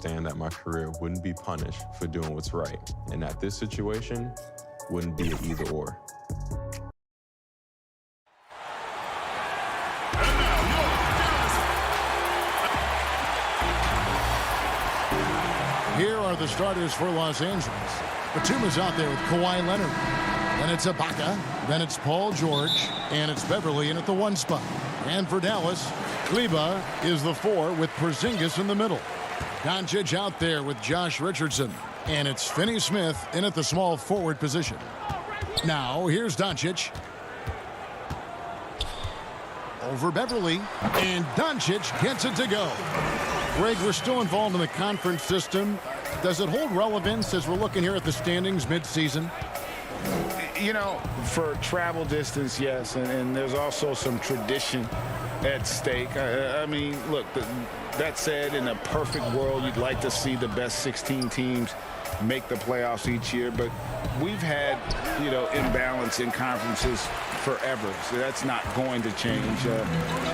understand that my career wouldn't be punished for doing what's right, and that this situation wouldn't be an either-or. Here are the starters for Los Angeles. Batum is out there with Kawhi Leonard. Then it's Ibaka. Then it's Paul George. And it's Beverly in at the 1 spot. And for Dallas, Kleba is the 4 with Porzingis in the middle. Doncic out there with Josh Richardson. And it's Finney-Smith in at the small forward position. Now, here's Doncic. Over Beverly. And Doncic gets it to go. Greg, we're still involved in the conference system. Does it hold relevance as we're looking here at the standings mid-season? You know, for travel distance, yes, and there's also some tradition at stake. I mean, look, that said, in a perfect world, you'd like to see the best 16 teams make the playoffs each year, but we've had, you know, imbalance in conferences forever, so that's not going to change,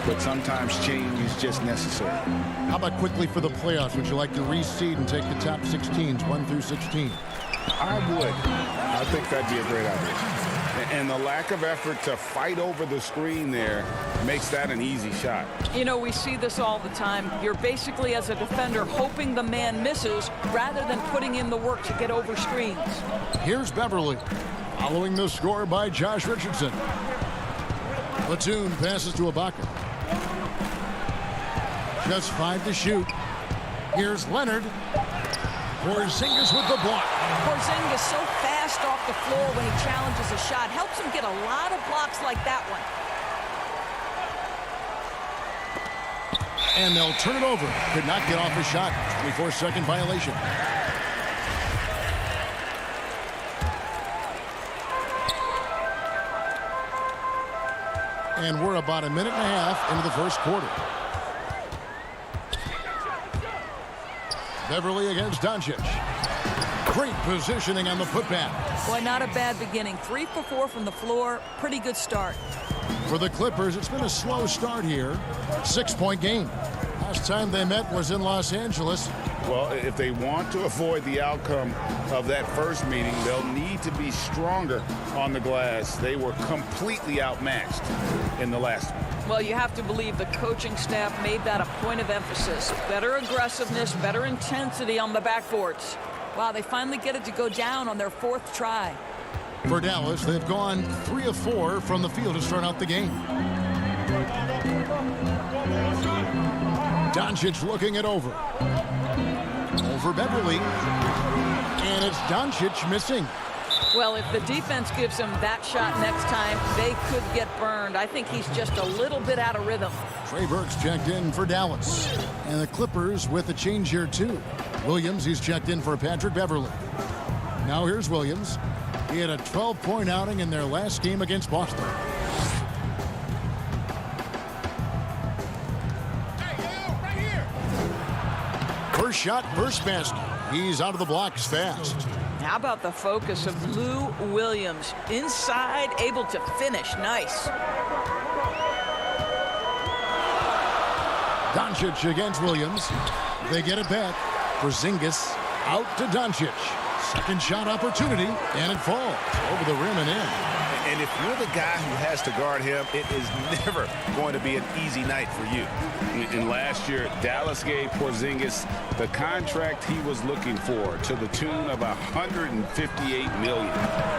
but sometimes change is just necessary. How about quickly for the playoffs? Would you like to reseed and take the top 16s, 1 through 16? I would. I think that'd be a great idea. And the lack of effort to fight over the screen there makes that an easy shot. You know, we see this all the time. You're basically, as a defender, hoping the man misses rather than putting in the work to get over screens. Here's Beverly, following the score by Josh Richardson. Batum passes to Ibaka. Just 5 to shoot. Here's Leonard. Porzingis with the block. Porzingis so fast off the floor when he challenges a shot. Helps him get a lot of blocks like that one. And they'll turn it over. Could not get off a shot. 24-second violation. And we're about a minute and a half into the first quarter. Beverly against Doncic. Great positioning on the putback. Boy, not a bad beginning. 3 for 4 from the floor. Pretty good start. For the Clippers, it's been a slow start here. 6-point game. Last time they met was in Los Angeles. Well, if they want to avoid the outcome of that first meeting, they'll need to be stronger on the glass. They were completely outmatched in the last one. Well, you have to believe the coaching staff made that a point of emphasis. Better aggressiveness, better intensity on the backboards. Wow, they finally get it to go down on their 4th try. For Dallas, they've gone 3 of 4 from the field to start out the game. Doncic looking it over. Over Beverly. And it's Doncic missing. Well, if the defense gives him that shot next time, they could get burned. I think he's just a little bit out of rhythm. Trey Burks checked in for Dallas. And the Clippers with a change here, too. Williams, he's checked in for Patrick Beverly. Now here's Williams. He had a 12-point outing in their last game against Boston. First shot, first basket. He's out of the blocks fast. How about the focus of Lou Williams? Inside, able to finish. Nice. Doncic against Williams. They get it back. Porzingis out to Doncic. Second shot opportunity, and it falls over the rim and in. And if you're the guy who has to guard him, it is never going to be an easy night for you. And last year, Dallas gave Porzingis the contract he was looking for to the tune of $158 million.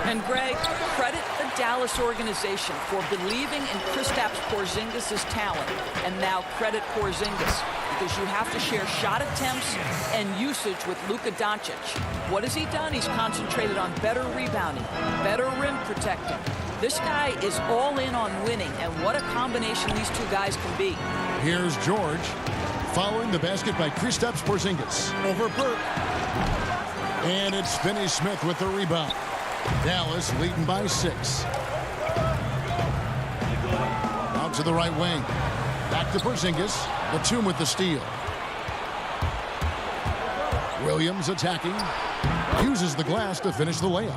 And Greg, credit the Dallas organization for believing in Kristaps Porzingis' talent. And now credit Porzingis, because you have to share shot attempts and usage with Luka Doncic. What has he done? He's concentrated on better rebounding, better rim protecting. This guy is all in on winning, and what a combination these two guys can be. Here's George, following the basket by Kristaps Porzingis. Over Burke. And it's Finney-Smith with the rebound. Dallas leading by 6. Out to the right wing. Back to Porzingis. Batum with the steal. Williams attacking. Uses the glass to finish the layup.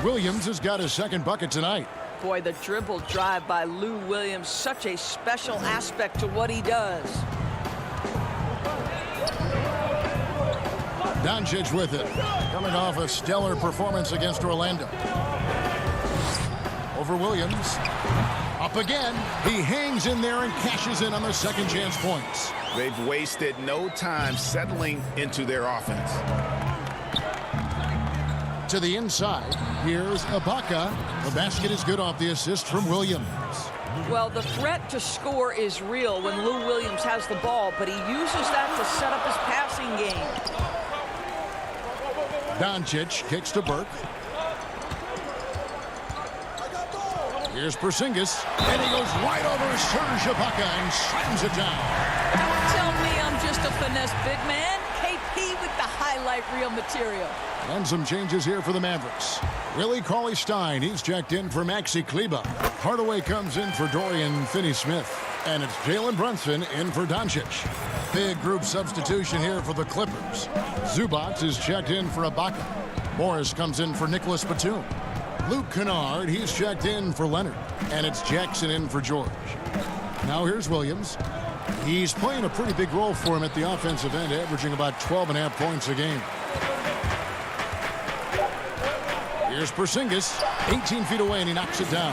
Williams has got his second bucket tonight. Boy, the dribble drive by Lou Williams, such a special aspect to what he does. Doncic with it. Coming off a stellar performance against Orlando. Over Williams. Up again. He hangs in there and cashes in on the second chance points. They've wasted no time settling into their offense. To the inside. Here's Ibaka. The basket is good off the assist from Williams. Well, the threat to score is real when Lou Williams has the ball, but he uses that to set up his passing game. Doncic kicks to Burke. Here's Porzingis, and he goes right over Serge Ibaka and slams it down. Don't tell me I'm just a finesse big man. KP with the highlight reel material. And some changes here for the Mavericks. Willie Cauley-Stein, he's checked in for Maxi Kleber. Hardaway comes in for Dorian Finney-Smith. And it's Jalen Brunson in for Doncic. Big group substitution here for the Clippers. Zubac is checked in for Ibaka. Morris comes in for Nicholas Batum. Luke Kennard, he's checked in for Leonard. And it's Jackson in for George. Now here's Williams. He's playing a pretty big role for him at the offensive end, averaging about 12.5 points a game. Here's Porzingis, 18 feet away, and he knocks it down.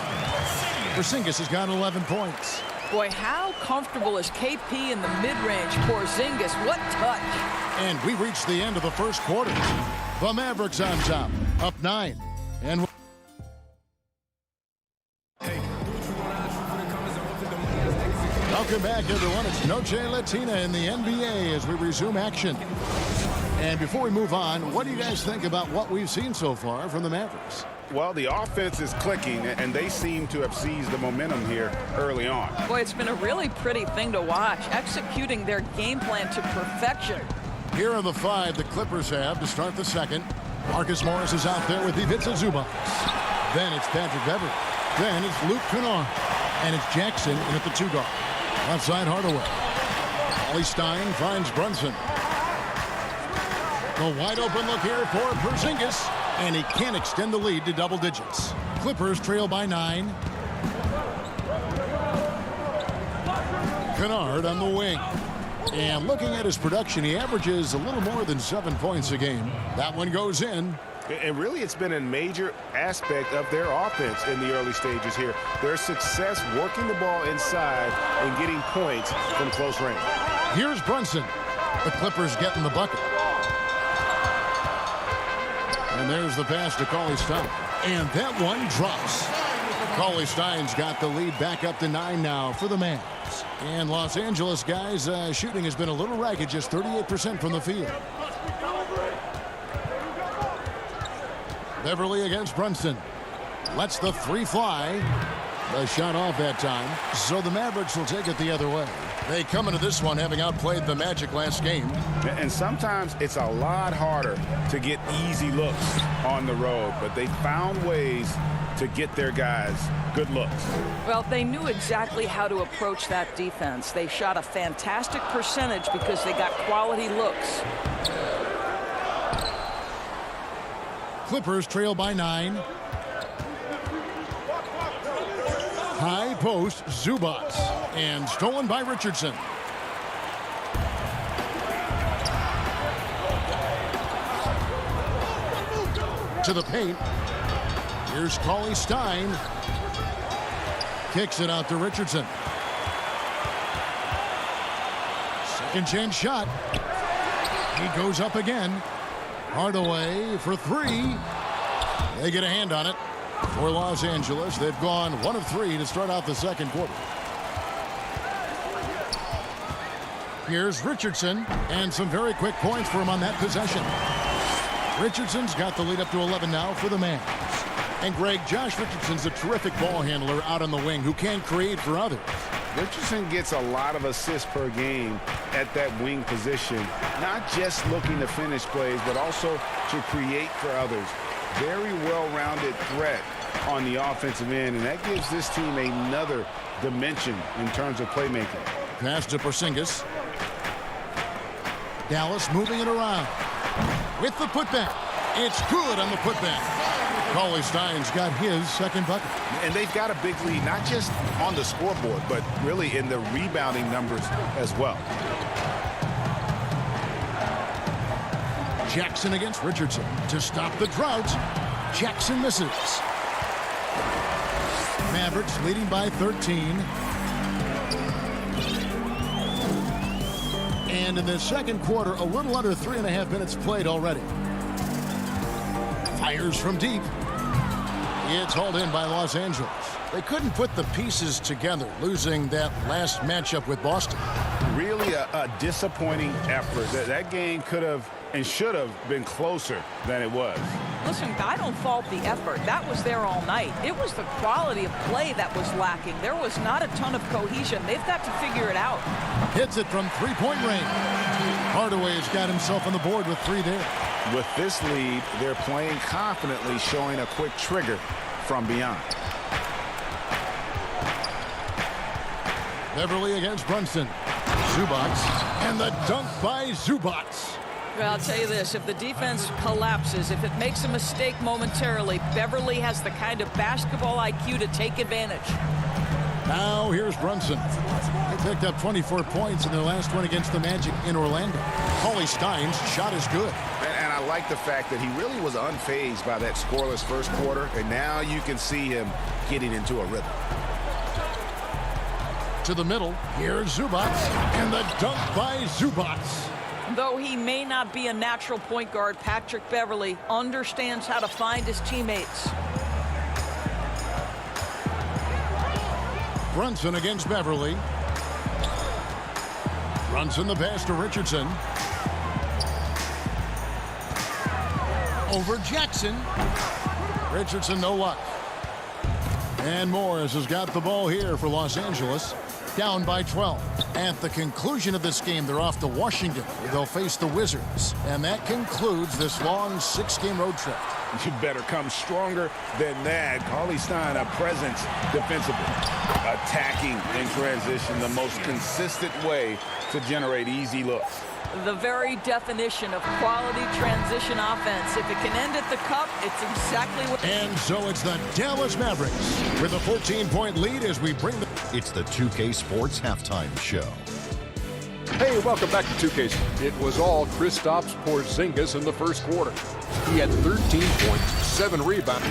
Porzingis has got 11 points. Boy, how comfortable is KP in the mid-range? Porzingis, what touch. And we reached the end of the first quarter. The Mavericks on top, up 9. And welcome back, everyone. It's Noche Latina in the NBA as we resume action. And before we move on, what do you guys think about what we've seen so far from the Mavericks? Well, the offense is clicking, and they seem to have seized the momentum here early on. Boy, it's been a really pretty thing to watch, executing their game plan to perfection. Here are the 5 the Clippers have to start the second. Marcus Morris is out there with Ivica Zubac. Then it's Patrick Beverley. Then it's Luke Kennard. And it's Jackson in at the 2 guard. Left side, Hardaway. Cauley-Stein finds Brunson. A wide open look here for Porzingis, and he can't extend the lead to double digits. Clippers trail by 9. Kennard on the wing. And looking at his production, he averages a little more than 7 points a game. That one goes in. And really, it's been a major aspect of their offense in the early stages here. Their success working the ball inside and getting points from close range. Here's Brunson. The Clippers getting the bucket. And there's the pass to Cauley-Stein. And that one drops. Cauley-Stein's got the lead back up to 9 now for the Mavs. And Los Angeles guys, shooting has been a little ragged, just 38% from the field. Beverley against Brunson. Lets the 3 fly. The shot off that time. So the Mavericks will take it the other way. They come into this one having outplayed the Magic last game. And sometimes it's a lot harder to get easy looks on the road, but they found ways to get their guys good looks. Well, they knew exactly how to approach that defense. They shot a fantastic percentage because they got quality looks. Clippers trail by 9. High post, Zubac. And stolen by Richardson. To the paint. Here's Cauley-Stein. Kicks it out to Richardson. Second chance shot. He goes up again. Hardaway for 3. They get a hand on it. For Los Angeles, they've gone 1 of 3 to start out the second quarter. Here's Richardson, and some very quick points for him on that possession. Richardson's got the lead up to 11 now for the Mavs. And Greg, Josh Richardson's a terrific ball handler out on the wing who can create for others. Richardson gets a lot of assists per game at that wing position, not just looking to finish plays, but also to create for others. Very well-rounded threat on the offensive end, and that gives this team another dimension in terms of playmaking. Pass to Porzingis. Dallas moving it around. With the putback. It's good on the putback. Cauley-Stein's got his second bucket. And they've got a big lead, not just on the scoreboard, but really in the rebounding numbers as well. Jackson against Richardson. To stop the droughts, Jackson misses. Mavericks leading by 13. And in the second quarter, a little under 3.5 minutes played already. Fires from deep. It's hauled in by Los Angeles. They couldn't put the pieces together, losing that last matchup with Boston. Really a disappointing effort. That game could have and should have been closer than it was. Listen, I don't fault the effort. That was there all night. It was the quality of play that was lacking. There was not a ton of cohesion. They've got to figure it out. Hits it from three-point range. Hardaway has got himself on the board with 3 there. With this lead, they're playing confidently, showing a quick trigger from beyond. Beverly against Brunson. Zubac, and the dunk by Zubac. Well, I'll tell you this, if the defense collapses, if it makes a mistake momentarily, Beverly has the kind of basketball IQ to take advantage. Now here's Brunson. They picked up 24 points in their last one against the Magic in Orlando. Paulie Stein's shot is good. And I like the fact that he really was unfazed by that scoreless first quarter, and now you can see him getting into a rhythm. To the middle, here's Zubac, and the dunk by Zubac. Though he may not be a natural point guard, Patrick Beverly understands how to find his teammates. Brunson against Beverly. Brunson the pass to Richardson. Over Jackson. Richardson no luck. And Morris has got the ball here for Los Angeles. Down by 12. At the conclusion of this game, they're off to Washington, where they'll face the Wizards. And that concludes this long 6-game road trip. You better come stronger than that. Paulie Stein, a presence defensively. Attacking in transition, the most consistent way to generate easy looks. The very definition of quality transition offense. If it can end at the cup, it's exactly what... And so it's the Dallas Mavericks with a 14-point lead as we bring the... It's the 2K Sports Halftime Show. Hey, welcome back to 2K. It was all Kristaps Porzingis in the first quarter. He had 13 points, 7 rebounds.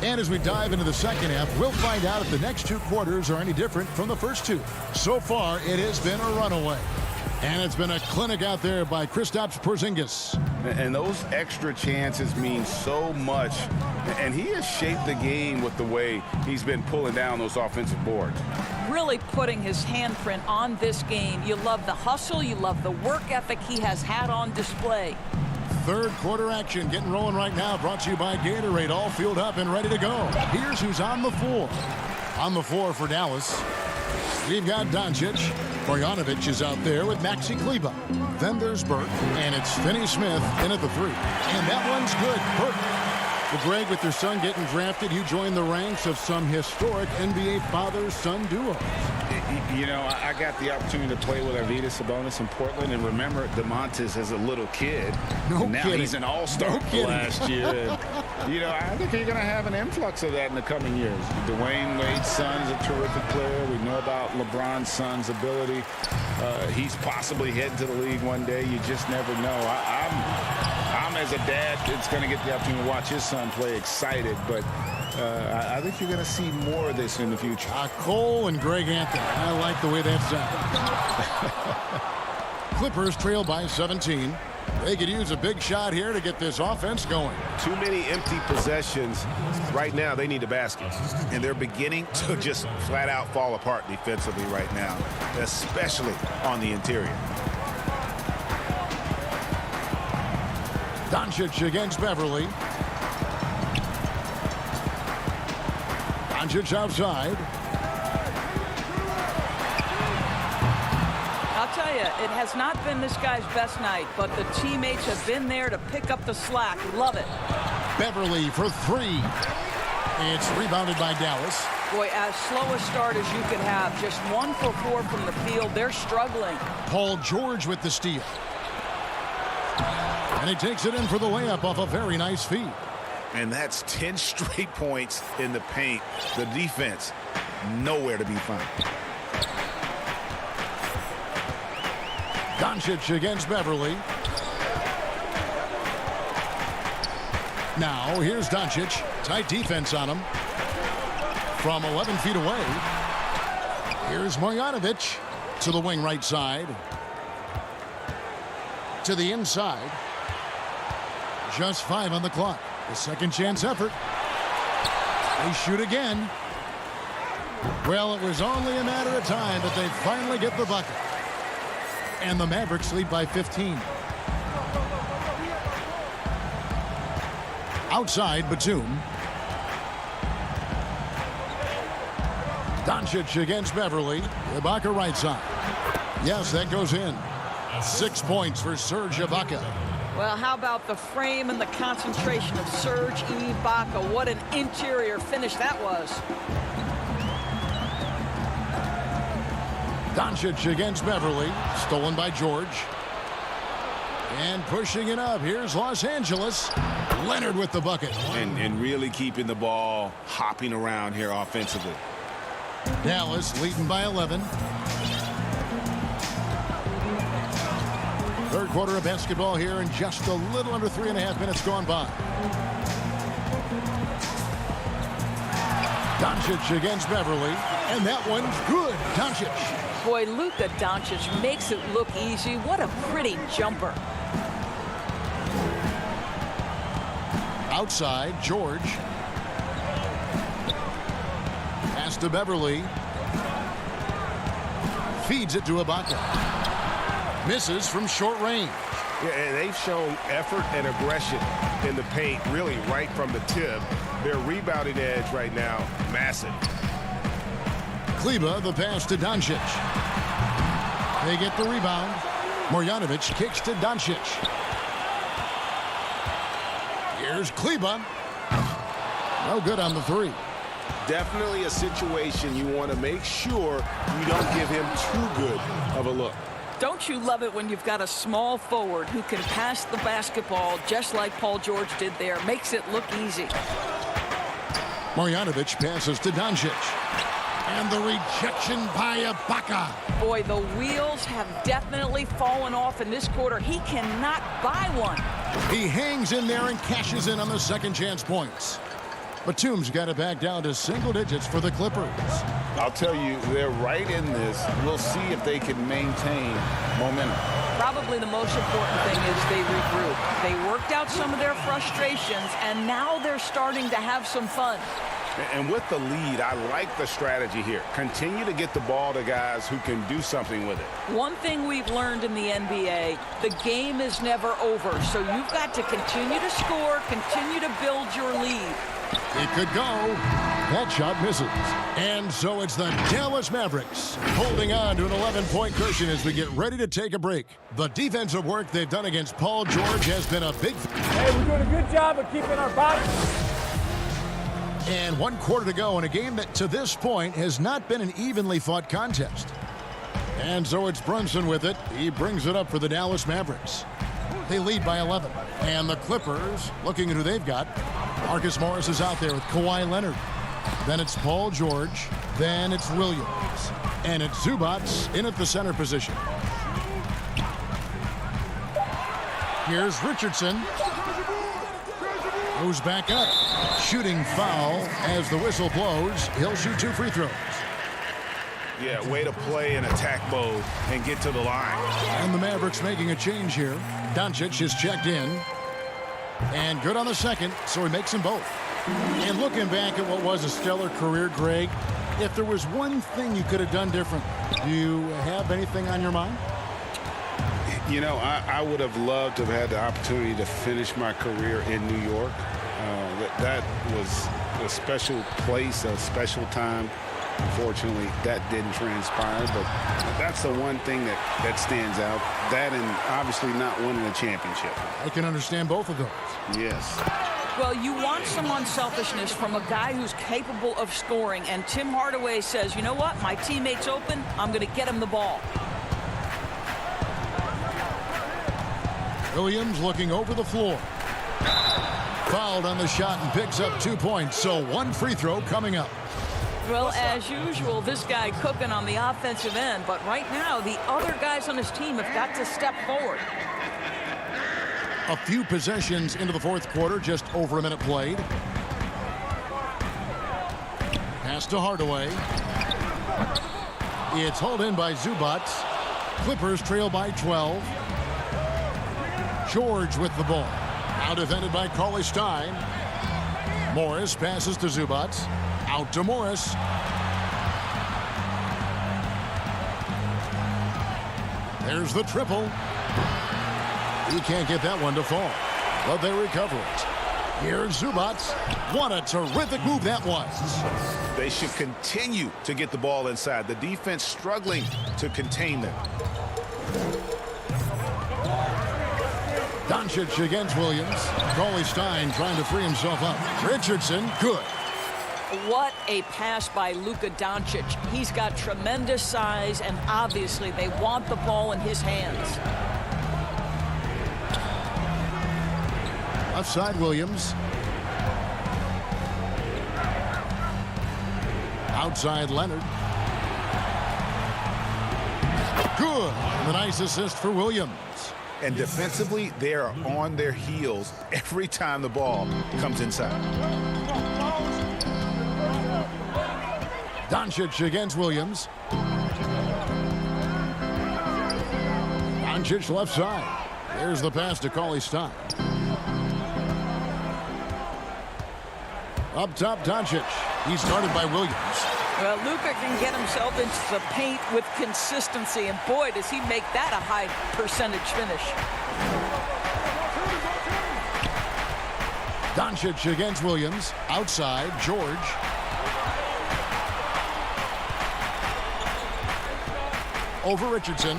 And as we dive into the second half, we'll find out if the next 2 quarters are any different from the first 2. So far, it has been a runaway. And it's been a clinic out there by Kristaps Porzingis. And those extra chances mean so much. And he has shaped the game with the way he's been pulling down those offensive boards. Really putting his handprint on this game. You love the hustle. You love the work ethic he has had on display. Third quarter action getting rolling right now. Brought to you by Gatorade. All fueled up and ready to go. Here's who's on the floor. On the floor for Dallas, we've got Doncic. Bojanovic is out there with Maxi Kleber. Then there's Burke, and it's Finney Smith in at the 3. And that one's good. Burke. Well, Greg, with your son getting drafted, you joined the ranks of some historic NBA father-son duos. You know, I got the opportunity to play with Arvydas Sabonis in Portland, and remember DeMontis as a little kid. No now kidding. He's an all-star last year. And, you know, I think you're going to have an influx of that in the coming years. Dwayne Wade's son is a terrific player. We know about LeBron's son's ability. He's possibly heading to the league one day. You just never know. I'm as a dad that's going to get the opportunity to watch his son play excited, but I think you're going to see more of this in the future. Cole and Greg Anthony. I like the way that sounds. Clippers trail by 17. They could use a big shot here to get this offense going. Too many empty possessions. Right now, they need a basket. And they're beginning to just flat out fall apart defensively right now, especially on the interior. Doncic against Beverly. Doncic outside. I'll tell you, it has not been this guy's best night, but the teammates have been there to pick up the slack. Love it. Beverly for 3. It's rebounded by Dallas. Boy, as slow a start as you could have, just 1 for 4 from the field. They're struggling. Paul George with the steal. And he takes it in for the layup off a very nice feed. And that's 10 straight points in the paint. The defense, nowhere to be found. Doncic against Beverly. Now, here's Doncic. Tight defense on him. From 11 feet away. Here's Marjanovic to the wing right side. To the inside. Just 5 on the clock. The second chance effort. They shoot again. Well, it was only a matter of time, but they finally get the bucket. And the Mavericks lead by 15. Outside, Batum. Doncic against Beverly. Ibaka right side. Yes, that goes in. 6 points for Serge Ibaka. Well, how about the frame and the concentration of Serge Ibaka? What an interior finish that was. Doncic against Beverly. Stolen by George. And pushing it up. Here's Los Angeles. Leonard with the bucket. And really keeping the ball hopping around here offensively. Dallas leading by 11. Third quarter of basketball here, and just a little under 3.5 minutes gone by. Doncic against Beverly, and that one's good. Doncic. Boy, Luka Doncic makes it look easy. What a pretty jumper. Outside, George. Pass to Beverly. Feeds it to Ibaka. Misses from short range. Yeah, and they've shown effort and aggression in the paint, really right from the tip. Their rebounding edge right now, massive. Kleber, the pass to Doncic. They get the rebound. Marjanovic kicks to Doncic. Here's Kleber. No good on the three. Definitely a situation you want to make sure you don't give him too good of a look. Don't you love it when you've got a small forward who can pass the basketball just like Paul George did there? Makes it look easy. Marjanovic passes to Doncic. And the rejection by Ibaka. Boy, the wheels have definitely fallen off in this quarter. He cannot buy one. He hangs in there and cashes in on the second chance points. Batum's got it back down to single digits for the Clippers. I'll tell you, they're right in this. We'll see if they can maintain momentum. Probably the most important thing is they regroup. They worked out some of their frustrations, and now they're starting to have some fun. And with the lead, I like the strategy here. Continue to get the ball to guys who can do something with it. One thing we've learned in the NBA, the game is never over. So you've got to continue to score, continue to build your lead. It could go. That shot misses. And so it's the Dallas Mavericks holding on to an 11-point cushion as we get ready to take a break. The defensive work they've done against Paul George has been a big... Hey, we're doing a good job of keeping our bodies. And 1 quarter to go in a game that to this point has not been an evenly fought contest. And so it's Brunson with it. He brings it up for the Dallas Mavericks. They lead by 11. And the Clippers, looking at who they've got. Marcus Morris is out there with Kawhi Leonard. Then it's Paul George. Then it's Williams. And it's Zubats in at the center position. Here's Richardson. Goes back up. Shooting foul as the whistle blows. He'll shoot 2 free throws. Yeah, way to play in attack mode and get to the line. And the Mavericks making a change here. Doncic is checked in. And good on the second, so he makes them both. And looking back at what was a stellar career, Greg, if there was one thing you could have done different, do you have anything on your mind? You know, I would have loved to have had the opportunity to finish my career in New York. That was a special place, a special time. Unfortunately, that didn't transpire, but that's the one thing that stands out. That and obviously not winning a championship. I can understand both of those. Yes. Well, you want some unselfishness from a guy who's capable of scoring, and Tim Hardaway says, you know what, my teammate's open, I'm going to get him the ball. Williams looking over the floor. Foul fouled on the shot and picks up 2 points. So one free throw coming up. Well, as usual, this guy cooking on the offensive end. But right now, the other guys on his team have got to step forward. A few possessions into the fourth quarter, just over a minute played. Pass to Hardaway. It's hauled in by Zubac. Clippers trail by 12. George with the ball. Now defended by Cauley-Stein. Morris passes to Zubac. Out to Morris. There's the triple. He can't get that one to fall, but they recover it. Here's Zubac. What a terrific move that was. They should continue to get the ball inside. The defense struggling to contain them. Doncic against Williams. Cauley-Stein trying to free himself up. Richardson, good. What a pass by Luka Doncic. He's got tremendous size, and obviously they want the ball in his hands. Left side, Williams. Outside, Leonard. Good. A nice assist for Williams. And defensively, they are on their heels every time the ball comes inside. Doncic against Williams. Doncic left side. There's the pass to Cauley-Stein. Up top, Doncic. He's guarded by Williams. Well, Luka can get himself into the paint with consistency, and boy, does he make that a high percentage finish. Doncic against Williams. Outside, George. Over Richardson.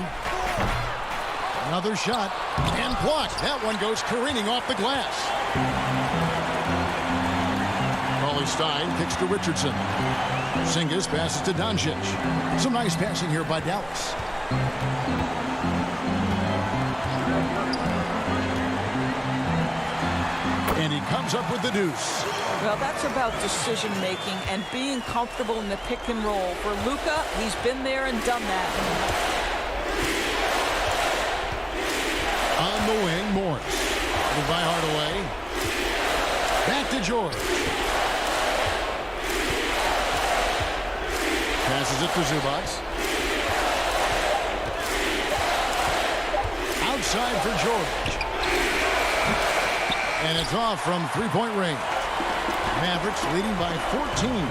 Another shot. And blocked. That one goes careening off the glass. Cauley-Stein kicks to Richardson. Porzingis passes to Doncic. Some nice passing here by Dallas. And he comes up with the deuce. Well, that's about decision-making and being comfortable in the pick and roll. For Luka, he's been there and done that. On the wing, Morris. By Hardaway. Back to George. Passes it to Zubac. Outside for George. And it's off from three-point range. Mavericks leading by 14.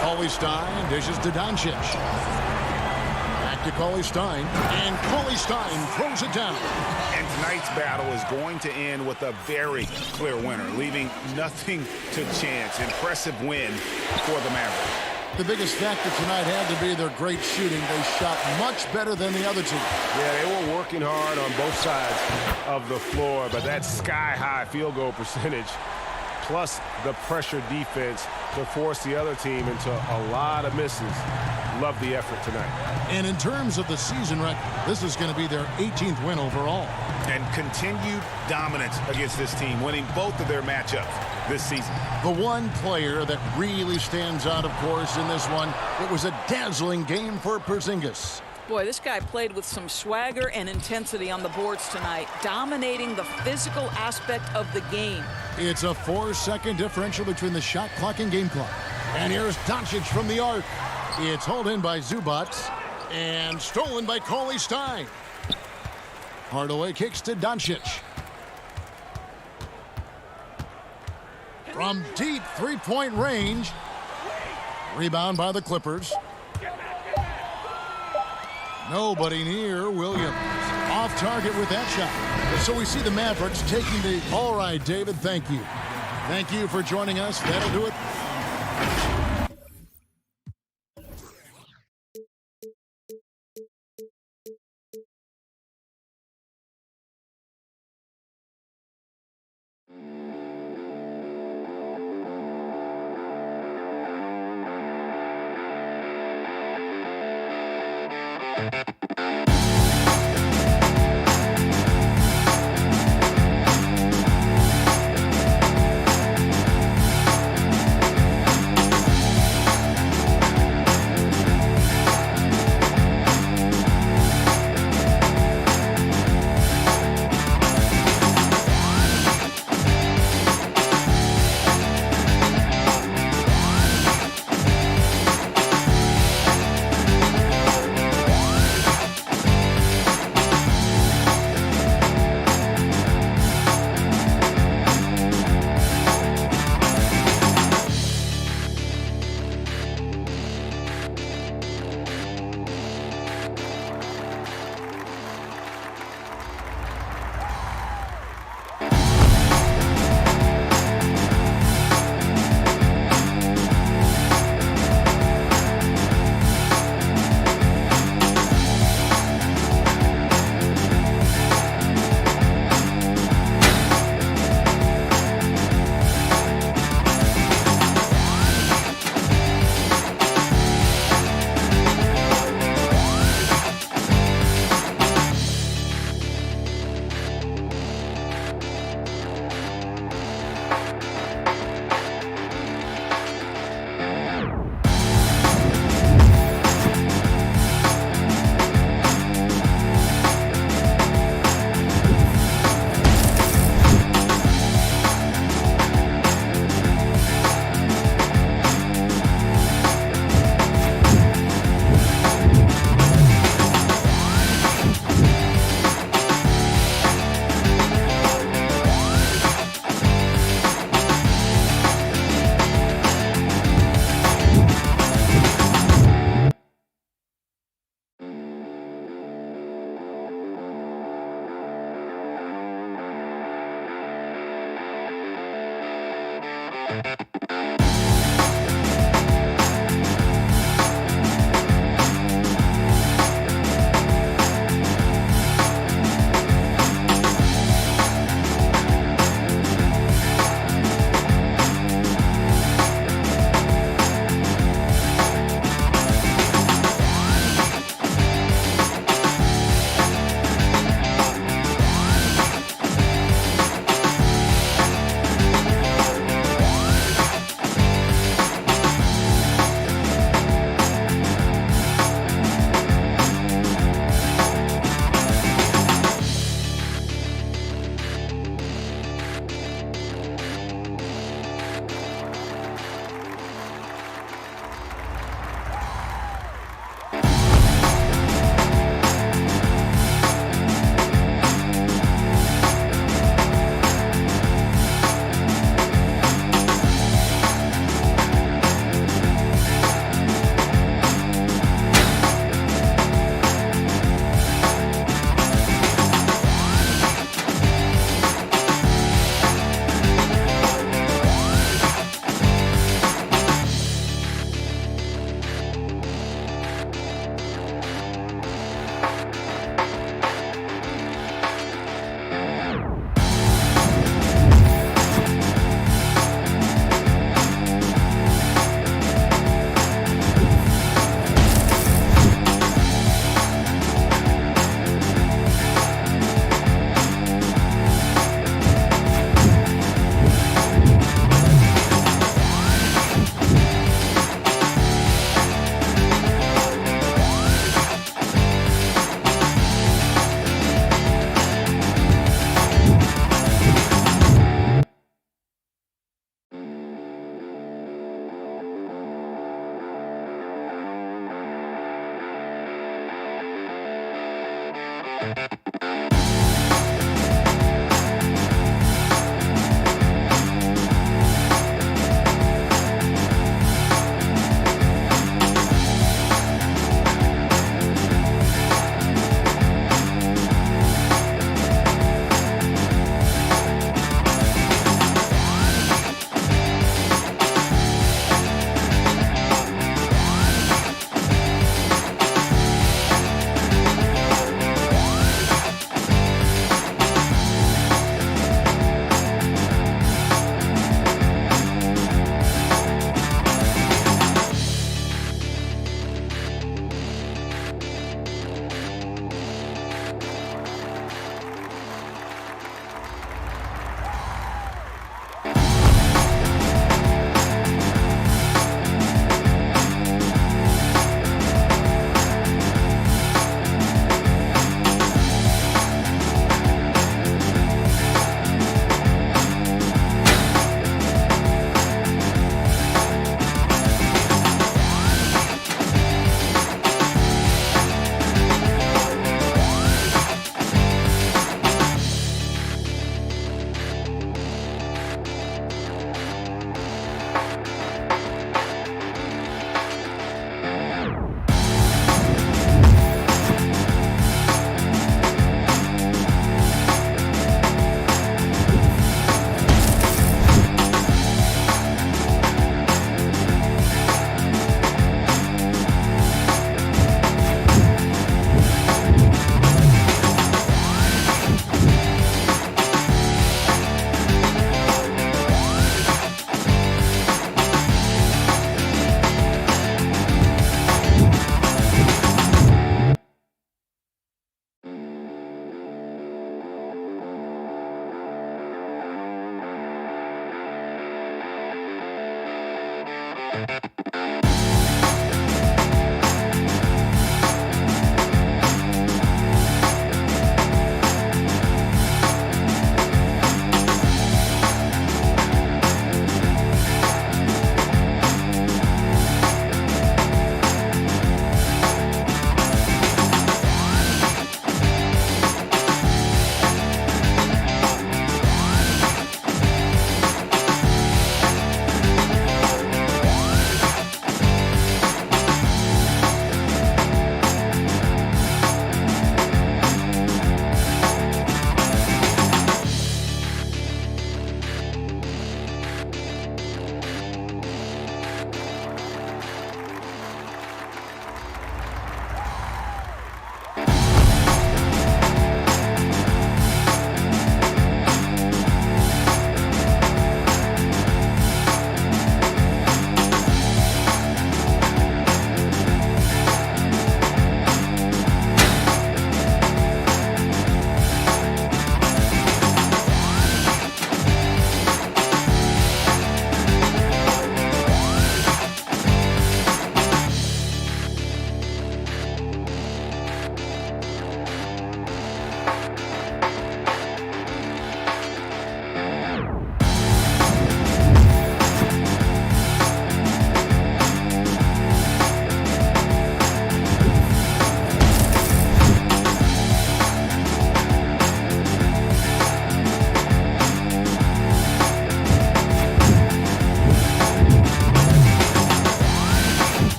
Cauley-Stein dishes to Doncic. Back to Cauley-Stein. And Cauley-Stein throws it down. And tonight's battle is going to end with a very clear winner, leaving nothing to chance. Impressive win for the Mavericks. The biggest factor tonight had to be their great shooting. They shot much better than the other team. Yeah, they were working hard on both sides of the floor, but that sky-high field goal percentage plus the pressure defense to force the other team into a lot of misses. Love the effort tonight. And in terms of the season record, this is going to be their 18th win overall. And continued dominance against this team, winning both of their matchups this season. The one player that really stands out, of course, in this one, it was a dazzling game for Porzingis. Boy, this guy played with some swagger and intensity on the boards tonight, dominating the physical aspect of the game. It's a 4-second differential between the shot clock and game clock. And here's Doncic from the arc. It's hauled in by Zubac and stolen by Cauley-Stein. Hardaway kicks to Doncic. From deep three-point range. Rebound by the Clippers. Nobody near Williams. Off target with that shot. So we see the Mavericks taking the... All right, David, thank you. Thank you for joining us. That'll do it.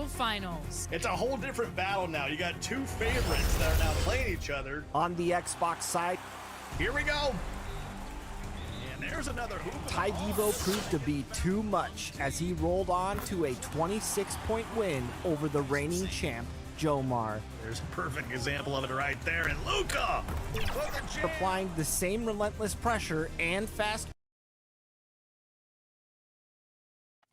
Finals. It's a whole different battle now. You got two favorites that are now playing each other. On the Xbox side, here we go. And there's another hoop. Ty Devo proved to be too much as he rolled on to a 26-point win over the reigning champ, Jomar. There's a perfect example of it right there. And Luka applying the same relentless pressure and fast.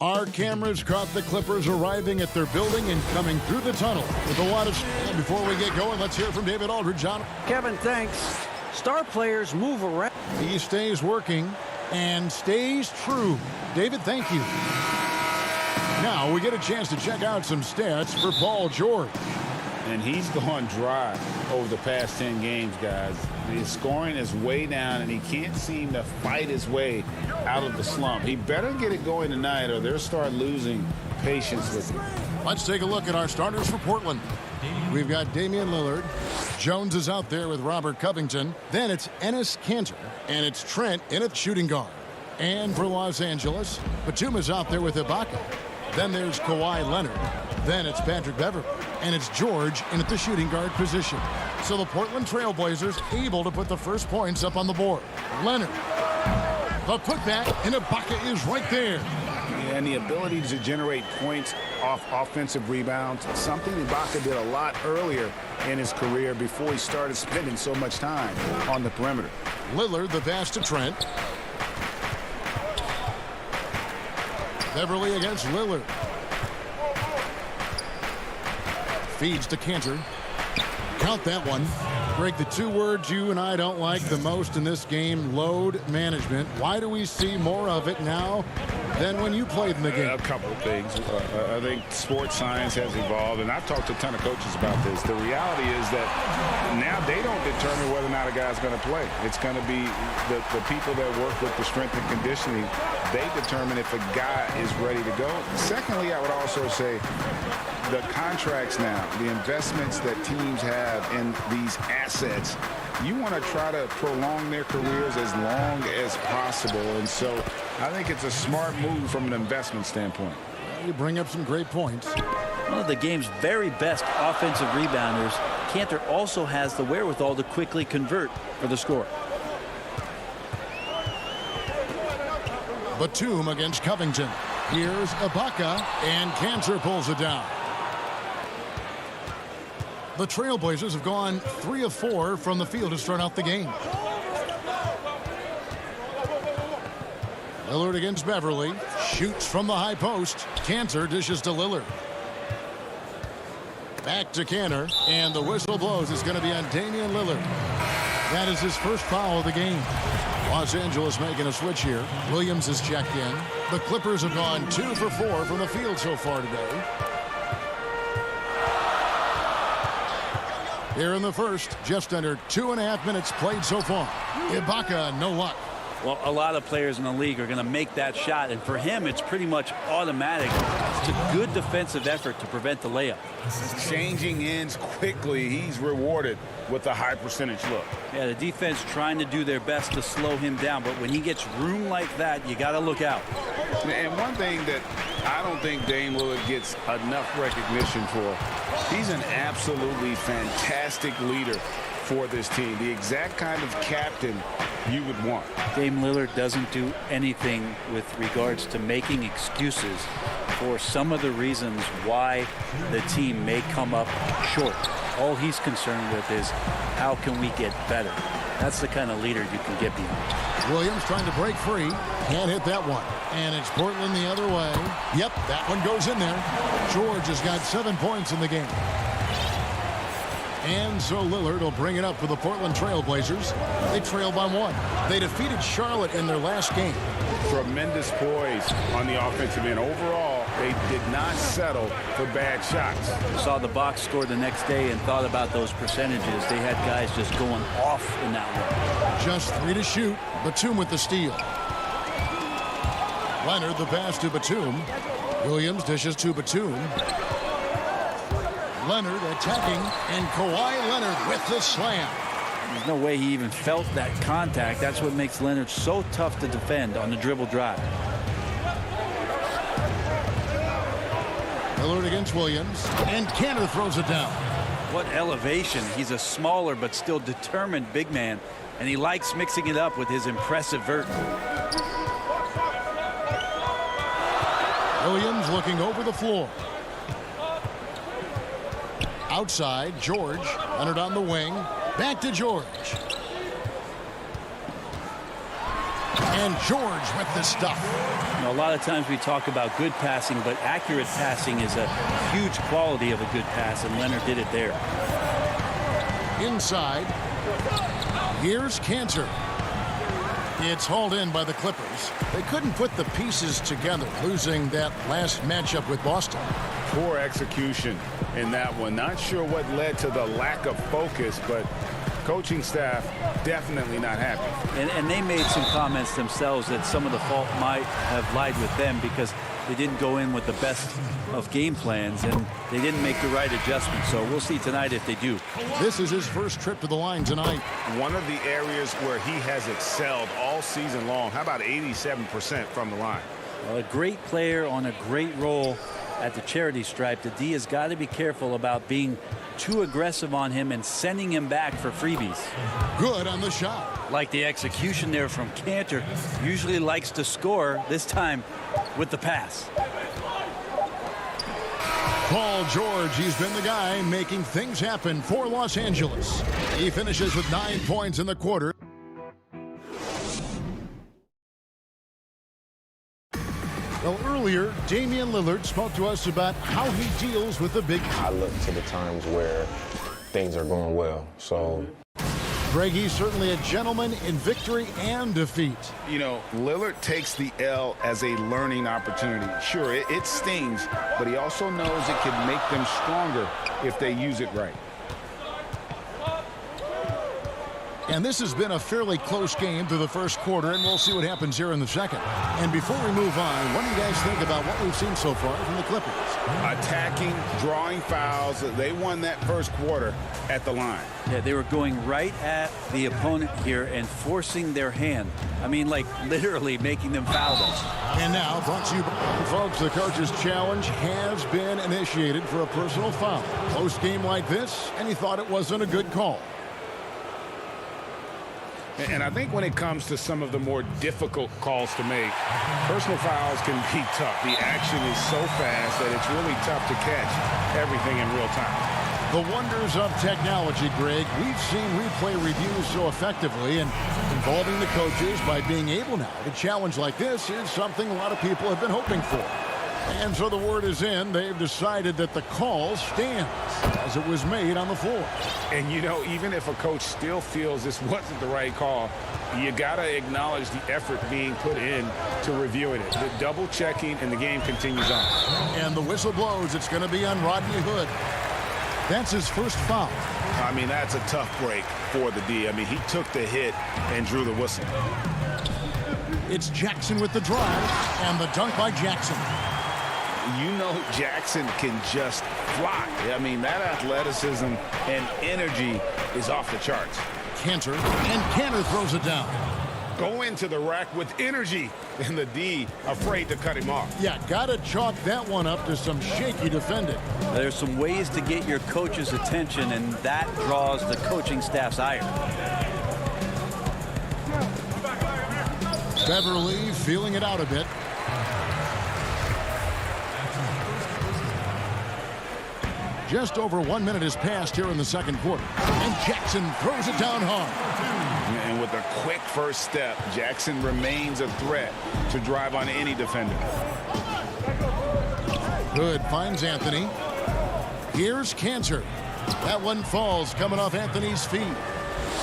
Our cameras caught the Clippers arriving at their building and coming through the tunnel with a lot of... Before we get going, let's hear from David Aldridge. John. Kevin, thanks. Star players move around. He stays working and stays true. David, thank you. Now we get a chance to check out some stats for Paul George. And he's gone dry over the past 10 games, guys. His scoring is way down, and he can't seem to fight his way out of the slump. He better get it going tonight, or they'll start losing patience with him. Let's take a look at our starters for Portland. We've got Damian Lillard. Jones is out there with Robert Covington. Then it's Enes Kanter, and it's Trent in at shooting guard. And for Los Angeles, Batum is out there with Ibaka. Then there's Kawhi Leonard. Then it's Patrick Beverley. And it's George in at the shooting guard position. So the Portland Trailblazers able to put the first points up on the board. Leonard. The putback, and Ibaka is right there. And the ability to generate points off offensive rebounds, something Ibaka did a lot earlier in his career before he started spending so much time on the perimeter. Lillard, the pass to Trent. Beverley against Lillard. Feeds to Kanter. Count that one. Greg, the two words you and I don't like the most in this game, load management. Why do we see more of it now than when you played in the game? A couple of things. I think sports science has evolved, and I've talked to a ton of coaches about this. The reality is that now they don't determine whether or not a guy's going to play. It's going to be the people that work with the strength and conditioning. They determine if a guy is ready to go. Secondly, I would also say the contracts now, the investments that teams have in these assets, you want to try to prolong their careers as long as possible. And so I think it's a smart move from an investment standpoint. You bring up some great points. One of the game's very best offensive rebounders, Kanter also has the wherewithal to quickly convert for the score. Batum against Covington. Here's Ibaka, and Kanter pulls it down. The Trailblazers have gone 3 of 4 from the field to start out the game. Lillard against Beverley. Shoots from the high post. Kanter dishes to Lillard. Back to Kanter, and the whistle blows. It's going to be on Damian Lillard. That is his first foul of the game. Los Angeles making a switch here. Williams is checked in. The Clippers have gone 2 for 4 from the field so far today. Here in the first, just under 2.5 minutes played so far. Ibaka, no luck. Well, a lot of players in the league are going to make that shot, and for him, it's pretty much automatic. It's a good defensive effort to prevent the layup. Changing ends quickly. He's rewarded with a high percentage look. Yeah, the defense trying to do their best to slow him down, but when he gets room like that, you got to look out. And one thing that I don't think Dame Lillard gets enough recognition for, he's an absolutely fantastic leader for this team. The exact kind of captain you would want. Dame Lillard doesn't do anything with regards to making excuses for some of the reasons why the team may come up short. All he's concerned with is how can we get better. That's the kind of leader you can get behind. Williams trying to break free. Can't hit that one. And it's Portland the other way. Yep, that one goes in there. George has got 7 points in the game. And so Lillard will bring it up for the Portland Trailblazers. They trail by 1. They defeated Charlotte in their last game. Tremendous poise on the offensive end. Overall, they did not settle for bad shots. Saw the box score the next day and thought about those percentages. They had guys just going off in that one. Just 3 to shoot. Batum with the steal. Leonard the pass to Batum. Williams dishes to Batum. Leonard attacking, and Kawhi Leonard with the slam. There's no way he even felt that contact. That's what makes Leonard so tough to defend on the dribble drive. Lillard against Williams, and Cantor throws it down. What elevation. He's a smaller but still determined big man, and he likes mixing it up with his impressive vert. Williams looking over the floor. Outside, George. Leonard on the wing. Back to George. And George with the stuff. You know, a lot of times we talk about good passing, but accurate passing is a huge quality of a good pass, and Leonard did it there. Inside. Here's Cantor. It's hauled in by the Clippers. They couldn't put the pieces together, losing that last matchup with Boston. Poor execution in that one. Not sure what led to the lack of focus, but coaching staff definitely not happy. And they made some comments themselves that some of the fault might have lied with them because they didn't go in with the best of game plans and they didn't make the right adjustment. So we'll see tonight if they do. This is his first trip to the line tonight. One of the areas where he has excelled all season long. How about 87% from the line? Well, a great player on a great role at the charity stripe. The D has got to be careful about being too aggressive on him and sending him back for freebies. Good on the shot. Like the execution there from Cantor. Usually likes to score, this time with the pass. Paul George, he's been the guy making things happen for Los Angeles. He finishes with 9 points in the quarter. Well, earlier, Damian Lillard spoke to us about how he deals with the big. I look to the times where things are going well. So, Greg, he's certainly a gentleman in victory and defeat. You know, Lillard takes the L as a learning opportunity. Sure, it stings, but he also knows it can make them stronger if they use it right. And this has been a fairly close game through the first quarter, and we'll see what happens here in the second. And before we move on, what do you guys think about what we've seen so far from the Clippers? Attacking, drawing fouls. They won that first quarter at the line. Yeah, they were going right at the opponent here and forcing their hand. I mean, like literally making them foul them. And now, brought to you by, folks, the coach's challenge has been initiated for a personal foul. Close game like this, and he thought it wasn't a good call. And I think when it comes to some of the more difficult calls to make, personal fouls can be tough. The action is so fast that it's really tough to catch everything in real time. The wonders of technology, Greg. We've seen replay reviews so effectively, and involving the coaches by being able now to challenge like this is something a lot of people have been hoping for. And so the word is in. They've decided that the call stands as it was made on the floor. And, you know, even if a coach still feels this wasn't the right call, you got to acknowledge the effort being put in to reviewing it. The double checking, and the game continues on. And the whistle blows. It's going to be on Rodney Hood. That's his first foul. I mean, that's a tough break for the D. I mean, he took the hit and drew the whistle. It's Jackson with the drive, and the dunk by Jackson. You know Jackson can just fly. I mean, that athleticism and energy is off the charts. Cantor, and Cantor throws it down. Go into the rack with energy, and the D afraid to cut him off. Yeah, got to chalk that one up to some shaky defending. There's some ways to get your coach's attention, and that draws the coaching staff's ire. Beverly feeling it out a bit. Just over 1 minute has passed here in the second quarter. And Jackson throws it down hard. And with a quick first step, Jackson remains a threat to drive on any defender. Good, finds Anthony. Here's Cantor. That one falls coming off Anthony's feet.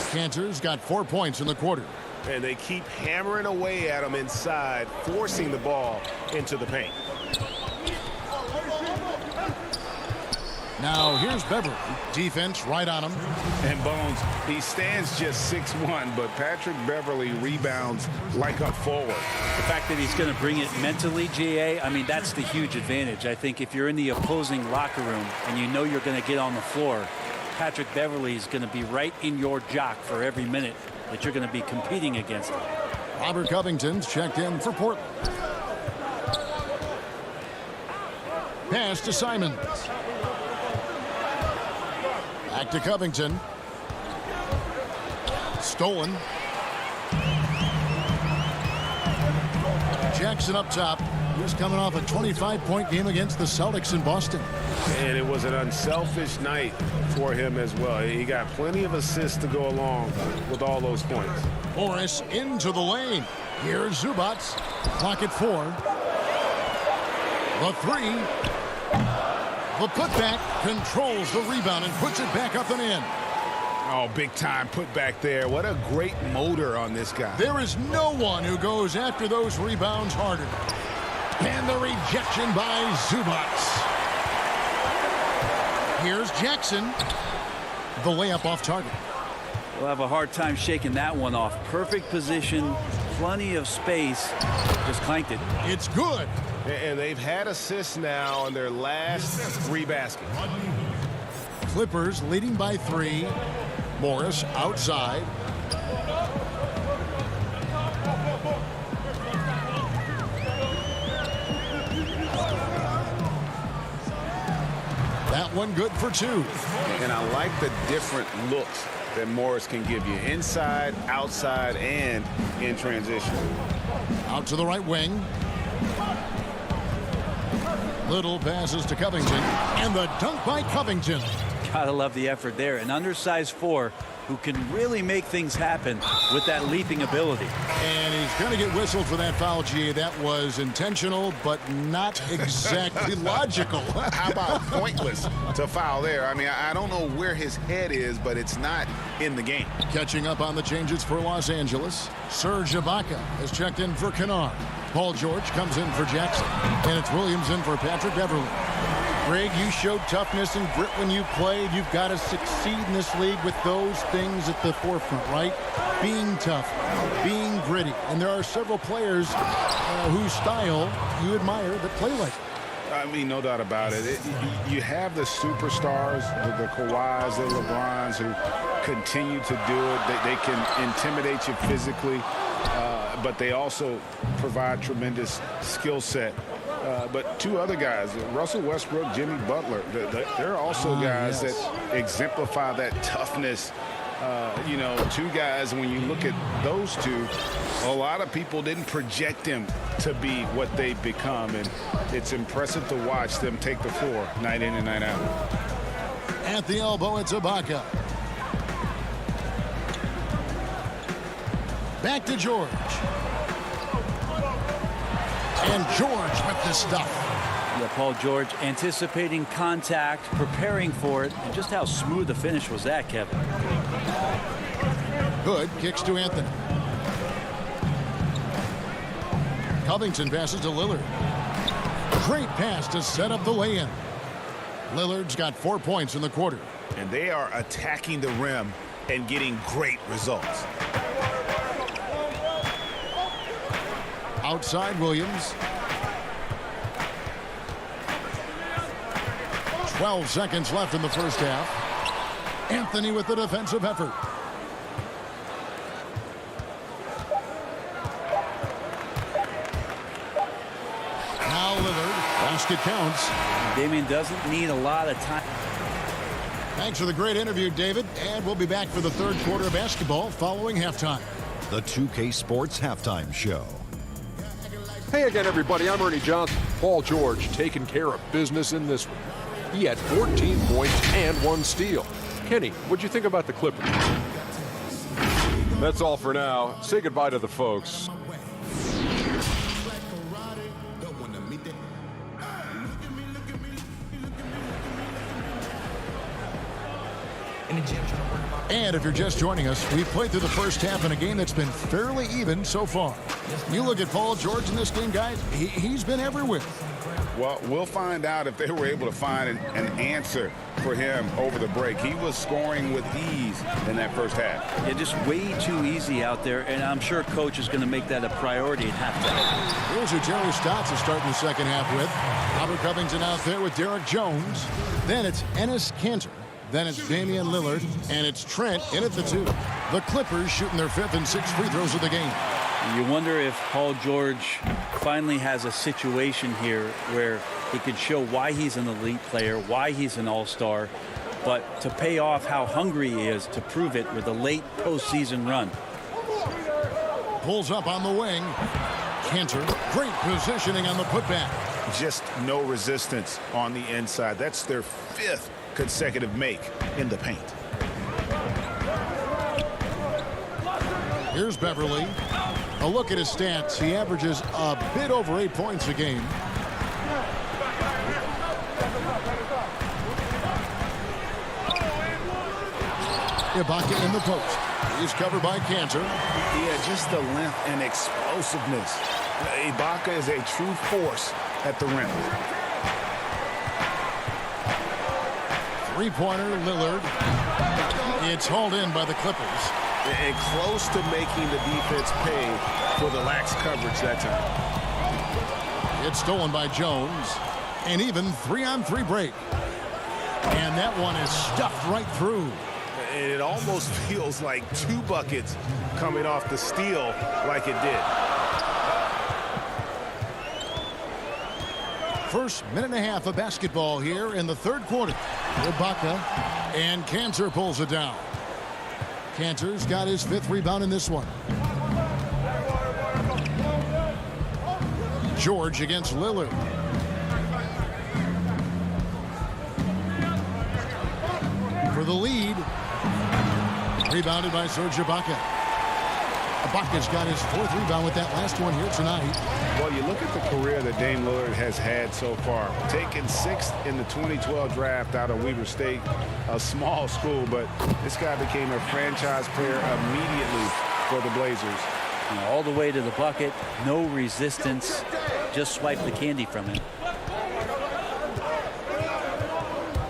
Cantor's got 4 points in the quarter. And they keep hammering away at him inside, forcing the ball into the paint. Now here's Beverly. Defense right on him. And Bones, he stands just 6'1", but Patrick Beverly rebounds like a forward. The fact that he's going to bring it mentally, GA, I mean, that's the huge advantage. I think if you're in the opposing locker room and you know you're going to get on the floor, Patrick Beverly is going to be right in your jock for every minute that you're going to be competing against him. Robert Covington's checked in for Portland. Pass to Simons. Back to Covington. Stolen. Jackson up top. He's coming off a 25-point game against the Celtics in Boston. And it was an unselfish night for him as well. He got plenty of assists to go along with all those points. Morris into the lane. Here's Zubac. Clock at 4. The 3. The putback controls the rebound and puts it back up and in. Oh, big time putback there. What a great motor on this guy. There is no one who goes after those rebounds harder. And the rejection by Zubac. Here's Jackson. The layup off target. We'll have a hard time shaking that one off. Perfect position, plenty of space. Just clanked it. It's good. And they've had assists now on their last 3 baskets. Clippers leading by 3. Morris outside. That one good for 2. And I like the different looks that Morris can give you. Inside, outside, and in transition. Out to the right wing. Little passes to Covington. And the dunk by Covington. Gotta love the effort there. An undersized 4 who can really make things happen with that leaping ability. And he's going to get whistled for that foul, GA. That was intentional, but not exactly logical. How about pointless to foul there? I mean, I don't know where his head is, but it's not in the game. Catching up on the changes for Los Angeles. Serge Ibaka has checked in for Kennard. Paul George comes in for Jackson. And it's Williams in for Patrick Beverly. Greg, you showed toughness and grit when you played. You've got to succeed in this league with those things at the forefront, right? Being tough, being gritty. And there are several players whose style you admire that play like it. I mean, no doubt about it. You have the superstars, the Kawhis, the LeBrons, who continue to do it. They can intimidate you physically, but they also provide tremendous skill set. But 2 other guys, Russell Westbrook, Jimmy Butler, they're also guys that exemplify that toughness. 2 guys, when you look at those 2, a lot of people didn't project them to be what they've become. And it's impressive to watch them take the floor night in and night out. At the elbow, it's Ibaka. Back to George. And George with the stuff. Yeah, Paul George anticipating contact, preparing for it, and just how smooth the finish was that, Kevin. Good. Kicks to Anthony. Covington passes to Lillard. Great pass to set up the lay-in. Lillard's got 4 points in the quarter. And they are attacking the rim and getting great results. Outside Williams. 12 seconds left in the first half. Anthony with the defensive effort. Now Lillard. Basket counts. Damian doesn't need a lot of time. Thanks for the great interview, David. And we'll be back for the 3rd quarter of basketball following halftime. The 2K Sports Halftime Show. Hey again, everybody. I'm Ernie Johnson. Paul George taking care of business in this one. He had 14 points and 1 steal. Kenny, what'd you think about the Clippers? That's all for now. Say goodbye to the folks. And if you're just joining us, we've played through the first half in a game that's been fairly even so far. You look at Paul George in this game, guys, he's been everywhere. Well, we'll find out if they were able to find an answer for him over the break. He was scoring with ease in that first half. Yeah, just way too easy out there, and I'm sure coach is going to make that a priority at halftime. Here's who Jerry Stotts is starting the second half with. Robert Covington out there with Derek Jones. Then it's Enes Kanter. Then it's Damian Lillard. And it's Trent in at the 2. The Clippers shooting their 5th and 6th free throws of the game. You wonder if Paul George finally has a situation here where he could show why he's an elite player, why he's an all-star, but to pay off how hungry he is to prove it with a late postseason run. Pulls up on the wing. Kanter, great positioning on the putback. Just no resistance on the inside. That's their 5th consecutive make in the paint. Here's Beverly. A look at his stats. He averages a bit over 8 points a game. Ibaka in the post. He's covered by Kanter. Yeah, just the length and explosiveness. Ibaka is a true force at the rim. Three-pointer, Lillard. It's hauled in by the Clippers. And close to making the defense pay for the lax coverage that time. It's stolen by Jones. An even 3-on-3 break. And that one is stuffed right through. And it almost feels like 2 buckets coming off the steal like it did. First minute and a half of basketball here in the third quarter. Ibaka and Kanter pulls it down. Kanter's got his 5th rebound in this one. George against Lillard. For the lead. Rebounded by Serge Ibaka. Ibaka's got his 4th rebound with that last one here tonight. Well, you look at the career that Dame Lillard has had so far. Taken 6th in the 2012 draft out of Weber State, a small school, but this guy became a franchise player immediately for the Blazers. All the way to the bucket, no resistance, just swipe the candy from him.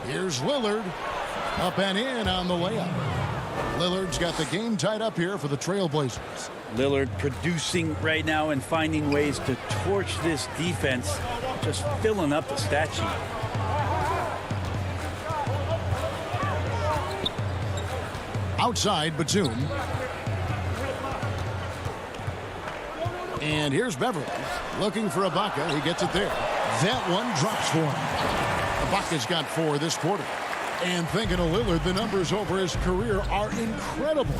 Here's Lillard, up and in on the layup. Lillard's got the game tied up here for the Trailblazers. Lillard producing right now and finding ways to torch this defense, just filling up the stat sheet. Outside, Batum. And here's Beverly looking for Ibaka. He gets it there. That one drops for him. Ibaka's got 4 this quarter. And thinking of Lillard, the numbers over his career are incredible.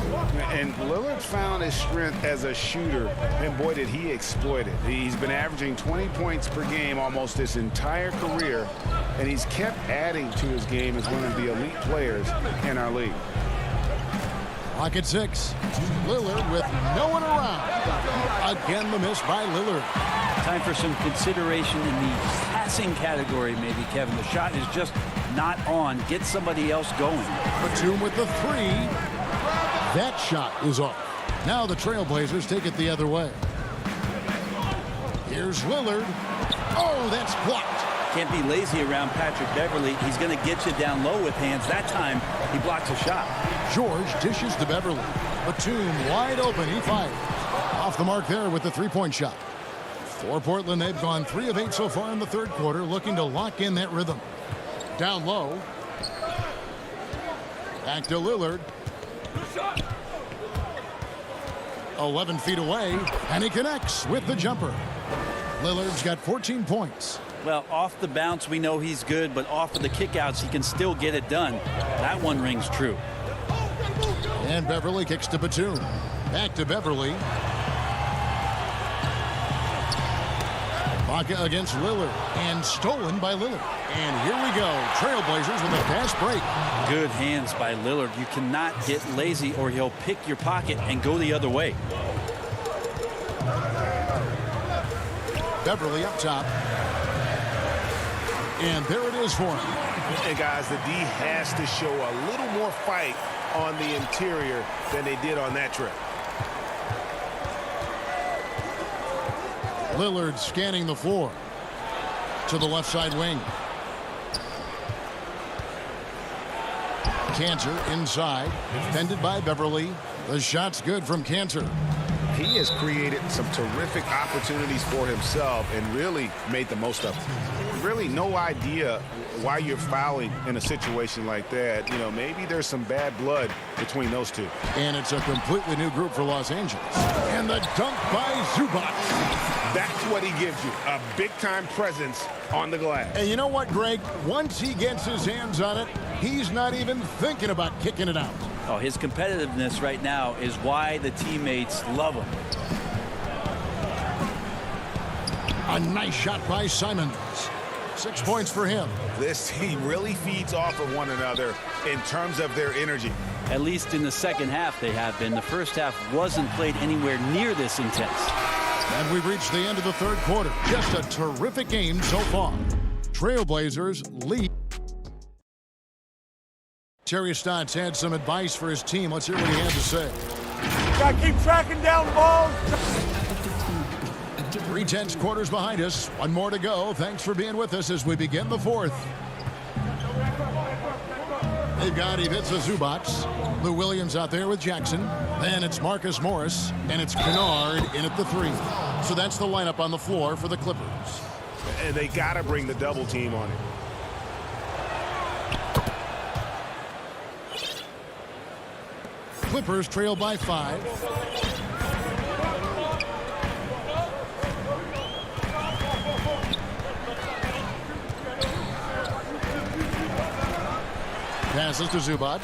And Lillard found his strength as a shooter, and boy, did he exploit it. He's been averaging 20 points per game almost his entire career, and he's kept adding to his game as one of the elite players in our league. Clock at 6. Lillard with no one around. Again, the miss by Lillard. Time for some consideration in the passing category, maybe, Kevin. The shot is just not on. Get somebody else going. Batum with the 3. That shot is off. Now the Trailblazers take it the other way. Here's Lillard. Oh, that's blocked. Can't be lazy around Patrick Beverly. He's going to get you down low with hands. That time, he blocks a shot. George dishes to Beverly. Batum wide open. He fired. Off the mark there with the 3-point shot. For Portland, they've gone 3 of 8 so far in the third quarter, looking to lock in that rhythm. Down low. Back to Lillard. 11 feet away, and he connects with the jumper. Lillard's got 14 points. Well, off the bounce, we know he's good, but off of the kickouts, he can still get it done. That one rings true. And Beverly kicks to Batum. Back to Beverly. Ibaka against Lillard, and stolen by Lillard. And here we go. Trailblazers with a fast break. Good hands by Lillard. You cannot get lazy or he'll pick your pocket and go the other way. Beverly up top. And there it is for him. And guys, the D has to show a little more fight on the interior than they did on that trip. Lillard scanning the floor. to the left side wing. Cantor inside, defended by Beverly. The shot's good from Cantor. He has created some terrific opportunities for himself and really made the most of it. Really no idea why you're fouling in a situation like that. You know, maybe there's some bad blood between those two. And it's a completely new group for Los Angeles. And the dunk by Zubac. That's what he gives you, a big-time presence on the glass. And you know what, Greg? Once he gets his hands on it, he's not even thinking about kicking it out. Oh, his competitiveness right now is why the teammates love him. A nice shot by Simons. 6 points for him. This team really feeds off of one another in terms of their energy. At least in the second half they have been. The first half wasn't played anywhere near this intense. And we've reached the end of the third quarter. Just a terrific game so far. Trailblazers lead. Terry Stotts had some advice for his team. Let's hear what he had to say. Got to keep tracking down the ball. 3/10 quarters behind us. One more to go. Thanks for being with us as we begin the fourth. They've got Ivica Zubac. Lou Williams out there with Jackson. Then it's Marcus Morris. And it's Kennard in at the 3. So that's the lineup on the floor for the Clippers. And they got to bring the double team on it. Clippers trail by 5. Passes to Zubac.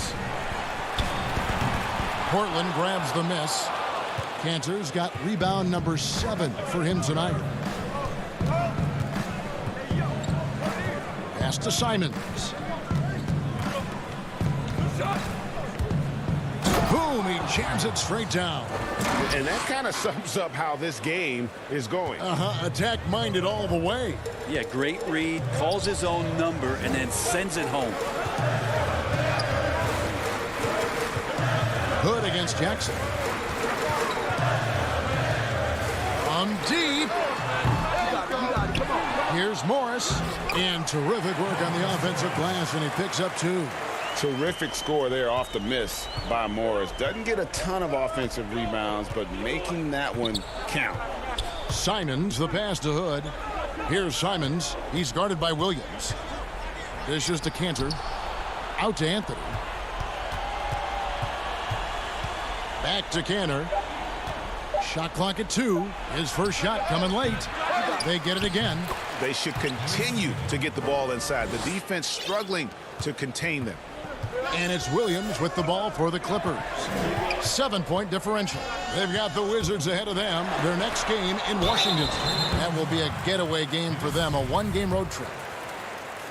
Portland grabs the miss. Cantor's got rebound number 7 for him tonight. Pass to Simons. Boom, he jams it straight down. And that kind of sums up how this game is going. Attack-minded all the way. Yeah, great read, calls his own number, and then sends it home. Hood against Jackson. From deep. Here's Morris. And terrific work on the offensive glass, and he picks up 2. Terrific score there off the miss by Morris. Doesn't get a ton of offensive rebounds, but making that one count. Simons, the pass to Hood. Here's Simons. He's guarded by Williams. Dishes to Cantor. Out to Anthony. Back to Cantor. Shot clock at 2. His first shot coming late. They get it again. They should continue to get the ball inside. The defense struggling to contain them. And it's Williams with the ball for the Clippers. 7-point differential. They've got the Wizards ahead of them. Their next game in Washington. That will be a getaway game for them, a 1-game road trip.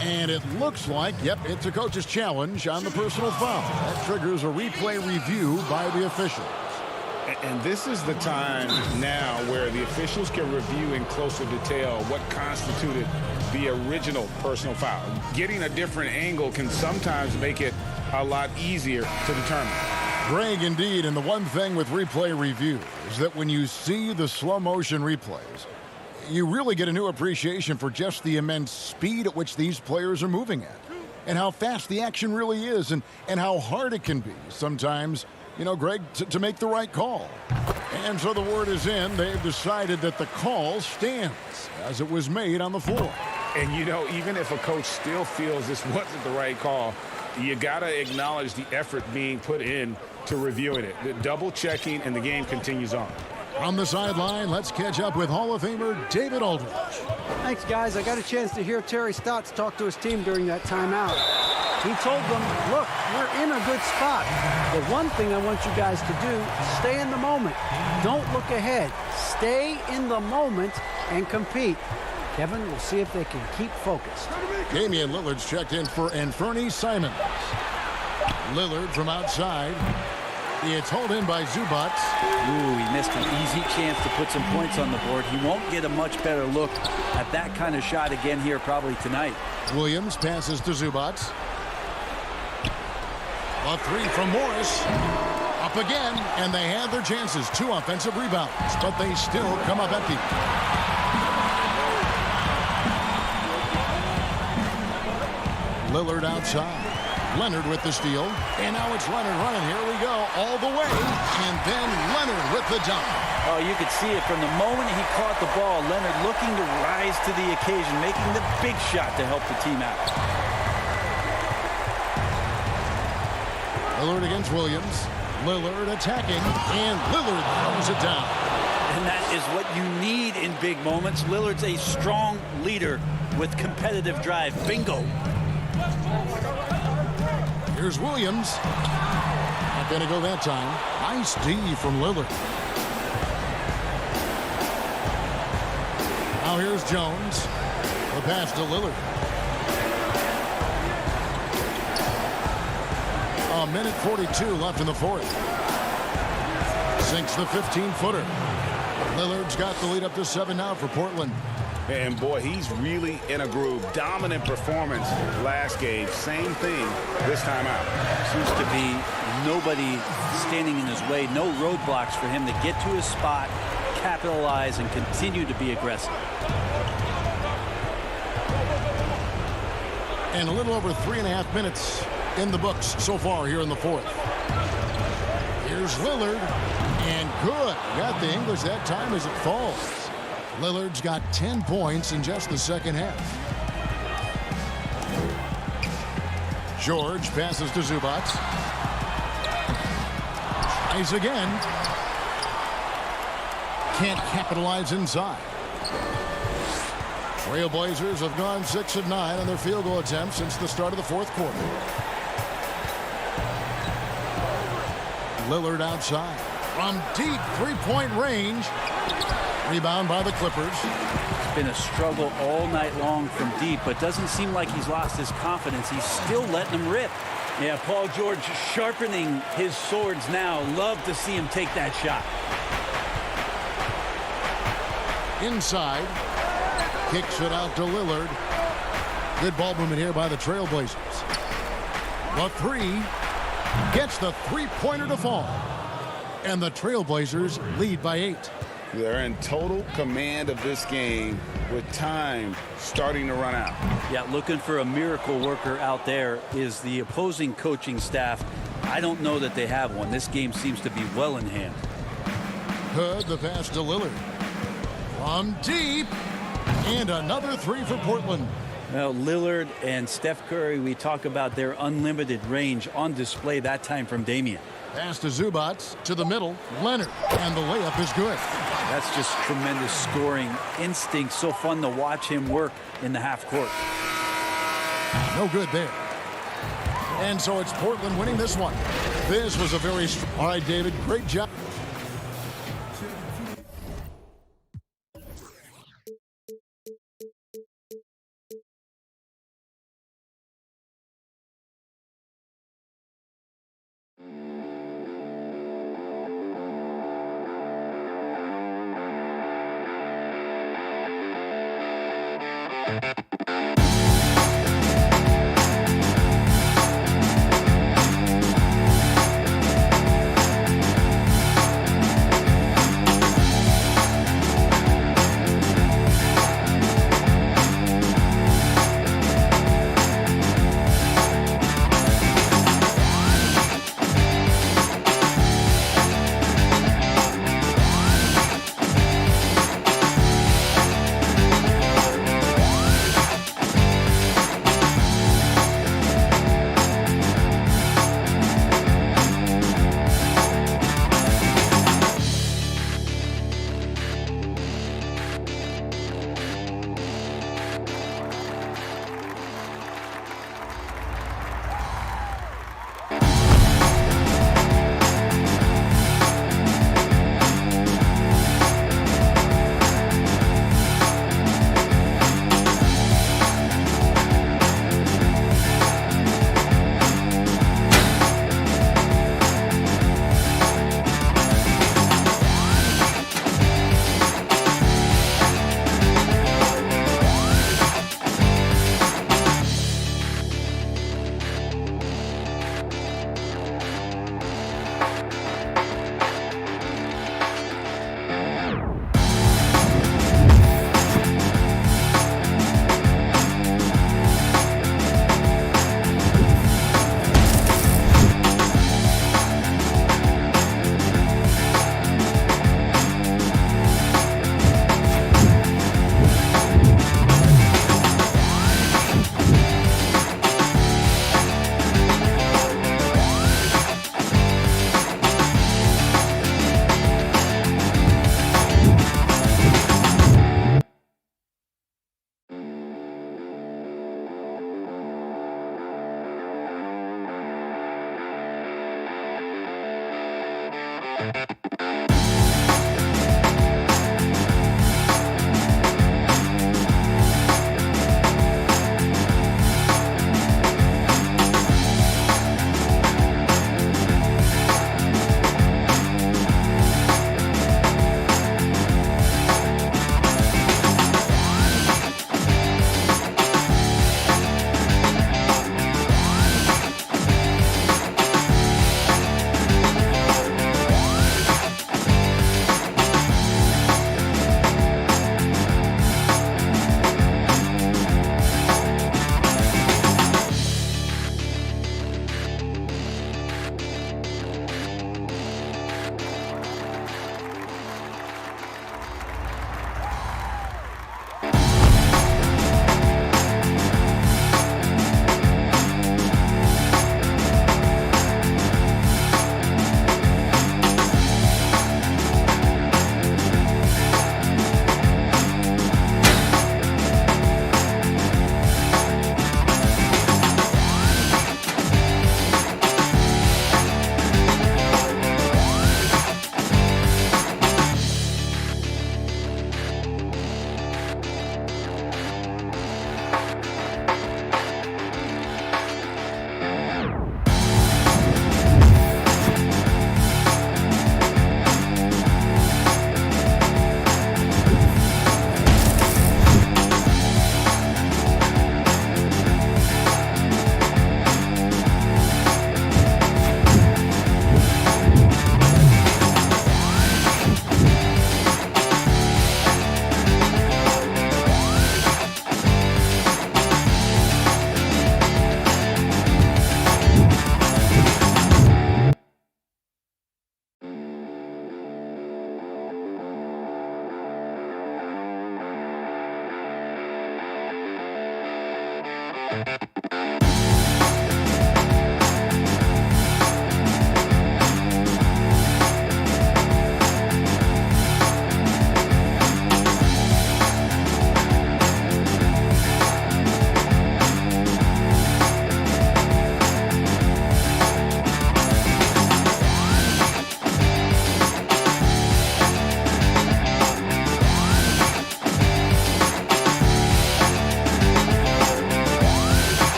And it looks like, yep, it's a coach's challenge on the personal foul. That triggers a replay review by the officials. And this is the time now where the officials can review in closer detail what constituted the original personal foul. Getting a different angle can sometimes make it a lot easier to determine. Greg, indeed, and the one thing with replay review is that when you see the slow motion replays, you really get a new appreciation for just the immense speed at which these players are moving at and how fast the action really is and how hard it can be sometimes, you know, Greg, to make the right call. And so the word is in. They've decided that the call stands as it was made on the floor. And, you know, even if a coach still feels this wasn't the right call, you got to acknowledge the effort being put in to reviewing it. The double checking, and the game continues on. On the sideline, let's catch up with Hall of Famer David Aldridge. Thanks, guys. I got a chance to hear Terry Stotts talk to his team during that timeout. He told them, look, we're in a good spot. The one thing I want you guys to do, stay in the moment. Don't look ahead. Stay in the moment and compete. Kevin, we'll see if they can keep focused. Damian Lillard's checked in for Anthony Simons. Lillard from outside. It's hauled in by Zubac. Ooh, he missed an easy chance to put some points on the board. He won't get a much better look at that kind of shot again here probably tonight. Williams passes to Zubac. A 3 from Morris. Up again, and they have their chances. 2 offensive rebounds, but they still come up empty. Lillard outside. Leonard with the steal. And now it's Leonard running. Here we go. All the way. And then Leonard with the dunk. Oh, you could see it from the moment he caught the ball. Leonard looking to rise to the occasion, making the big shot to help the team out. Lillard against Williams. Lillard attacking. And Lillard throws it down. And that is what you need in big moments. Lillard's a strong leader with competitive drive. Bingo. Here's Williams. Not going to go that time. Nice D from Lillard. Now here's Jones. The pass to Lillard. A minute 42 left in the fourth. Sinks the 15-footer. Lillard's got the lead up to 7 now for Portland. And boy, he's really in a groove. Dominant performance last game. Same thing this time out. Seems to be nobody standing in his way. No roadblocks for him to get to his spot, capitalize, and continue to be aggressive. And a little over 3.5 minutes in the books so far here in the fourth. Here's Lillard. And good. Got the English that time as it falls. Lillard's got 10 points in just the second half. George passes to Zubac. Tries again. Can't capitalize inside. Trailblazers have gone 6 of 9 on their field goal attempts since the start of the fourth quarter. Lillard outside. From deep three-point range. Rebound by the Clippers. It's been a struggle all night long from deep, but doesn't seem like he's lost his confidence. He's still letting them rip. Yeah, Paul George sharpening his swords now. Love to see him take that shot. Inside. Kicks it out to Lillard. Good ball movement here by the Trailblazers. The three. Gets the three-pointer to fall. And the Trailblazers lead by 8. They're in total command of this game with time starting to run out. Yeah, looking for a miracle worker out there is the opposing coaching staff. I don't know that they have one. This game seems to be well in hand. Hood, the pass to Lillard. From deep. And another three for Portland. Well, Lillard and Steph Curry, we talk about their unlimited range on display that time from Damian. Pass to Zubac, to the middle, Leonard, and the layup is good. That's just tremendous scoring instinct. So fun to watch him work in the half court. No good there. And so it's Portland winning this one. This was a very... All right, David, great job.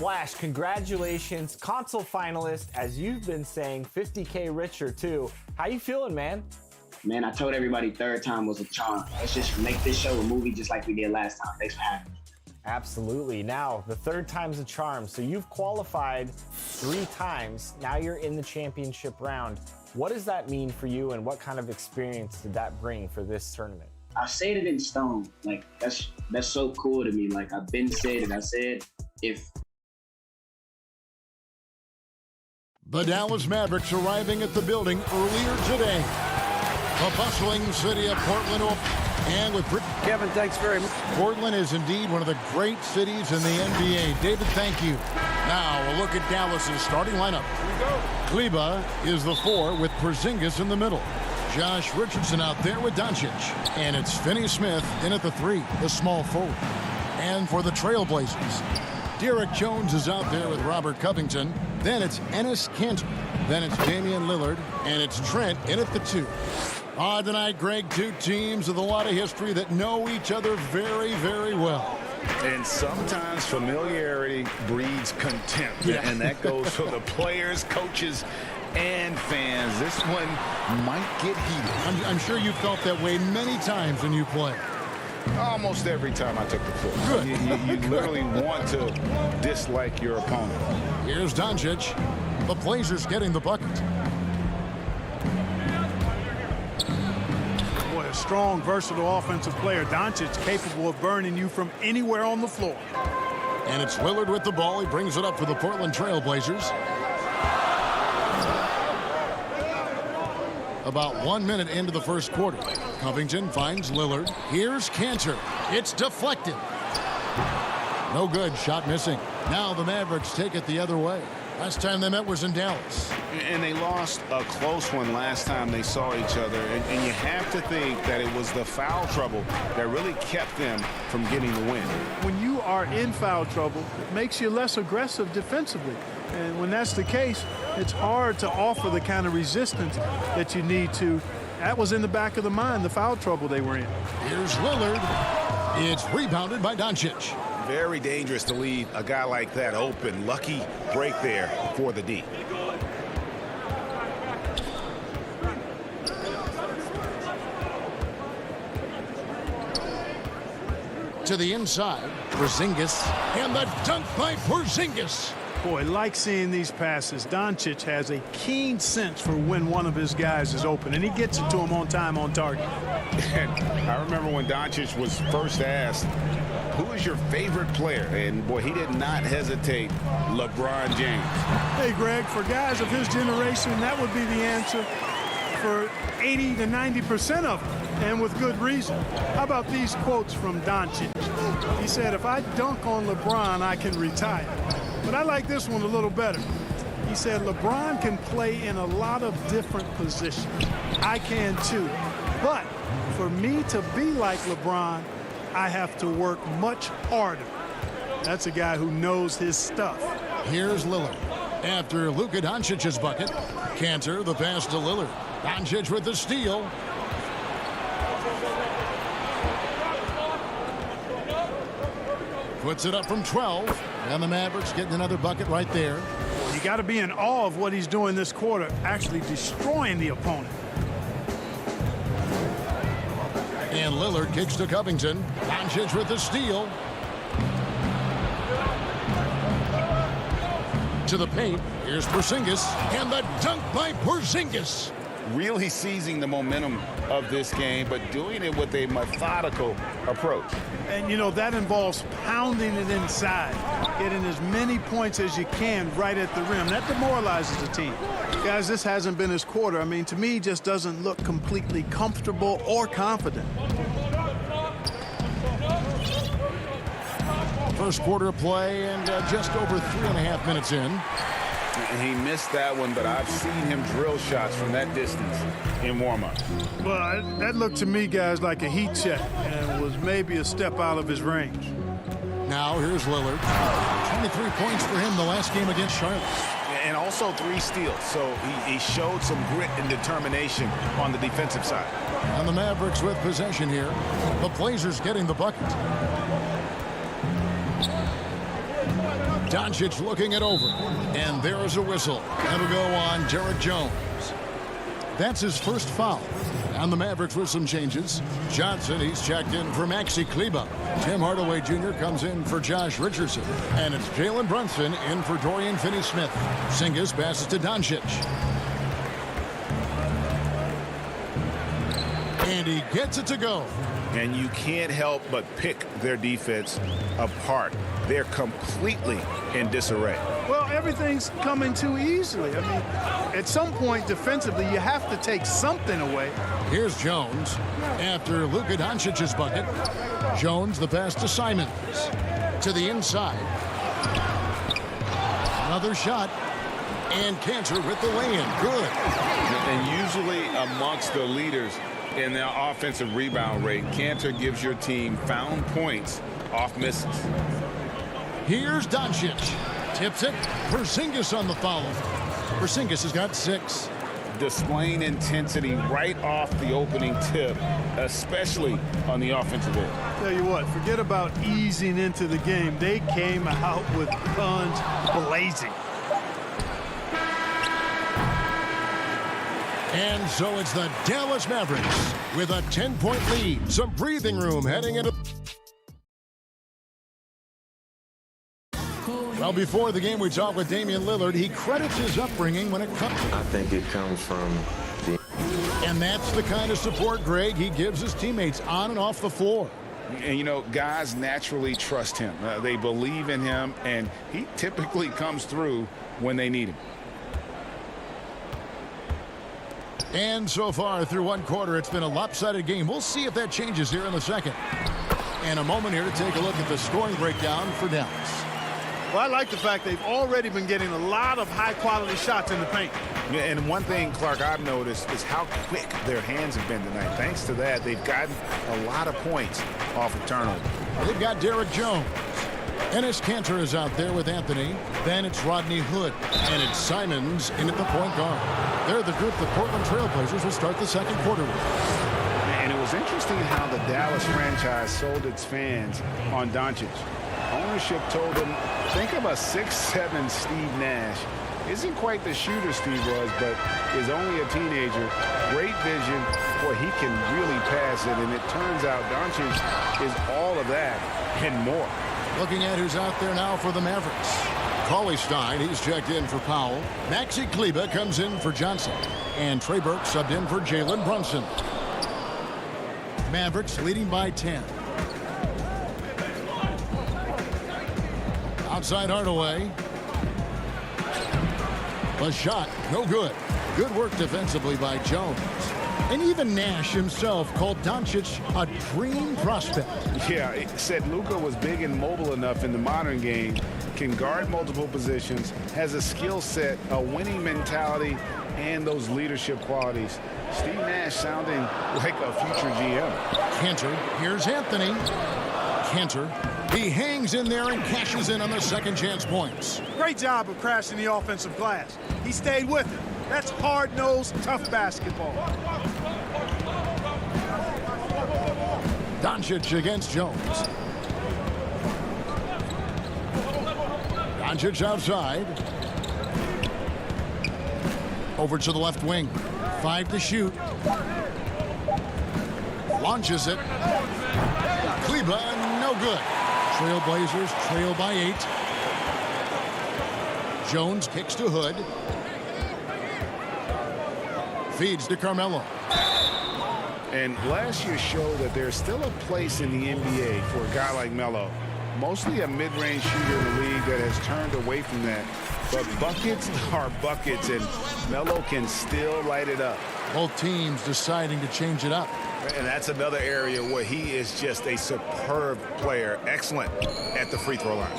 Flash, congratulations, console finalist, as you've been saying, $50K richer too. How you feeling, man? Man, I told everybody third time was a charm. Let's just make this show a movie just like we did last time. Thanks for having me. Absolutely. Now, the third time's a charm. So you've qualified 3 times. Now you're in the championship round. What does that mean for you, and what kind of experience did that bring for this tournament? I said it in stone. Like, that's so cool to me. Like, I've been said it. I said, if The Dallas Mavericks arriving at the building earlier today. The bustling city of Portland, and with Kevin, thanks very much. Portland is indeed one of the great cities in the NBA. David, thank you. Now a look at Dallas's starting lineup. Kleber is the 4 with Porzingis in the middle. Josh Richardson out there with Doncic. And it's Finney Smith in at the 3, the small forward. And for the Trailblazers, Derek Jones is out there with Robert Covington. Then it's Enes Kanter. Then it's Damian Lillard. And it's Trent in at the 2. Tonight, Greg, 2 teams with a lot of history that know each other very, very well. And sometimes familiarity breeds contempt. Yeah. And that goes for the players, coaches, and fans. This one might get heated. I'm sure you felt that way many times when you play. Almost every time I took the floor. Good. You literally want to dislike your opponent. Here's Doncic. The Blazers getting the bucket. Boy, a strong, versatile offensive player. Doncic capable of burning you from anywhere on the floor. And it's Lillard with the ball. He brings it up for the Portland Trailblazers. About 1 minute into the first quarter. Covington finds Lillard. Here's Kanter. It's deflected. No good. Shot missing. Now the Mavericks take it the other way. Last time they met was in Dallas. And they lost a close one last time they saw each other. And you have to think that it was the foul trouble that really kept them from getting the win. When you are in foul trouble, it makes you less aggressive defensively. And when that's the case, it's hard to offer the kind of resistance that you need to. That was in the back of the mind, the foul trouble they were in. Here's Lillard. It's rebounded by Doncic. Very dangerous to leave a guy like that open. Lucky break there for the D. To the inside, Porzingis, and the dunk by Porzingis. Boy, like seeing these passes. Doncic has a keen sense for when one of his guys is open, and he gets it to him on time, on target. I remember when Doncic was first asked, who is your favorite player? And, boy, he did not hesitate. LeBron James. Hey, Greg, for guys of his generation, that would be the answer for 80 to 90% of them, and with good reason. How about these quotes from Doncic? He said, if I dunk on LeBron, I can retire. But I like this one a little better. He said, LeBron can play in a lot of different positions. I can too. But for me to be like LeBron, I have to work much harder. That's a guy who knows his stuff. Here's Lillard. After Luka Doncic's bucket, Kanter, the pass to Lillard. Doncic with the steal. Puts it up from 12. And the Mavericks getting another bucket right there. You got to be in awe of what he's doing this quarter, actually destroying the opponent. And Lillard kicks to Covington. Doncic with the steal. To the paint. Here's Porzingis. And the dunk by Porzingis. Really seizing the momentum of this game, but doing it with a methodical approach. And, you know, that involves pounding it inside, getting as many points as you can right at the rim. That demoralizes the team. Guys, this hasn't been his quarter. I mean, to me, he just doesn't look completely comfortable or confident. First quarter of play, and just over 3.5 minutes in. And he missed that one, but I've seen him drill shots from that distance in warm-up. Well, that looked to me, guys, like a heat check and was maybe a step out of his range. Now here's Lillard. 23 points for him the last game against Charlotte. And also 3 steals, so he showed some grit and determination on the defensive side. And the Mavericks with possession here. The Blazers getting the bucket. Doncic looking it over. And there is a whistle. That'll go on Derek Jones. That's his first foul. And the Mavericks with some changes. Johnson, he's checked in for Maxi Kleber. Tim Hardaway Jr. comes in for Josh Richardson. And it's Jalen Brunson in for Dorian Finney-Smith. Porzingis passes to Doncic. And he gets it to go. And you can't help but pick their defense apart. They're completely in disarray. Well, everything's coming too easily. I mean, at some point defensively, you have to take something away. Here's Jones after Luka Doncic's bucket. Jones, the pass to Simons. To the inside. Another shot. And Cantor with the lay-in. Good. And usually amongst the leaders in their offensive rebound rate, Cantor gives your team found points off misses. Here's Doncic. Tips it. Porzingis on the foul. Porzingis has got 6. Displaying intensity right off the opening tip, especially on the offensive end. Tell you what, forget about easing into the game. They came out with guns blazing. And so it's the Dallas Mavericks with a 10-point lead. Some breathing room heading into... Well, before the game, we talked with Damian Lillard. He credits his upbringing when it comes... I think it comes from the... And that's the kind of support, Greg, he gives his teammates on and off the floor. And, you know, guys naturally trust him. They believe in him, and he typically comes through when they need him. And so far through one quarter, it's been a lopsided game. We'll see if that changes here in the second. And a moment here to take a look at the scoring breakdown for Dallas. Well, I like the fact they've already been getting a lot of high-quality shots in the paint. Yeah, and one thing, Clark, I've noticed is how quick their hands have been tonight. Thanks to that, they've gotten a lot of points off of turnover. They've got Derek Jones. Enes Kanter is out there with Anthony. Then it's Rodney Hood. And it's Simons in at the point guard. They're the group the Portland Trailblazers will start the second quarter with. And it was interesting how the Dallas franchise sold its fans on Doncic. Ownership told them, think of a 6'7" Steve Nash. Isn't quite the shooter Steve was, but is only a teenager. Great vision. Boy, he can really pass it. And it turns out Doncic is all of that and more. Looking at who's out there now for the Mavericks. Cauley Stein, he's checked in for Powell. Maxi Kleber comes in for Johnson. And Trey Burke subbed in for Jalen Brunson. Mavericks leading by 10. Outside Hardaway. A shot, no good. Good work defensively by Jones. And even Nash himself called Doncic a dream prospect. Yeah, it said Luka was big and mobile enough in the modern game, can guard multiple positions, has a skill set, a winning mentality, and those leadership qualities. Steve Nash sounding like a future GM. Kanter, here's Anthony. Kanter, he hangs in there and cashes in on the second chance points. Great job of crashing the offensive glass. He stayed with it. That's hard-nosed, tough basketball. Doncic against Jones. Doncic outside. Over to the left wing. 5 to shoot. Launches it. Kleber, no good. Trailblazers trail by 8. Jones kicks to Hood. Feeds to Carmelo. And last year showed that there's still a place in the NBA for a guy like Melo. Mostly a mid-range shooter in the league that has turned away from that. But buckets are buckets, and Melo can still light it up. Both teams deciding to change it up. And that's another area where he is just a superb player. Excellent at the free throw line.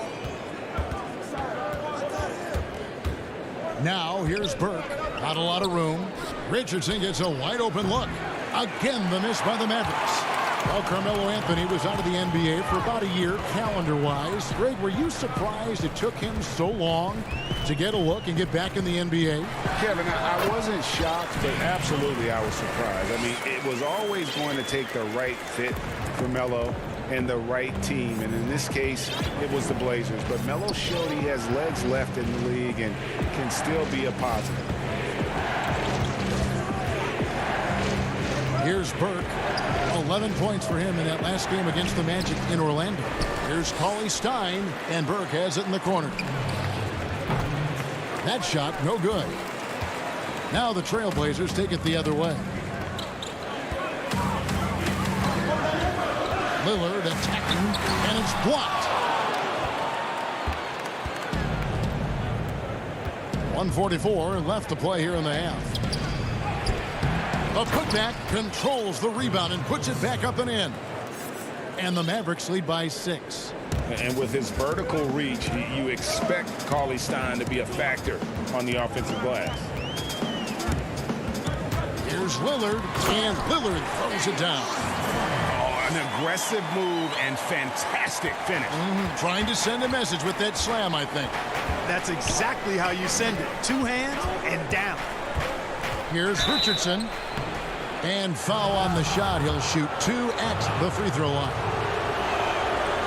Now here's Burke. Not a lot of room. Richardson gets a wide open look. Again, the miss by the Mavericks. Well, Carmelo Anthony was out of the NBA for about a year, calendar-wise. Greg, were you surprised it took him so long to get a look and get back in the NBA? Kevin, I wasn't shocked, but absolutely I was surprised. I mean, it was always going to take the right fit for Melo and the right team, and in this case, it was the Blazers. But Melo showed he has legs left in the league and can still be a positive. Here's Burke. 11 points for him in that last game against the Magic in Orlando. Here's Cauley Stein, and Burke has it in the corner. That shot, no good. Now the Trailblazers take it the other way. Lillard attacking, and it's blocked. 1:44 left to play here in the half. A putback controls the rebound and puts it back up and in. And the Mavericks lead by 6. And with his vertical reach, you expect Cauley Stein to be a factor on the offensive glass. Here's Lillard, and Lillard throws it down. Oh, an aggressive move and fantastic finish. Trying to send a message with that slam, I think. That's exactly how you send it. 2 hands and down. Here's Richardson. And foul on the shot. He'll shoot 2 at the free throw line.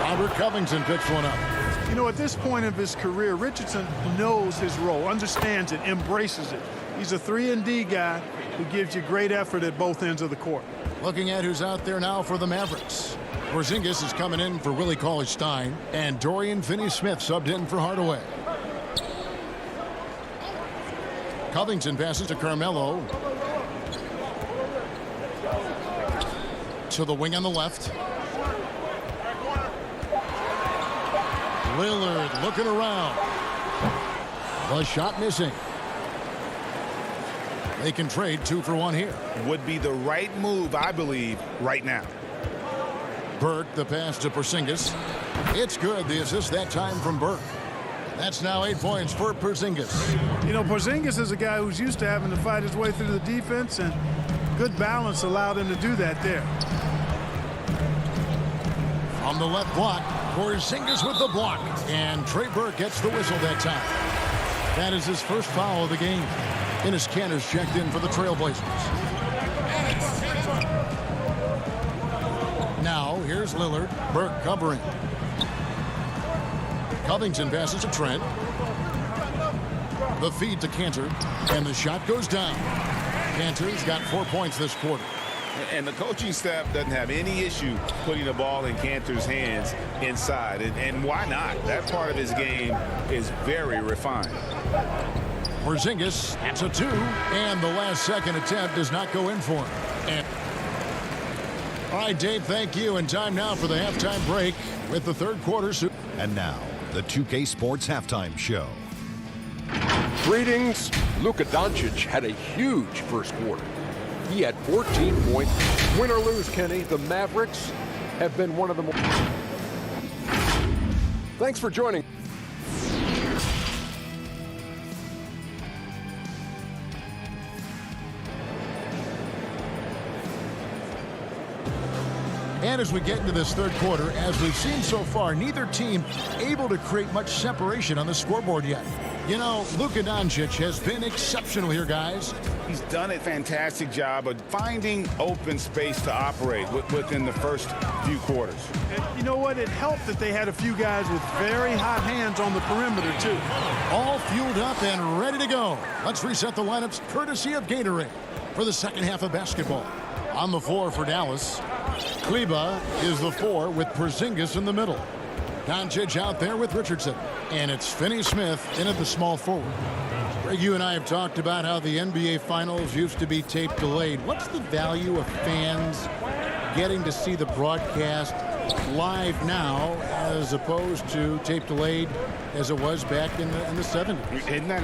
Robert Covington picks one up. You know, at this point of his career, Richardson knows his role, understands it, embraces it. He's a 3-and-D guy who gives you great effort at both ends of the court. Looking at who's out there now for the Mavericks. Porzingis is coming in for Willie Cauley-Stein, and Dorian Finney-Smith subbed in for Hardaway. Covington passes to Carmelo. To the wing on the left. Lillard looking around. The shot missing. They can trade 2 for 1 here. Would be the right move, I believe, right now. Burke, the pass to Porzingis. It's good. The assist that time from Burke. That's now 8 points for Porzingis. You know, Porzingis is a guy who's used to having to fight his way through the defense, and good balance allowed him to do that there. On the left block, Porzingis with the block. And Trey Burke gets the whistle that time. That is his first foul of the game. Enes Kanter's checked in for the Trailblazers. Now, here's Lillard. Burke covering. Covington passes to Trent. The feed to Kanter. And the shot goes down. Kanter's got 4 points this quarter. And the coaching staff doesn't have any issue putting the ball in Kanter's hands inside. And why not? That part of his game is very refined. Porzingis at a 2, and the last second attempt does not go in for him. And all right, Dave, thank you. And time now for the halftime break with the third quarter. And now, the 2K Sports Halftime Show. Greetings. Luka Doncic had a huge first quarter. He had 14 points. Win or lose, Kenny, the Mavericks have been one of the more... Thanks for joining. And as we get into this third quarter, as we've seen so far, neither team able to create much separation on the scoreboard yet. You know, Luka Doncic has been exceptional here, guys. He's done a fantastic job of finding open space to operate within the first few quarters. And you know what? It helped that they had a few guys with very hot hands on the perimeter, too. All fueled up and ready to go. Let's reset the lineups courtesy of Gatorade for the second half of basketball. On the floor for Dallas, Kleba is the 4 with Porzingis in the middle. Doncic out there with Richardson. And it's Finney-Smith in at the small forward. Greg, you and I have talked about how the NBA Finals used to be tape delayed. What's the value of fans getting to see the broadcast live now as opposed to tape delayed as it was back in the 70s? Isn't that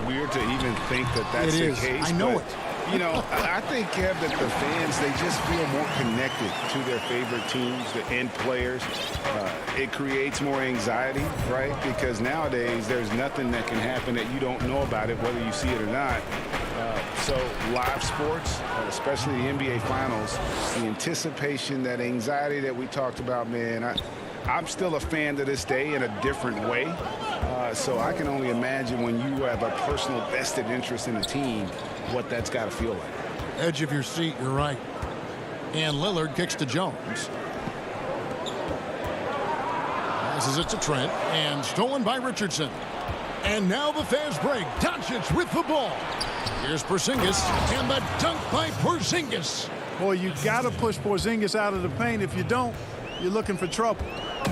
weird to even think that that's the case? I know it. You know, I think, Kev, that the fans, they just feel more connected to their favorite teams and players. It creates more anxiety, right? Because nowadays, there's nothing that can happen that you don't know about it, whether you see it or not. So live sports, especially the NBA Finals, the anticipation, that anxiety that we talked about, man, I'm still a fan to this day in a different way. So I can only imagine when you have a personal vested interest in a team, what that's got to feel like. Edge of your seat, you're right. And Lillard kicks to Jones. Passes it to Trent, and stolen by Richardson. And now the fast break. Doncic with the ball. Here's Porzingis, and the dunk by Porzingis. Boy, you got to push Porzingis out of the paint. If you don't, you're looking for trouble.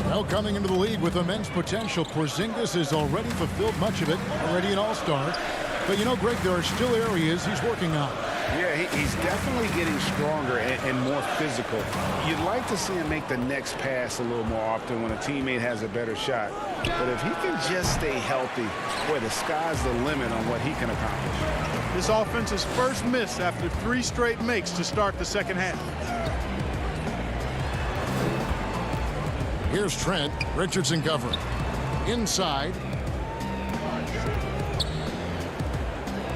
Well, coming into the league with immense potential, Porzingis has already fulfilled much of it, already an all-star. But you know, Greg, there are still areas he's working on. Yeah, he's definitely getting stronger and more physical. You'd like to see him make the next pass a little more often when a teammate has a better shot. But if he can just stay healthy, boy, the sky's the limit on what he can accomplish. This offense's first miss after 3 straight makes to start the second half. Here's Trent. Richardson covering. Inside.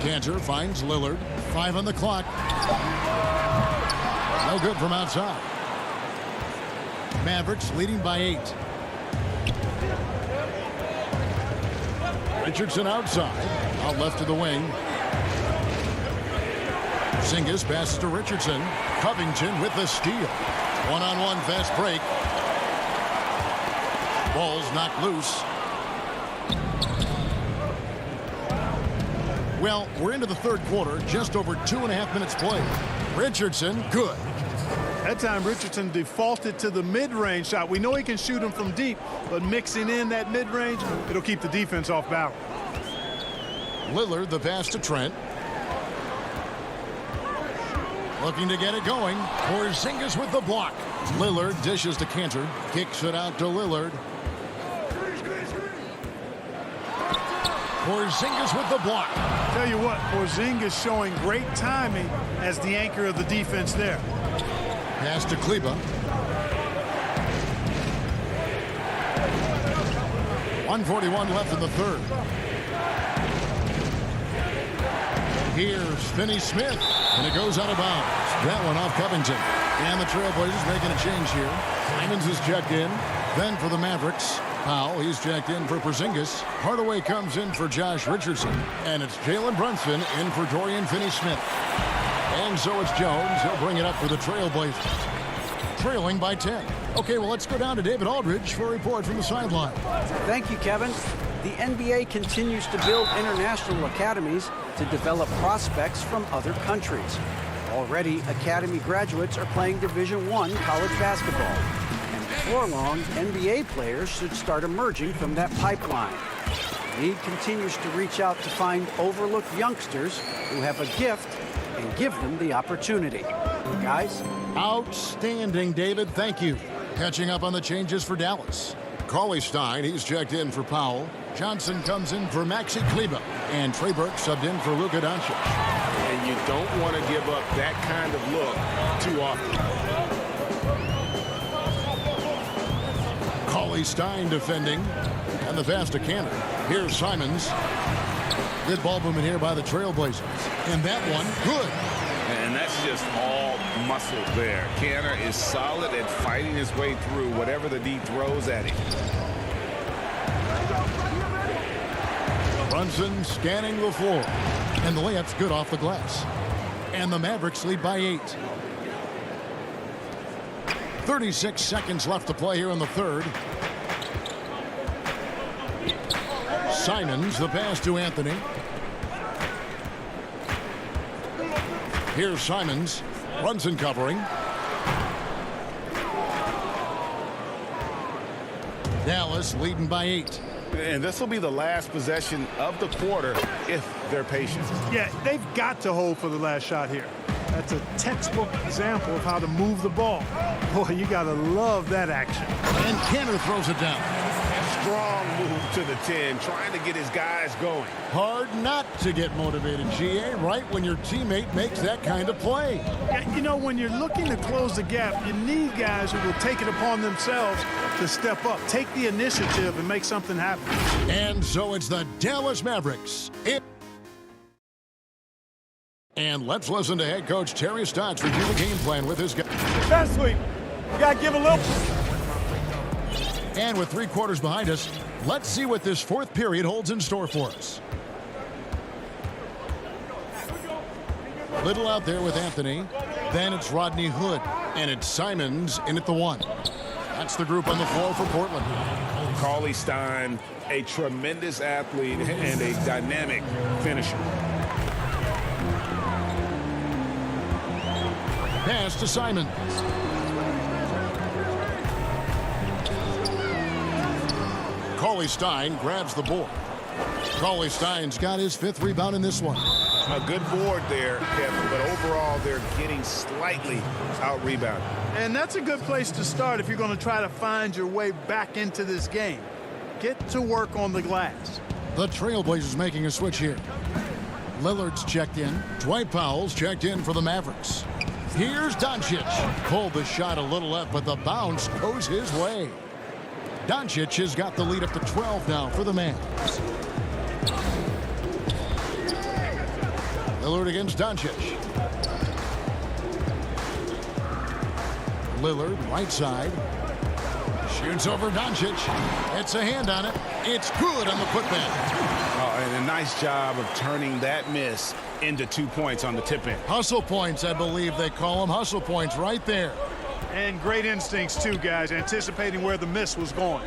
Cantor finds Lillard. 5 on the clock. No good from outside. Mavericks leading by 8. Richardson outside. Out left to the wing. Porzingis passes to Richardson. Covington with the steal. One-on-one fast break. Ball's knocked loose. Well, we're into the third quarter, just over 2.5 minutes played. Richardson, good. That time, Richardson defaulted to the mid-range shot. We know he can shoot them from deep, but mixing in that mid-range, it'll keep the defense off balance. Lillard, the pass to Trent. Looking to get it going. Porzingis with the block. Lillard dishes to Cantor. Kicks it out to Lillard. Porzingis with the block. Tell you what, Porzingis showing great timing as the anchor of the defense there. Pass to Kleba. 1:41 left in the third. Here's Finney-Smith, and it goes out of bounds. That one off Covington. And the Trailblazers making a change here. Simons is checked in. Then for the Mavericks, Powell, he's checked in for Porzingis. Hardaway comes in for Josh Richardson. And it's Jalen Brunson in for Dorian Finney-Smith. And so it's Jones. He'll bring it up for the Trailblazers. Trailing by 10. Okay, well, let's go down to David Aldridge for a report from the sideline. Thank you, Kevin. The NBA continues to build international academies to develop prospects from other countries. Already, academy graduates are playing Division I college basketball. And before long, NBA players should start emerging from that pipeline. The league continues to reach out to find overlooked youngsters who have a gift and give them the opportunity. Guys? Outstanding, David. Thank you. Catching up on the changes for Dallas. Cauley-Stein, he's checked in for Powell. Johnson comes in for Maxi Kleba. And Trey Burke subbed in for Luka Doncic. And you don't want to give up that kind of look too often. Cauley-Stein defending. And the pass to Cantor. Here's Simons. Good ball movement here by the Trailblazers. And that one, good. And that's just all muscle there. Cantor is solid at fighting his way through whatever the D throws at him. Brunson scanning the floor. And the layup's good off the glass. And the Mavericks lead by 8. 36 seconds left to play here in the third. Simons, the pass to Anthony. Here's Simons. Brunson covering. Dallas leading by 8. And this will be the last possession of the quarter if they're patient. Yeah, they've got to hold for the last shot here. That's a textbook example of how to move the ball. Boy, you got to love that action. And Cantor throws it down. Strong move to the 10, trying to get his guys going. Hard not to get motivated, GA, right when your teammate makes that kind of play. Yeah, you know, when you're looking to close the gap, you need guys who will take it upon themselves to step up, take the initiative, and make something happen. And so it's the Dallas Mavericks. And let's listen to head coach Terry Stotts review the game plan with his guys. Jet sweep. You got to give a little. And with 3 quarters behind us, let's see what this 4th period holds in store for us. Little out there with Anthony. Then it's Rodney Hood. And it's Simons in at the 1. That's the group on the floor for Portland. Cauley Stein, a tremendous athlete and a dynamic finisher. Pass to Simons. Cauley Stein grabs the board. Cauley Stein's got his 5th rebound in this one. A good board there, Kevin, but overall they're getting slightly out-rebounded. And that's a good place to start if you're going to try to find your way back into this game. Get to work on the glass. The Trailblazers making a switch here. Lillard's checked in. Dwight Powell's checked in for the Mavericks. Here's Doncic. Pulled the shot a little left, but the bounce goes his way. Doncic has got the lead up to 12 now for the Mavs. Lillard against Doncic. Lillard, right side. Shoots over Doncic. It's a hand on it. It's good on the putback. Oh, and a nice job of turning that miss into 2 points on the tip-in. Hustle points, I believe they call them. Hustle points right there. And great instincts, too, guys, anticipating where the miss was going.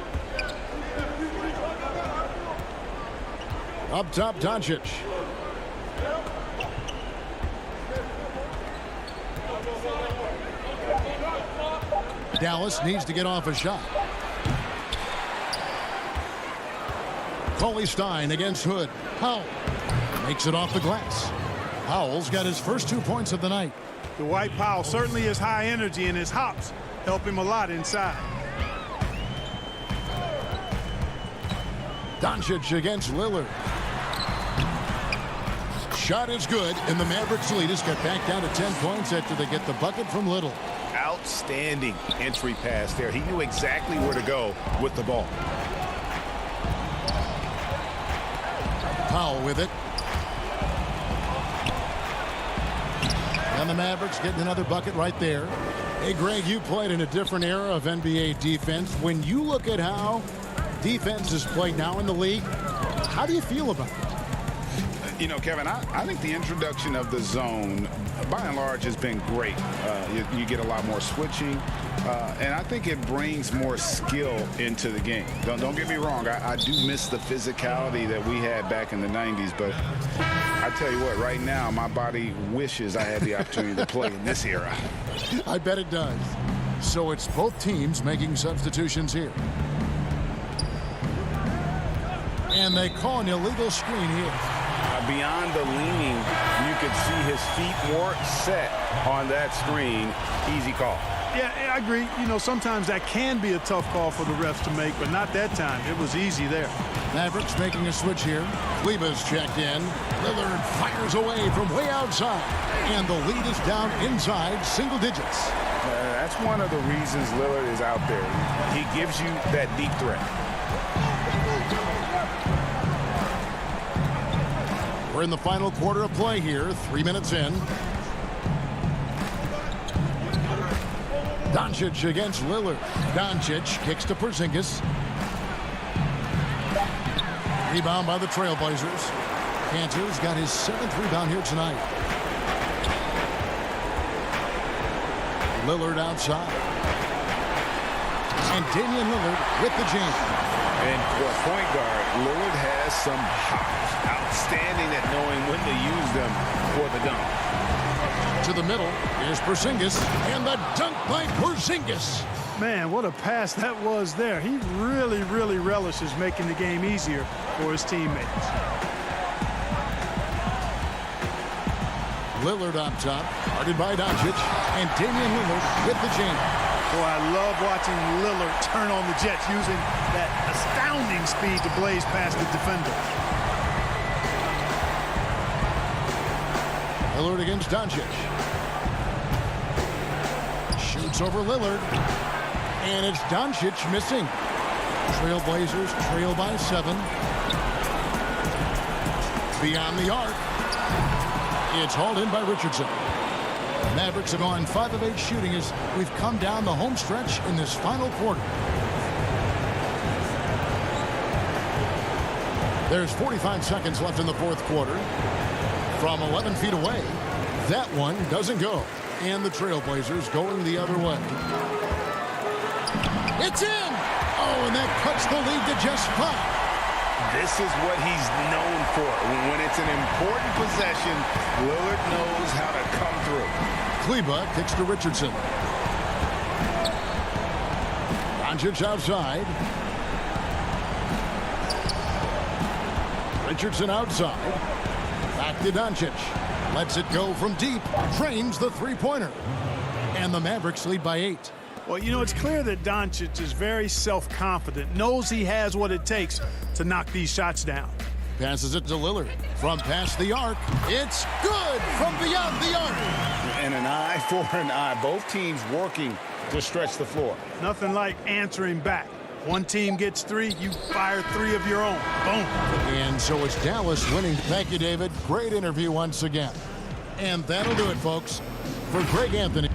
Up top, Doncic. Dallas needs to get off a shot. Cauley Stein against Hood. Powell makes it off the glass. Powell's got his first 2 points of the night. Dwight Powell certainly is high energy, and his hops help him a lot inside. Doncic against Lillard. Shot is good, and the Mavericks lead has got back down to 10 points after they get the bucket from Little. Outstanding entry pass there. He knew exactly where to go with the ball. Powell with it. And the Mavericks getting another bucket right there. Hey, Greg, you played in a different era of NBA defense. When you look at how defense is played now in the league, how do you feel about it? You know, Kevin, I think the introduction of the zone, by and large, has been great. You get a lot more switching, and I think it brings more skill into the game. Don't get me wrong, I do miss the physicality that we had back in the 90s, but I tell you what, right now, my body wishes I had the opportunity to play in this era. I bet it does. So it's both teams making substitutions here. And they call an illegal screen here. Beyond the leaning, you could see his feet weren't set on that screen. Easy call. Yeah, I agree. You know, sometimes that can be a tough call for the refs to make, but not that time. It was easy there. Mavericks making a switch here. Kleber's checked in. Lillard fires away from way outside. And the lead is down inside single digits. That's one of the reasons Lillard is out there. He gives you that deep threat. We're in the final quarter of play here, 3 minutes in. Doncic against Lillard. Doncic kicks to Porzingis. Rebound by the Trailblazers. Cantor's got his 7th rebound here tonight. Lillard outside. And Damian Lillard with the jam. And for a point guard, Lillard has some hops. Outstanding at knowing when to use them for the dunk. To the middle, here's Porzingis, and the dunk by Porzingis. Man, what a pass that was there. He really, really relishes making the game easier for his teammates. Lillard on top, guarded by Doncic, and Damian Lillard with the jam. Boy, I love watching Lillard turn on the Jets using that astounding speed to blaze past the defender. Lillard against Doncic. Shoots over Lillard. And it's Doncic missing. Trailblazers trail by 7. Beyond the arc. It's hauled in by Richardson. Mavericks have gone 5 of 8 shooting as we've come down the home stretch in this final quarter. There's 45 seconds left in the fourth quarter. From 11 feet away, that one doesn't go. And the Trailblazers going the other way. It's in! Oh, and that cuts the lead to just 5. This is what he's known for. When it's an important possession, Lillard knows how to come through. Kleba kicks to Richardson. Doncic outside. Richardson outside. Back to Doncic. Lets it go from deep. Drains the three-pointer. And the Mavericks lead by 8. Well, you know, it's clear that Doncic is very self-confident, knows he has what it takes to knock these shots down. Passes it to Lillard. From past the arc, it's good from beyond the arc. And an eye for an eye. Both teams working to stretch the floor. Nothing like answering back. One team gets 3, you fire 3 of your own. Boom. And so it's Dallas winning. Thank you, David. Great interview once again. And that'll do it, folks. For Greg Anthony.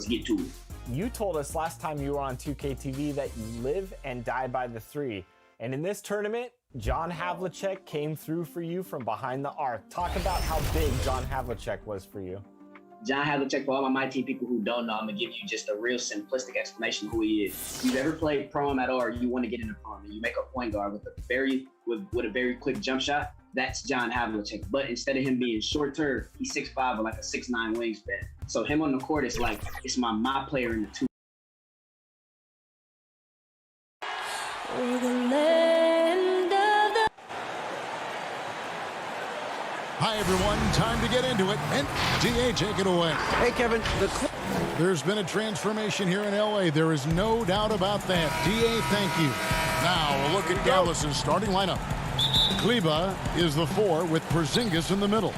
let's get to it. You told us last time you were on 2K TV that you live and die by the three. And in this tournament, John Havlicek came through for you from behind the arc. Talk about how big John Havlicek was for you. John Havlicek, for all my team people who don't know, I'm going to give you just a real simplistic explanation of who he is. If you've ever played prom at all, or you want to get into prom, and you make a point guard with a very quick jump shot, that's John Havlicek. But instead of him being short-term, he's 6'5" with like a 6'9" wingspan. So him on the court, it's like, it's my player in the two. Hi, everyone. Time to get into it. And DA, take it away. Hey, Kevin. There's been a transformation here in L.A. There is no doubt about that. DA, thank you. Now, a look at Dallas's starting lineup. Kleber is the 4 with Porzingis in the middle.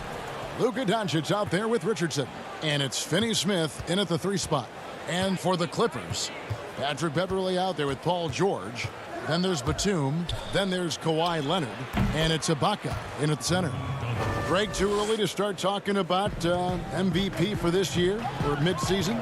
Luka Doncic out there with Richardson. And it's Finney Smith in at the 3 spot. And for the Clippers, Patrick Beverley out there with Paul George. Then there's Batum. Then there's Kawhi Leonard. And it's Ibaka in at center. Greg, too early to start talking about MVP for this year or midseason?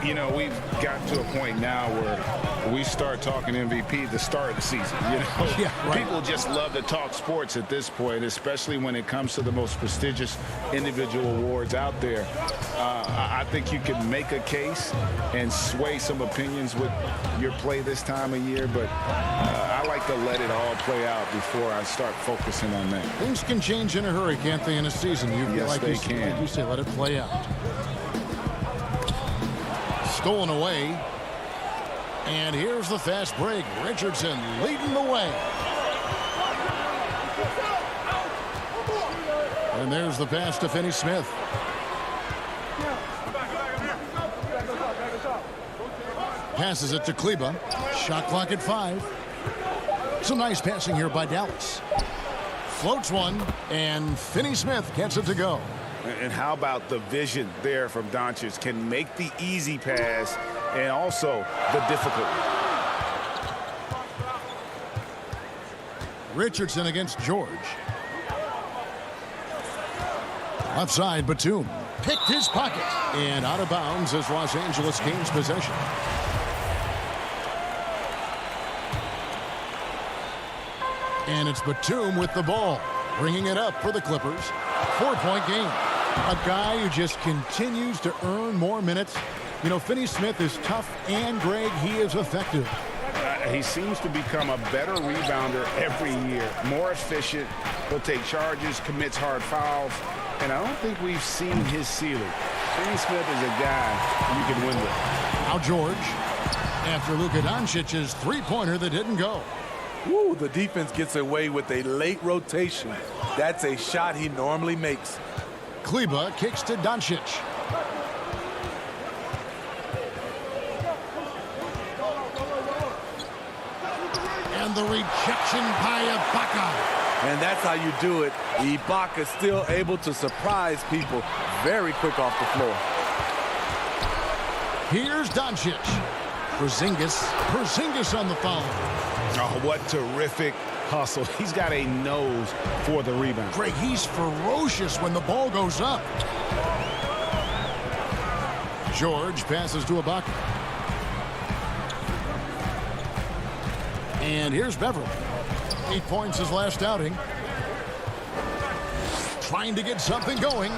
You know, we've gotten to a point now where we start talking MVP at the start of the season. You know, yeah, right. People just love to talk sports at this point, especially when it comes to the most prestigious individual awards out there. I think you can make a case and sway some opinions with your play this time of year, but I like to let it all play out before I start focusing on that. Things can change in a hurry, can't they, in a season? Yes, they can. Like you say, let it play out. Stolen away. And here's the fast break. Richardson leading the way. And there's the pass to Finney Smith. Passes it to Kleber. Shot clock at 5. Some nice passing here by Dallas. Floats one, and Finney Smith gets it to go. And how about the vision there from Doncic? Can make the easy pass and also the difficult one. Richardson against George. Left side, Batum picked his pocket. And out of bounds as Los Angeles gains possession. And it's Batum with the ball, bringing it up for the Clippers. 4-point game. A guy who just continues to earn more minutes. You know, Finney Smith is tough, and Greg, he is effective. He seems to become a better rebounder every year. More efficient. He'll take charges, commits hard fouls. And I don't think we've seen his ceiling. Finney Smith is a guy you can win with. Now George, after Luka Doncic's three-pointer that didn't go. Woo, the defense gets away with a late rotation. That's a shot he normally makes. Kleber kicks to Doncic. And the rejection by Ibaka. And that's how you do it. Ibaka still able to surprise people very quick off the floor. Here's Doncic. Porzingis on the foul. Oh, what terrific hustle. He's got a nose for the rebound. Greg, he's ferocious when the ball goes up. George passes to Ibaka. And here's Beverley. 8 points his last outing. Trying to get something going.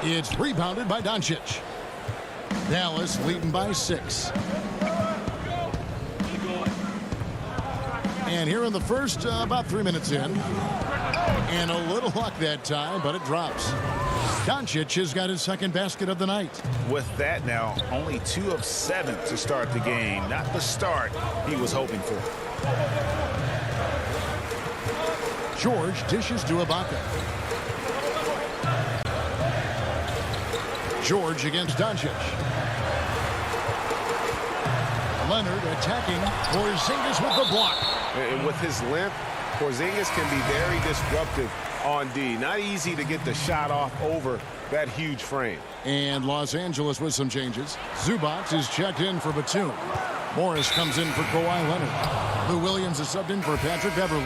It's rebounded by Doncic. Dallas leading by 6. And here in the first, about 3 minutes in. And a little luck that time, but it drops. Doncic has got his second basket of the night. With that now, only 2 of 7 to start the game. Not the start he was hoping for. George dishes to Ibaka. George against Doncic. Leonard attacking. Porzingis with the block. And with his length, Porzingis can be very disruptive on D. Not easy to get the shot off over that huge frame. And Los Angeles with some changes. Zubac is checked in for Batum. Morris comes in for Kawhi Leonard. Lou Williams is subbed in for Patrick Beverly.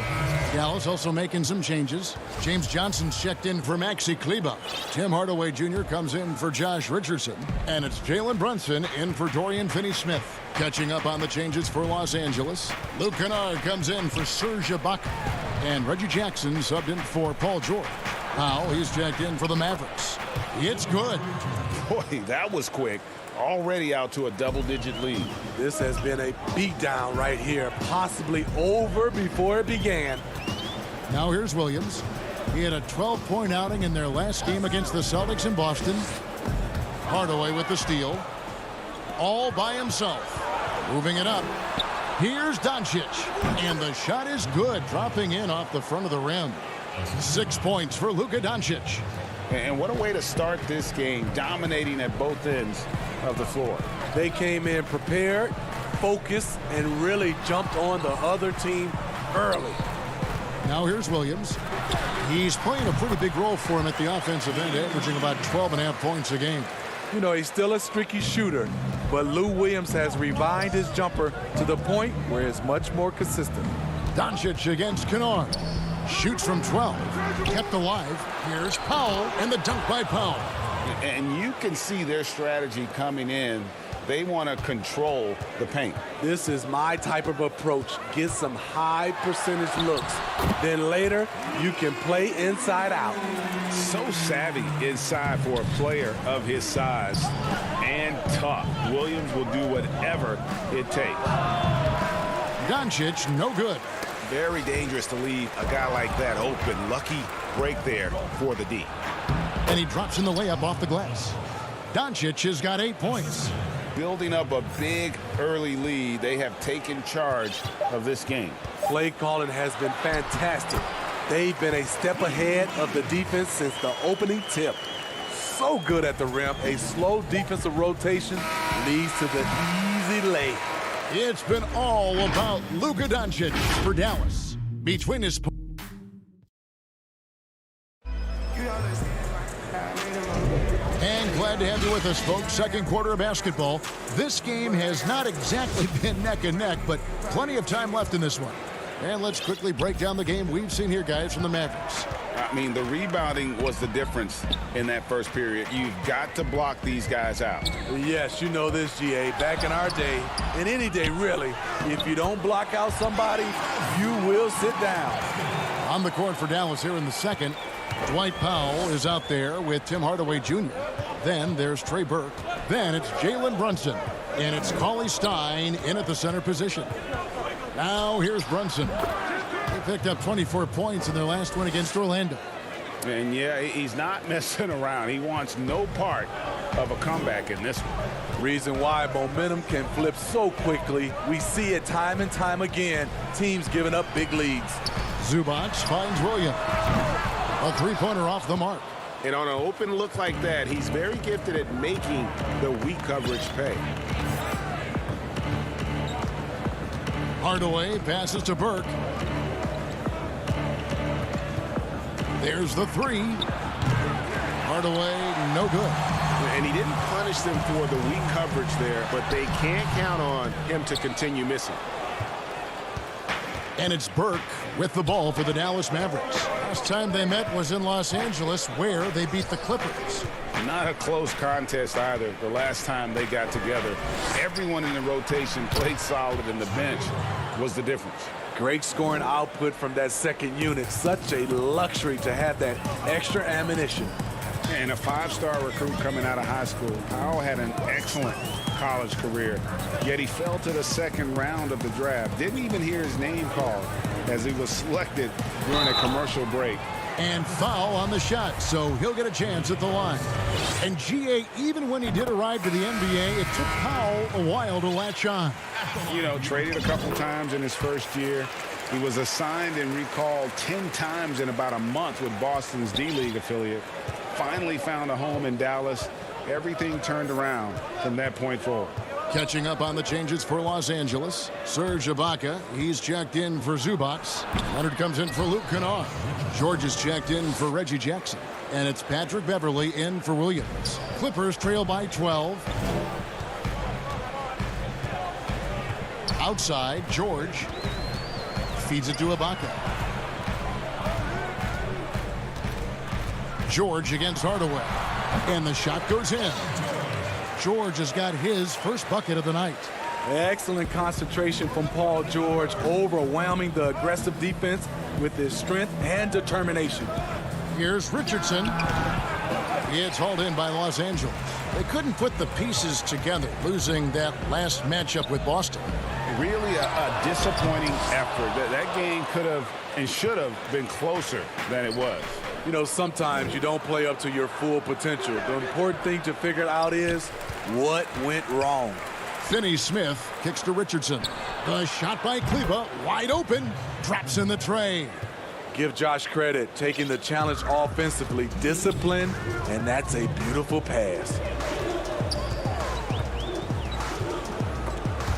Dallas also making some changes. James Johnson's checked in for Maxi Kleber. Tim Hardaway Jr. comes in for Josh Richardson. And it's Jalen Brunson in for Dorian Finney-Smith. Catching up on the changes for Los Angeles, Luke Kennard comes in for Serge Ibaka. And Reggie Jackson subbed in for Paul George. Powell, he's checked in for the Mavericks. It's good. Boy, that was quick. Already out to a double-digit lead. This has been a beatdown right here, possibly over before it began. Now here's Williams. He had a 12-point outing in their last game against the Celtics in Boston. Hardaway with the steal. All by himself. Moving it up. Here's Doncic. And the shot is good, dropping in off the front of the rim. 6 points for Luka Doncic. And what a way to start this game, dominating at both ends of the floor. They came in prepared, focused, and really jumped on the other team early. Now here's Williams. He's playing a pretty big role for him at the offensive end, averaging about 12.5 points a game. You know, he's still a streaky shooter, but Lou Williams has refined his jumper to the point where it's much more consistent. Doncic against Kennard. Shoots from 12. Kept alive. Here's Powell, and the dunk by Powell. And you can see their strategy coming in. They want to control the paint. This is my type of approach. Get some high percentage looks. Then later, you can play inside out. So savvy inside for a player of his size. And tough. Williams will do whatever it takes. Doncic, no good. Very dangerous to leave a guy like that open. Lucky break there for the D. And he drops in the layup off the glass. Doncic has got 8 points. Building up a big early lead. They have taken charge of this game. Play calling has been fantastic. They've been a step ahead of the defense since the opening tip. So good at the rim. A slow defensive rotation leads to the easy lay. It's been all about Luka Doncic for Dallas. Between his... And glad to have you with us, folks. Second quarter of basketball. This game has not exactly been neck and neck, but plenty of time left in this one. And let's quickly break down the game we've seen here, guys, from the Mavericks. I mean, the rebounding was the difference in that first period. You've got to block these guys out. Yes, you know this, GA. Back in our day, and any day really, if you don't block out somebody, you will sit down. On the court for Dallas here in the second, Dwight Powell is out there with Tim Hardaway Jr. Then there's Trey Burke. Then it's Jalen Brunson. And it's Cauley Stein in at the center position. Now here's Brunson. They picked up 24 points in their last win against Orlando. And yeah, he's not messing around. He wants no part of a comeback in this one. Reason why momentum can flip so quickly. We see it time and time again. Teams giving up big leads. Zubac finds Williams. A three-pointer off the mark. And on an open look like that, he's very gifted at making the weak coverage pay. Hardaway passes to Burke. There's the three. Hardaway, no good. And he didn't punish them for the weak coverage there, but they can't count on him to continue missing. And it's Burke with the ball for the Dallas Mavericks. Last time they met was in Los Angeles, where they beat the Clippers. Not a close contest either. The last time they got together, everyone in the rotation played solid, and the bench was the difference. Great scoring output from that second unit. Such a luxury to have that extra ammunition. And a five-star recruit coming out of high school. Powell had an excellent college career, yet he fell to the second round of the draft. Didn't even hear his name called as he was selected during a commercial break. And foul on the shot, so he'll get a chance at the line. And GA, even when he did arrive to the NBA, it took Powell a while to latch on. You know, traded a couple times in his first year. He was assigned and recalled 10 times in about a month with Boston's D-League affiliate. Finally found a home in Dallas. Everything turned around from that point forward. Catching up on the changes for Los Angeles, Serge Ibaka, he's checked in for Zubac. Leonard comes in for Luke Kennard. George is checked in for Reggie Jackson. And it's Patrick Beverly in for Williams. Clippers trail by 12. Outside, George. feeds it to Ibaka. George against Hardaway. And the shot goes in. George has got his first bucket of the night. Excellent concentration from Paul George, overwhelming the aggressive defense with his strength and determination. Here's Richardson. It's hauled in by Los Angeles. They couldn't put the pieces together, losing that last matchup with Boston. Really a disappointing effort. That game could have and should have been closer than it was. You know, sometimes you don't play up to your full potential. The important thing to figure out is what went wrong. Finney-Smith kicks to Richardson. The shot by Kleba, wide open, drops in the tray. Give Josh credit, taking the challenge offensively, discipline, and that's a beautiful pass.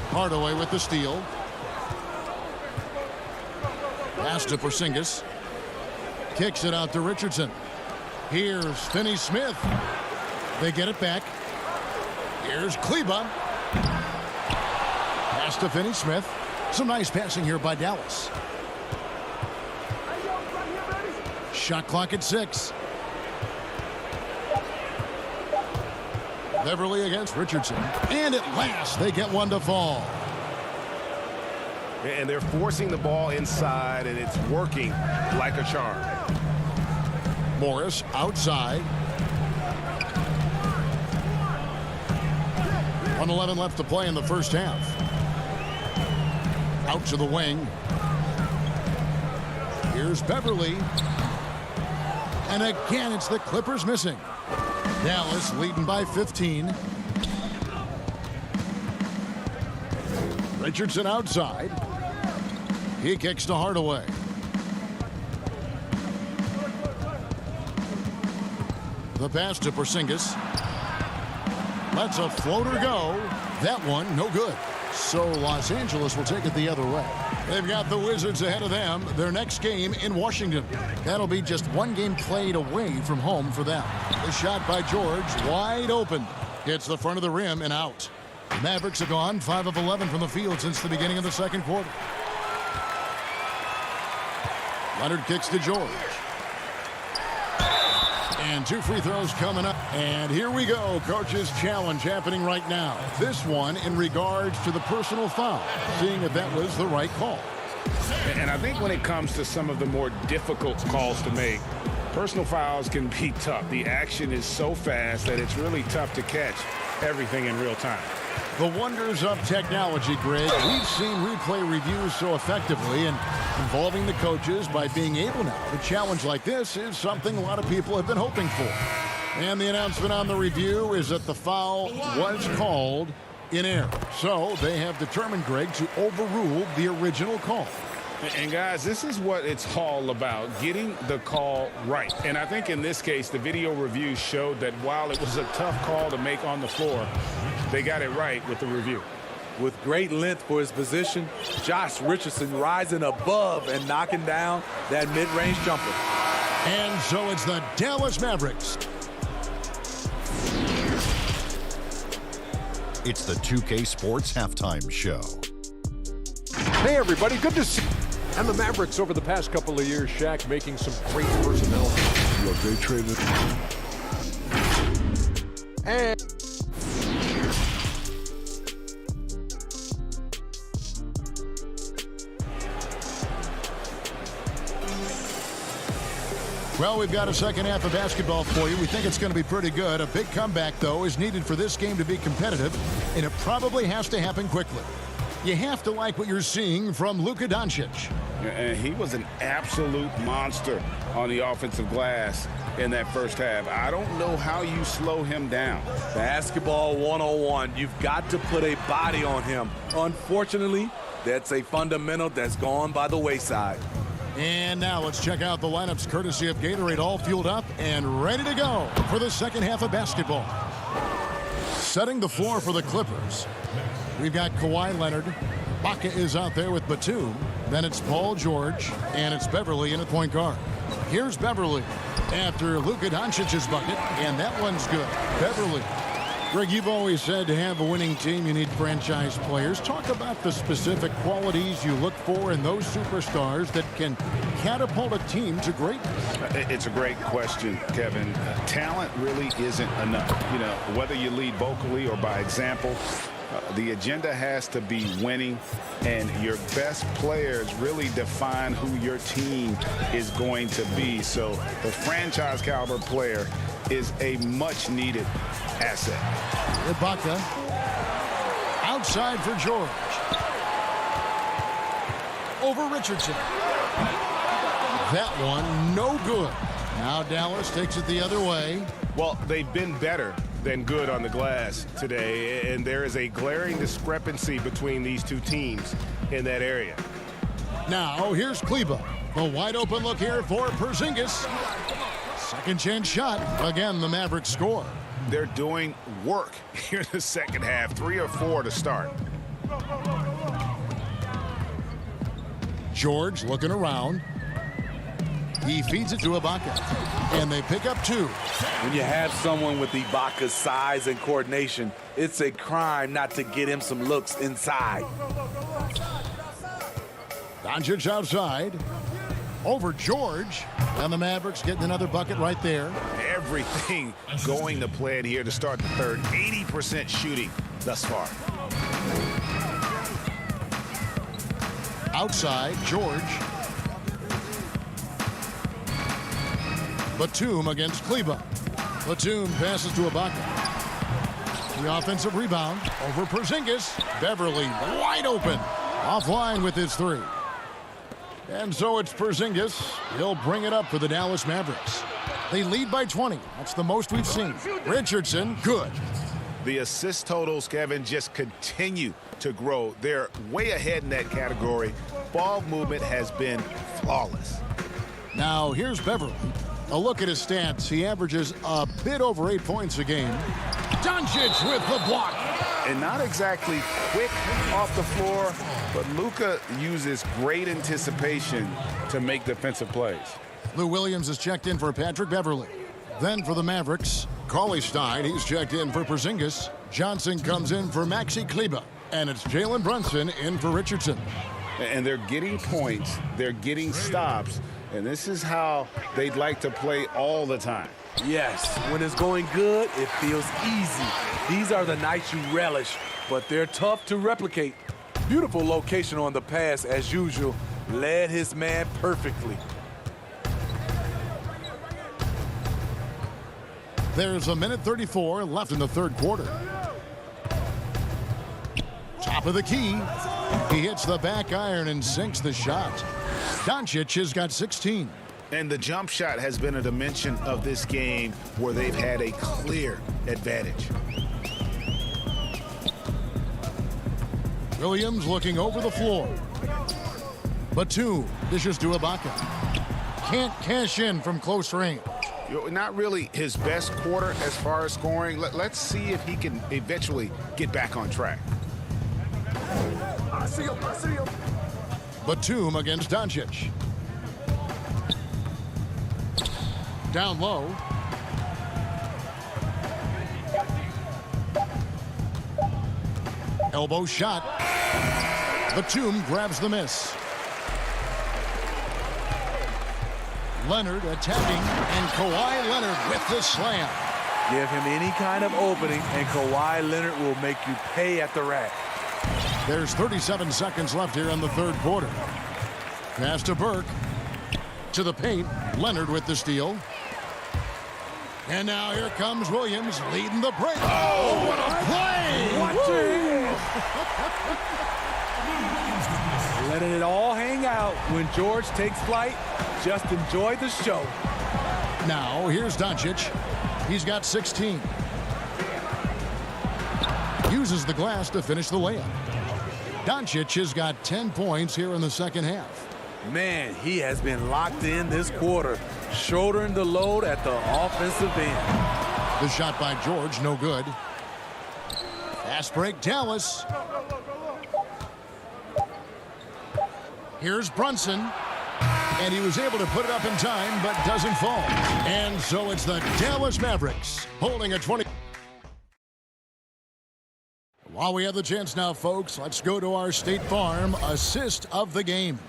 Hardaway with the steal. Pass to Porzingis. Kicks it out to Richardson. Here's Finney-Smith. They get it back. Here's Kleba. Pass to Finney-Smith. Some nice passing here by Dallas. Shot clock at 6. Beverly against Richardson. And at last, they get one to fall. And they're forcing the ball inside, and it's working like a charm. Morris outside. 1:11 left to play in the first half. Out to the wing. Here's Beverly. And again, it's the Clippers missing. Dallas leading by 15. Richardson outside. He kicks to Hardaway. The pass to Porzingis. Lets a floater go. That one, no good. So Los Angeles will take it the other way. They've got the Wizards ahead of them. Their next game in Washington. That'll be just one game played away from home for them. The shot by George, wide open. Hits the front of the rim and out. The Mavericks have gone 5 of 11 from the field since the beginning of the second quarter. Leonard kicks to George. And 2 free throws coming up. And here we go. Coach's challenge happening right now. This one in regards to the personal foul. Seeing if that was the right call. And I think when it comes to some of the more difficult calls to make, personal fouls can be tough. The action is so fast that it's really tough to catch everything in real time. The wonders of technology, Greg. We've seen replay reviews so effectively, and involving the coaches by being able now to challenge like this is something a lot of people have been hoping for. And the announcement on the review is that the foul was called in error. So they have determined, Greg, to overrule the original call. And guys, this is what it's all about, getting the call right. And I think in this case, the video review showed that while it was a tough call to make on the floor, they got it right with the review. With great length for his position, Josh Richardson rising above and knocking down that mid-range jumper. And so it's the Dallas Mavericks. It's the 2K Sports Halftime Show. Hey, everybody, good to see you. And the Mavericks over the past couple of years, Shaq, making some great personnel. Look, they traded. And well, we've got a second half of basketball for you. We think it's going to be pretty good. A big comeback, though, is needed for this game to be competitive, and it probably has to happen quickly. You have to like what you're seeing from Luka Doncic. And he was an absolute monster on the offensive glass in that first half. I don't know how you slow him down. Basketball 101. You've got to put a body on him. Unfortunately, that's a fundamental that's gone by the wayside. And now let's check out the lineups courtesy of Gatorade, all fueled up and ready to go for the second half of basketball. Setting the floor for the Clippers, we've got Kawhi Leonard. Ibaka is out there with Batum. Then it's Paul George, and it's Beverly in at point guard. Here's Beverly after Luka Doncic's bucket, and that one's good. Beverly Greg, you've always said to have a winning team, you need franchise players. Talk about the specific qualities you look for in those superstars that can catapult a team to greatness. It's a great question, Kevin. Talent really isn't enough. You know, whether you lead vocally or by example, the agenda has to be winning, and your best players really define who your team is going to be. So the franchise caliber player is a much needed asset. Ibaka outside for George. Over Richardson. That one no good. Now Dallas takes it the other way. Well, they've been better than good on the glass today, and there is a glaring discrepancy between these two teams in that area. Now here's Kleber. A wide open look here for Porzingis. Second chance shot. Again, the Mavericks score. They're doing work here in the second half. 3 or 4 to start. George looking around. He feeds it to Ibaka. And they pick up 2. When you have someone with Ibaka's size and coordination, it's a crime not to get him some looks inside. Doncic outside. Over George. And the Mavericks getting another bucket right there. Everything going to plan here to start the third. 80% shooting thus far. Outside, George. Batum against Kleber. Batum passes to Ibaka. The offensive rebound over Porzingis. Beverly wide open. Offline with his 3. And so it's Porzingis. He'll bring it up for the Dallas Mavericks. They lead by 20. That's the most we've seen. Richardson, good. The assist totals, Kevin, just continue to grow. They're way ahead in that category. Ball movement has been flawless. Now here's Beverly. A look at his stats. He averages a bit over 8 points a game. Doncic with the block. And not exactly quick off the floor, but Luka uses great anticipation to make defensive plays. Lou Williams has checked in for Patrick Beverly. Then for the Mavericks, Cauley Stein, he's checked in for Porzingis. Johnson comes in for Maxi Kleber. And it's Jalen Brunson in for Richardson. And they're getting points, they're getting stops, and this is how they'd like to play all the time. Yes, when it's going good, it feels easy. These are the nights you relish, but they're tough to replicate. Beautiful location on the pass, as usual. Led his man perfectly. There's a minute 34 left in the third quarter. Top of the key. He hits the back iron and sinks the shot. Doncic has got 16. And the jump shot has been a dimension of this game where they've had a clear advantage. Williams looking over the floor. Batum dishes to Ibaka. Can't cash in from close range. Not really his best quarter as far as scoring. Let's see if he can eventually get back on track. Batum against Doncic. Down low. Elbow shot. Batum grabs the miss. Leonard attacking, and Kawhi Leonard with the slam. Give him any kind of opening, and Kawhi Leonard will make you pay at the rack. There's 37 seconds left here in the third quarter. Pass to Burke. To the paint. Leonard with the steal. And now here comes Williams leading the break. Oh, what a play! Letting it all hang out when George takes flight. Just enjoy the show. Now here's Doncic. He's got 16. Uses the glass to finish the layup. Doncic has got 10 points here in the second half. Man, he has been locked in this quarter, shouldering the load at the offensive end. The shot by George, no good. Fast break, Dallas. Here's Brunson. And he was able to put it up in time, but doesn't fall. And so it's the Dallas Mavericks holding a 20. While we have the chance now, folks, let's go to our State Farm assist of the game.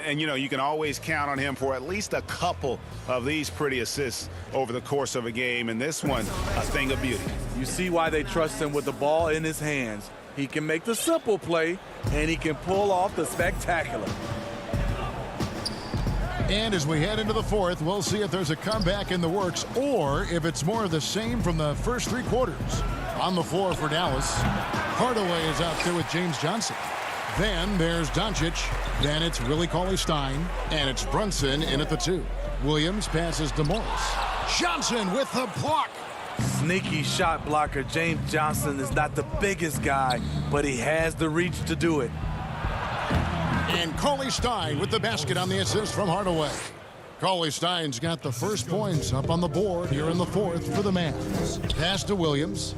And, you know, you can always count on him for at least a couple of these pretty assists over the course of a game. And this one, a thing of beauty. You see why they trust him with the ball in his hands. He can make the simple play, and he can pull off the spectacular. And as we head into the fourth, we'll see if there's a comeback in the works or if it's more of the same from the first three quarters. On the floor for Dallas, Hardaway is out there with James Johnson. Then there's Doncic. Then it's Willie Cauley-Stein. And it's Brunson in at the 2. Williams passes to Morris. Johnson with the block. Sneaky shot blocker. James Johnson is not the biggest guy, but he has the reach to do it. And Cauley-Stein with the basket on the assist from Hardaway. Cauley-Stein's got the first points up on the board here in the fourth for the Mavs. Pass to Williams.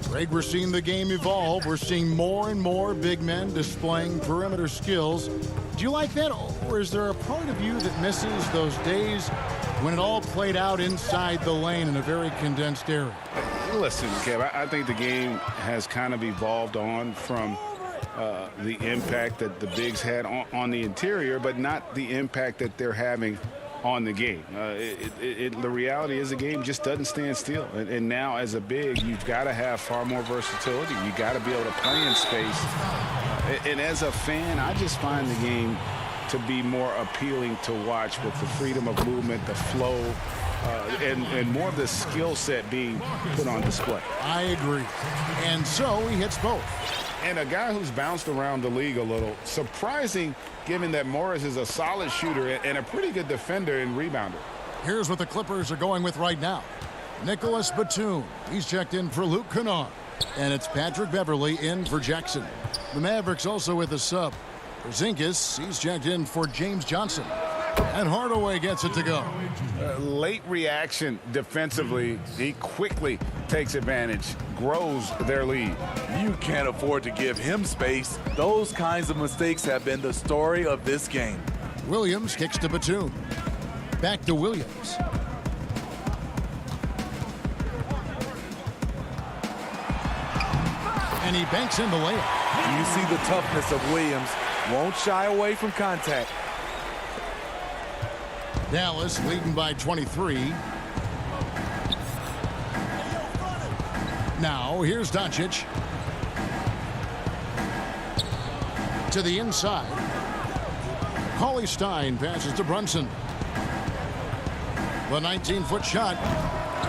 Greg, we're seeing the game evolve. We're seeing more and more big men displaying perimeter skills. Do you like that, or is there a part of you that misses those days when it all played out inside the lane in a very condensed area? Listen, Kev, I think the game has kind of evolved on from the impact that the bigs had on the interior, but not the impact that they're having on the game. The reality is the game just doesn't stand still. And now as a big, you've got to have far more versatility. You got to be able to play in space. And as a fan, I just find the game to be more appealing to watch with the freedom of movement, the flow, and more of the skill set being put on display. I agree. And so he hits both. And a guy who's bounced around the league a little, surprising given that Morris is a solid shooter and a pretty good defender and rebounder. Here's what the Clippers are going with right now. Nicholas Batum. He's checked in for Luke Kennard. And it's Patrick Beverly in for Jackson. The Mavericks also with a sub. Porzingis, he's checked in for James Johnson. And Hardaway gets it to go. Late reaction defensively. He quickly takes advantage, grows their lead. You can't afford to give him space. Those kinds of mistakes have been the story of this game. Williams kicks to Batum. Back to Williams. And he banks in the layup. You see the toughness of Williams. Won't shy away from contact. Dallas leading by 23. Now here's Doncic. To the inside. Cauley-Stein passes to Brunson. The 19-foot shot.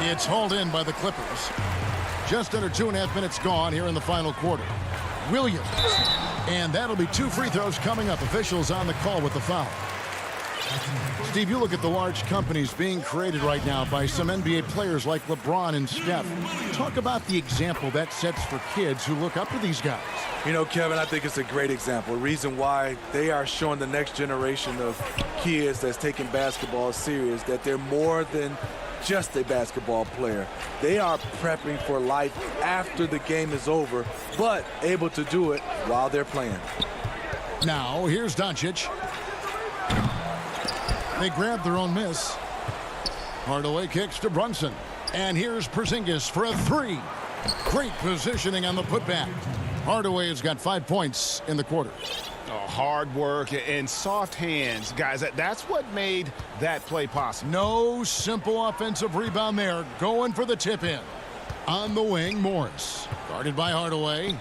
It's hauled in by the Clippers. Just under 2.5 minutes gone here in the final quarter. Williams. And that'll be 2 free throws coming up. Officials on the call with the foul. Steve, you look at the large companies being created right now by some NBA players like LeBron and Steph. Talk about the example that sets for kids who look up to these guys. You know, Kevin, I think it's a great example. Reason why they are showing the next generation of kids that's taking basketball serious, that they're more than just a basketball player. They are prepping for life after the game is over, but able to do it while they're playing. Now, here's Doncic. They grab their own miss. Hardaway kicks to Brunson. And here's Porzingis for a 3. Great positioning on the putback. Hardaway has got 5 points in the quarter. Hard work and soft hands. Guys, that's what made that play possible. No simple offensive rebound there. Going for the tip in. On the wing, Morris. Guarded by Hardaway.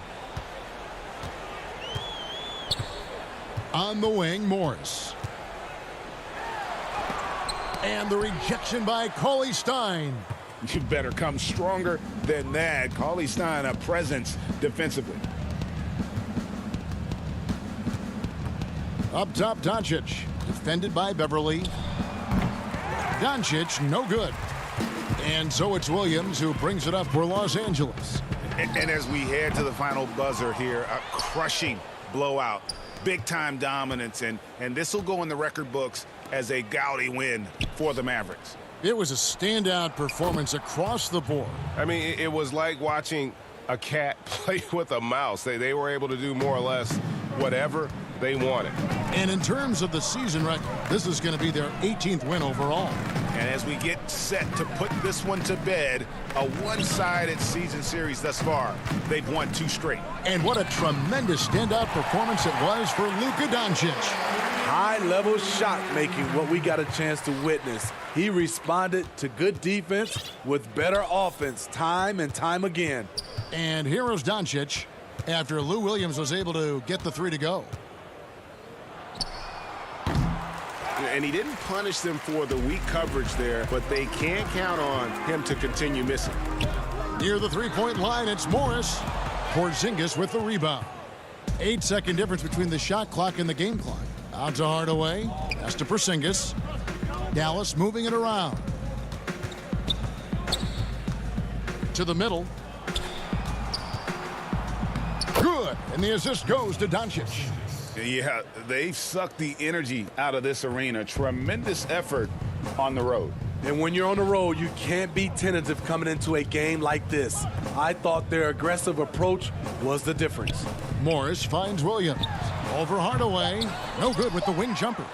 On the wing, Morris. And the rejection by Cauley-Stein. You better come stronger than that. Cauley-Stein, a presence defensively. Up top, Doncic. Defended by Beverly. Doncic, no good. And so it's Williams who brings it up for Los Angeles. And as we head to the final buzzer here, a crushing blowout. Big-time dominance, and this will go in the record books as a gaudy win for the Mavericks. It was a standout performance across the board. I mean, it was like watching a cat play with a mouse. They were able to do more or less whatever they wanted. And in terms of the season record, this is going to be their 18th win overall. And as we get set to put this one to bed, a one-sided season series thus far. They've won 2 straight. And what a tremendous standout performance it was for Luka Doncic. High-level shot making, what we got a chance to witness. He responded to good defense with better offense time and time again. And here is Doncic after Lou Williams was able to get the 3 to go. And he didn't punish them for the weak coverage there, but they can't count on him to continue missing. Near the three-point line, it's Morris. Porzingis with the rebound. 8-second difference between the shot clock and the game clock. Out to Hardaway. That's to Porzingis. Dallas moving it around. To the middle. Good. And the assist goes to Doncic. Yeah, they've sucked the energy out of this arena. Tremendous effort on the road. And when you're on the road, you can't be tentative coming into a game like this. I thought their aggressive approach was the difference. Morris finds Williams. Over Hardaway. No good with the wing jumper.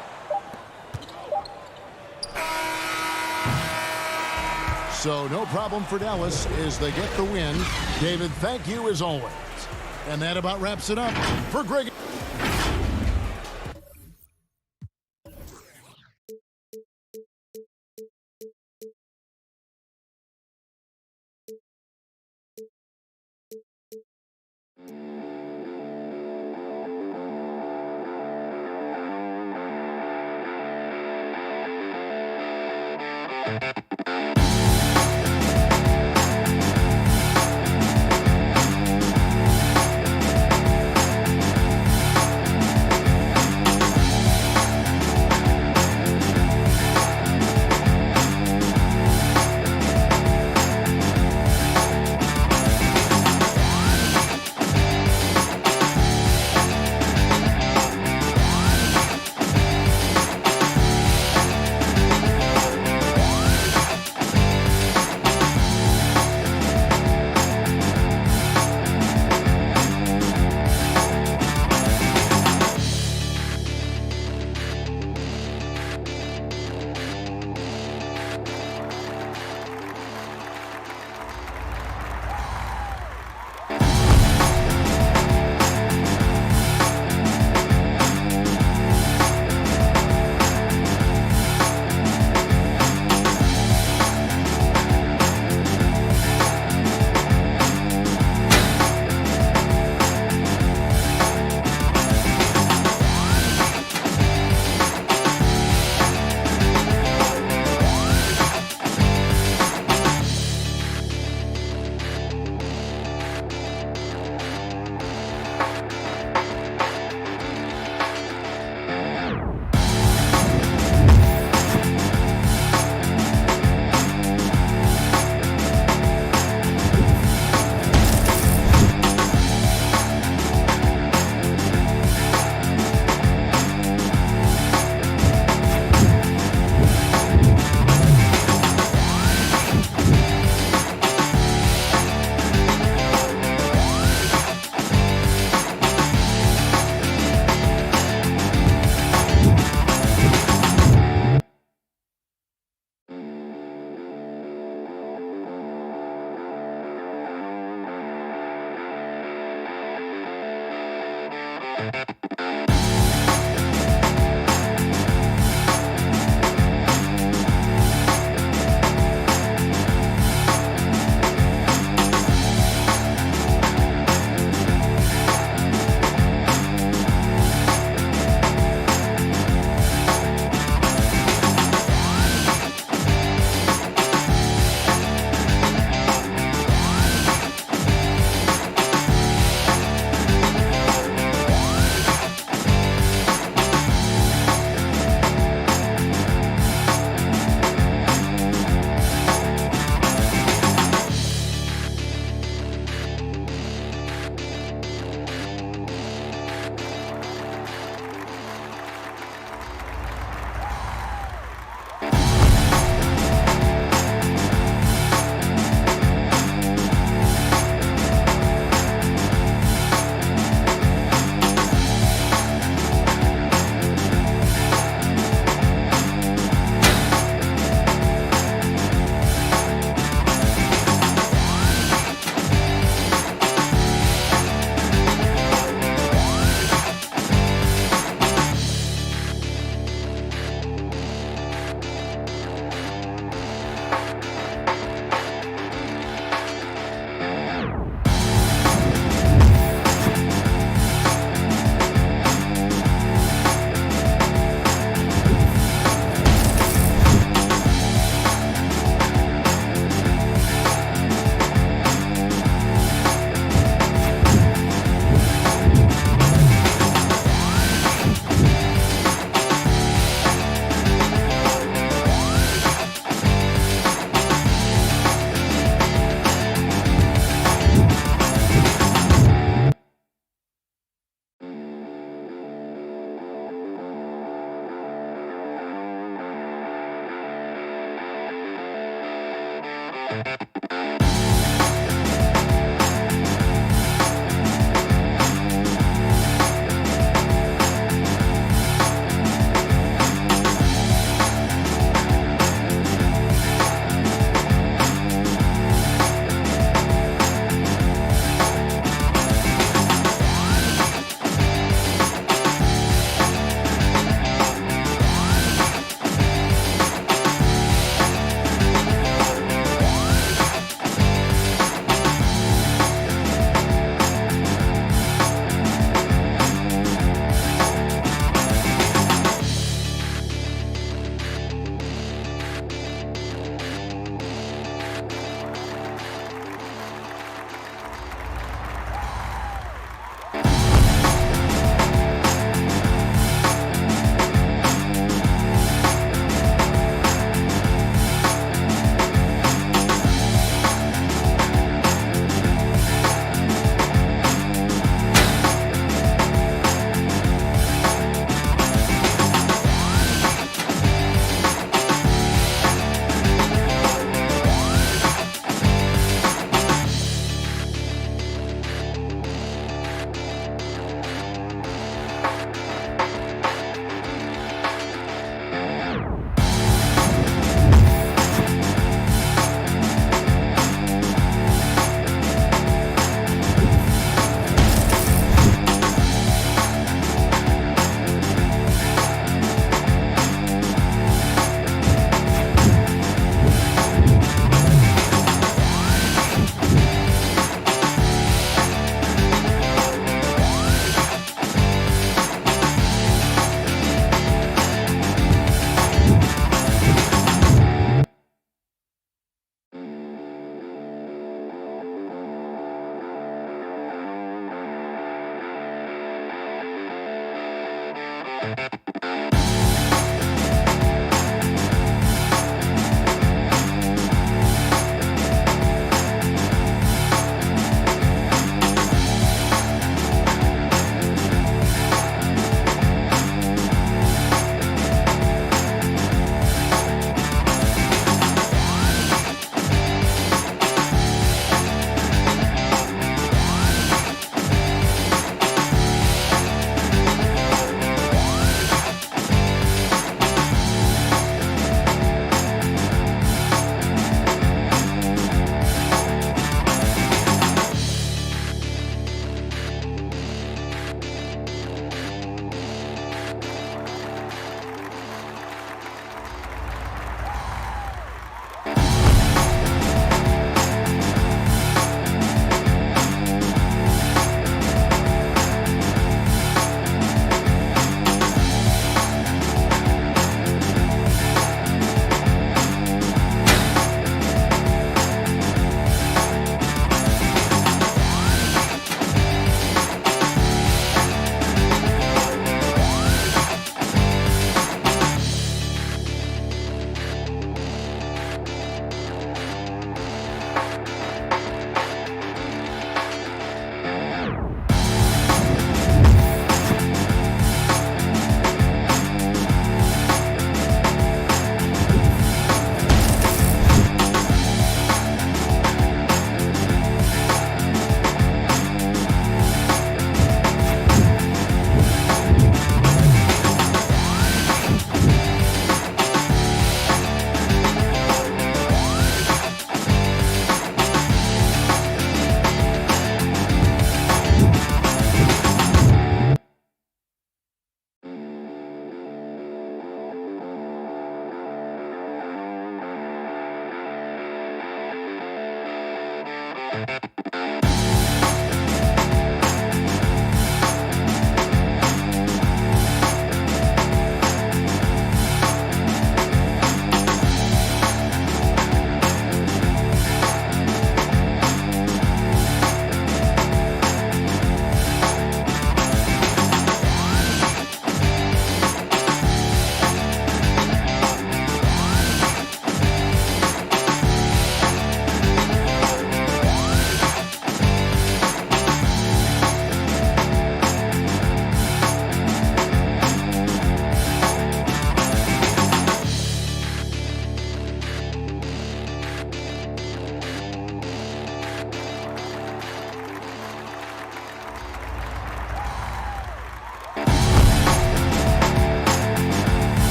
So no problem for Dallas as they get the win. David, thank you as always. And that about wraps it up for Greg.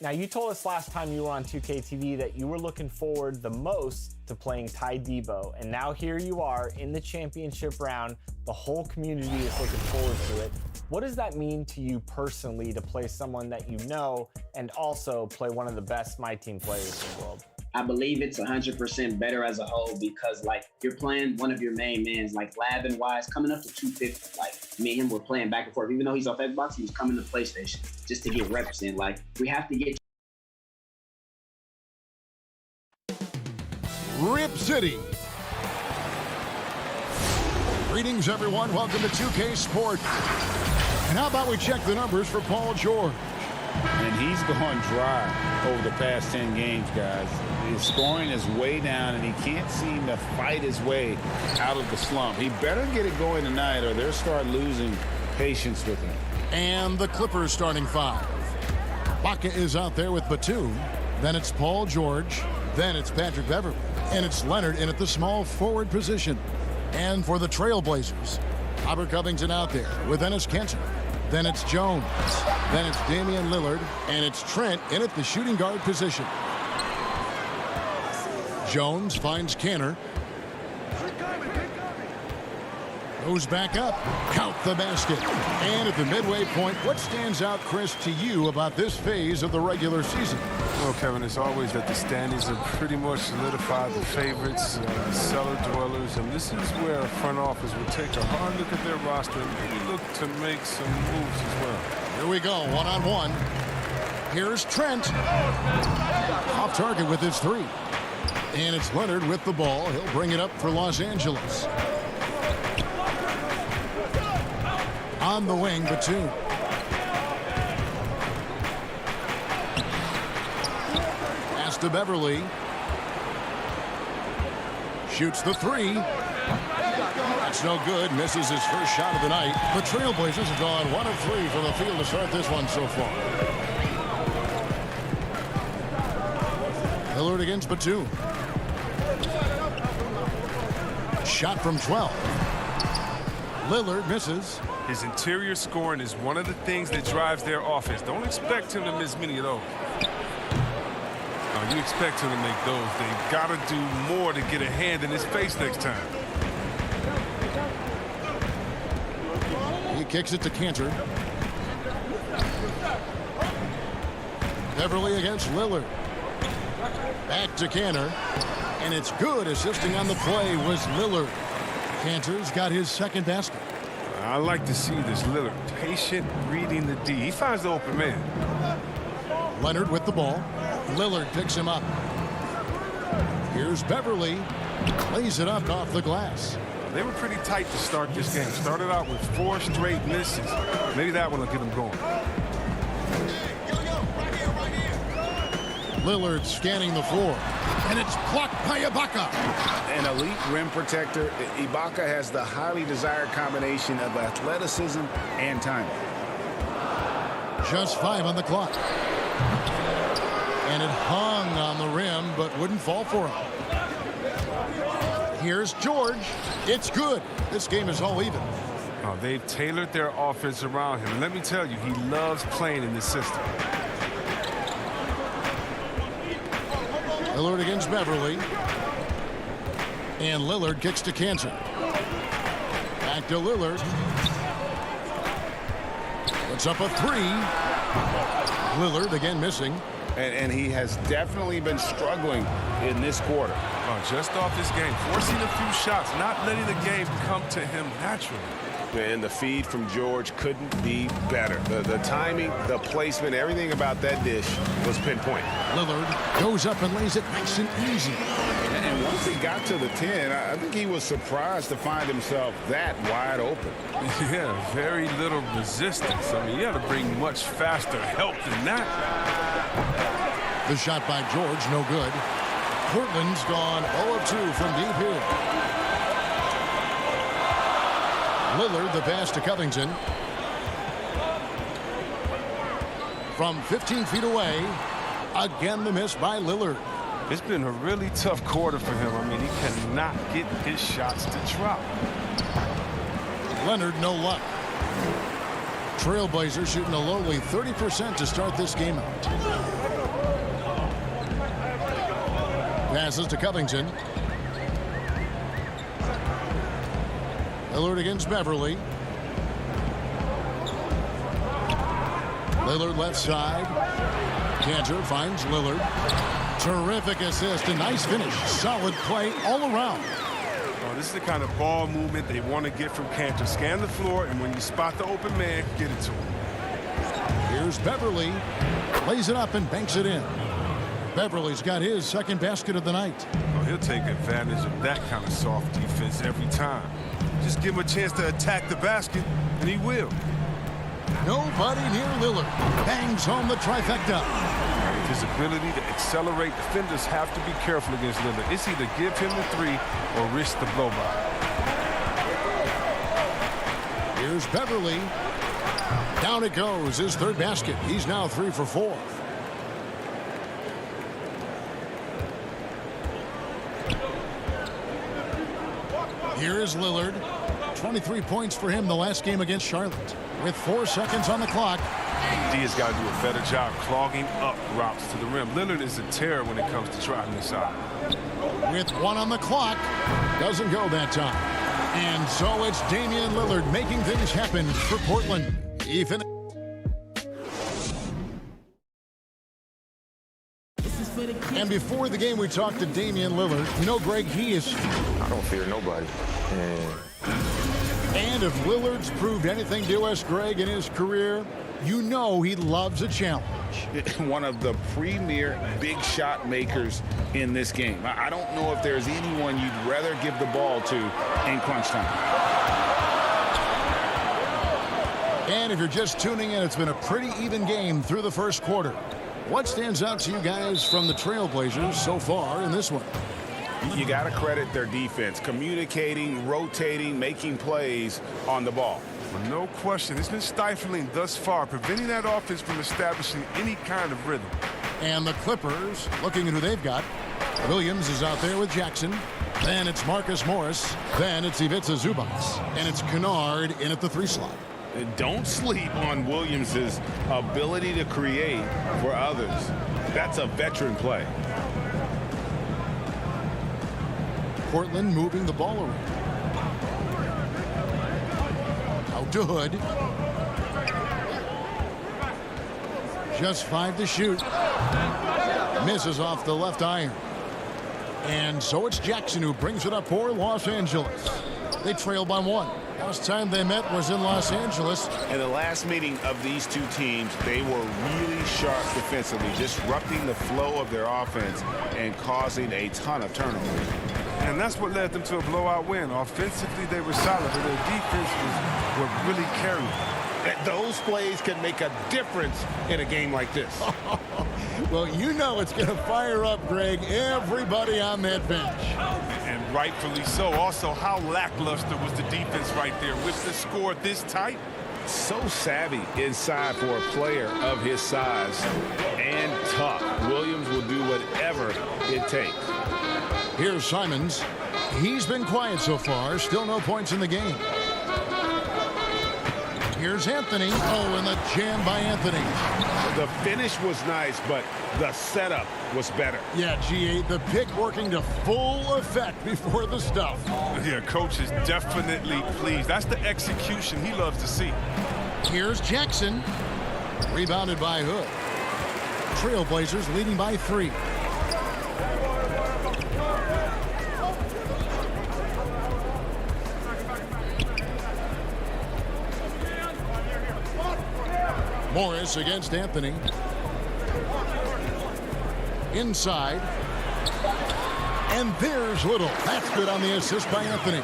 Now, you told us last time you were on 2K TV that you were looking forward the most to playing Ty Debo, and now here you are in the championship round. The whole community is looking forward to it. What does that mean to you personally to play someone that you know and also play one of the best My Team players in the world? I believe it's 100% better as a whole because, like, you're playing one of your main mans, like Lab and Wise, coming up to 250. Like, me and him were playing back and forth. Even though he's off Xbox, he was coming to PlayStation just to get reps in. Like, we have to get Rip City. Greetings, everyone. Welcome to 2K Sports. And how about we check the numbers for Paul George? And he's gone dry over the past 10 games, guys. His scoring is way down, and he can't seem to fight his way out of the slump. He better get it going tonight, or they'll start losing patience with him. And the Clippers starting five. Baca is out there with Batum. Then it's Paul George. Then it's Patrick Beverley. And it's Leonard in at the small forward position. And for the Trailblazers, Robert Covington out there with Enes Kanter. Then it's Jones. Then it's Damian Lillard. And it's Trent in at the shooting guard position. Jones finds Kanter. Goes back up. Count the basket. And at the midway point, what stands out, Chris, to you about this phase of the regular season? Well, Kevin, it's always that the standings are pretty much solidified, the favorites, cellar dwellers, and this is where a front office will take a hard look at their roster and maybe look to make some moves as well. Here we go, one-on-one. Here's Trent. Off target with his three. And it's Leonard with the ball. He'll bring it up for Los Angeles. On the wing, Batum. Pass to Beverly. Shoots the three. That's no good. Misses his first shot of the night. The Trailblazers have gone 1 of 3 from the field to start this one so far. Lillard against Batum. Shot from 12. Lillard misses. His interior scoring is one of the things that drives their offense. Don't expect him to miss many of those. You expect him to make those. They've got to do more to get a hand in his face next time. He kicks it to Cantor. Beverly against Lillard. Back to Cantor. And it's good. Assisting on the play was Lillard. Cantor's got his second basket. I like to see this Lillard. Patient reading the D. He finds the open man. Leonard with the ball. Lillard picks him up. Here's Beverly. Lays it up off the glass. They were pretty tight to start this game. Started out with 4 straight misses. Maybe that one will get them going. Lillard scanning the floor. And it's blocked by Ibaka. An elite rim protector, Ibaka has the highly desired combination of athleticism and timing. Just 5 on the clock. And it hung on the rim, but wouldn't fall for him. Here's George. It's good. This game is all even. Oh, they've tailored their offense around him. And let me tell you, he loves playing in this system. Lillard against Beverly. And Lillard kicks to Cantor. Back to Lillard. Puts up a 3. Lillard again missing. And he has definitely been struggling in this quarter. Just off this game, forcing a few shots, not letting the game come to him naturally. And the feed from George couldn't be better. The timing, the placement, everything about that dish was pinpoint. Lillard goes up and lays it nice and easy. And once he got to the 10, I think he was surprised to find himself that wide open. Yeah, very little resistance. I mean, you got to bring much faster help than that. The shot by George, no good. Portland's gone 0 of 2 from deep here. Lillard, the pass to Covington. From 15 feet away, again the miss by Lillard. It's been a really tough quarter for him. I mean, he cannot get his shots to drop. Leonard, no luck. Trailblazers shooting a lowly 30% to start this game out. Passes to Covington. Lillard against Beverly. Lillard left side. Cantor finds Lillard. Terrific assist. A nice finish. Solid play all around. This is the kind of ball movement they want to get from Cantor. Scan the floor, and when you spot the open man, get it to him. Here's Beverly. Lays it up and banks it in. Beverly's got his second basket of the night. He'll take advantage of that kind of soft defense every time. Just give him a chance to attack the basket, and he will. Nobody near Lillard. Bangs home the trifecta. His ability to accelerate, defenders have to be careful against Lillard. It's either give him the 3 or risk the blow-by. Here's Beverly. Down it goes. His third basket. He's now 3 for 4. Here is Lillard. 23 points for him the last game against Charlotte. With 4 seconds on the clock. D has got to do a better job clogging up routes to the rim. Lillard is a terror when it comes to driving inside. With 1 on the clock. Doesn't go that time. And so it's Damian Lillard making things happen for Portland. Even. And before the game, we talked to Damian Lillard. You know, Greg, he is... I don't fear nobody. And if Lillard's proved anything to us, Greg, in his career, You know he loves a challenge. One of the premier big shot makers in this game. I don't know if there's anyone you'd rather give the ball to in crunch time. And if you're just tuning in, it's been a pretty even game through the first quarter. What stands out to you guys from the Trailblazers so far in this one? You got to credit their defense, communicating, rotating, making plays on the ball. Well, no question. It's been stifling thus far, preventing that offense from establishing any kind of rhythm. And the Clippers, looking at who they've got. Williams is out there with Jackson. Then it's Marcus Morris. Then it's Ivica Zubac. And it's Kennard in at the 3 slot. Don't sleep on Williams' ability to create for others. That's a veteran play. Portland moving the ball around. Out to Hood. Just 5 to shoot. Misses off the left iron. And so it's Jackson who brings it up for Los Angeles. They trail by 1. Last time they met was in Los Angeles. In the last meeting of these two teams, they were really sharp defensively, disrupting the flow of their offense and causing a ton of turnovers. And that's what led them to a blowout win. Offensively, they were solid, but their defense was what really carried them. Those plays can make a difference in a game like this. Well, you know it's going to fire up, Greg, everybody on that bench. And rightfully so. Also, how lackluster was the defense right there with the score this tight? So savvy inside for a player of his size and tough. Williams will do whatever it takes. Here's Simons. He's been quiet so far. Still no points in the game. Here's Anthony. Oh, and the jam by Anthony. The finish was nice, but the setup was better. Yeah, G8, the pick working to full effect before the stuff. Yeah, coach is definitely pleased. That's the execution he loves to see. Here's Jackson. Rebounded by Hood. Trailblazers leading by 3. Morris against Anthony. Inside. And there's Little. That's good on the assist by Anthony.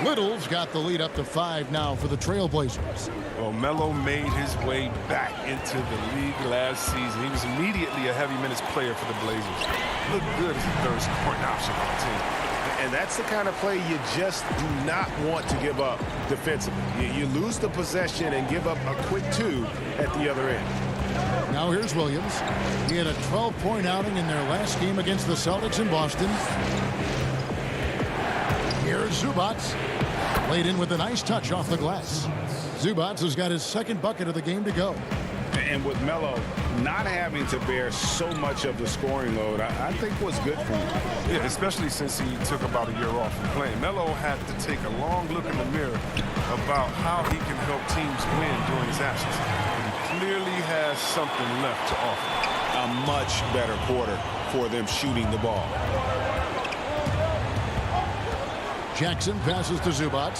Little's got the lead up to 5 now for the Trailblazers. Well, Melo made his way back into the league last season. He was immediately a heavy minutes player for the Blazers. Looked good as a third scoring option on the team. And that's the kind of play you just do not want to give up defensively. You lose the possession and give up a quick 2 at the other end. Now here's Williams. He had a 12-point outing in their last game against the Celtics in Boston. Here's Zubac. Laid in with a nice touch off the glass. Zubac has got his second bucket of the game to go. And with Melo not having to bear so much of the scoring load, I think was good for him. Yeah, especially since he took about a year off from playing. Melo had to take a long look in the mirror about how he can help teams win during his absence. And he clearly has something left to offer. A much better quarter for them shooting the ball. Jackson passes to Zubac.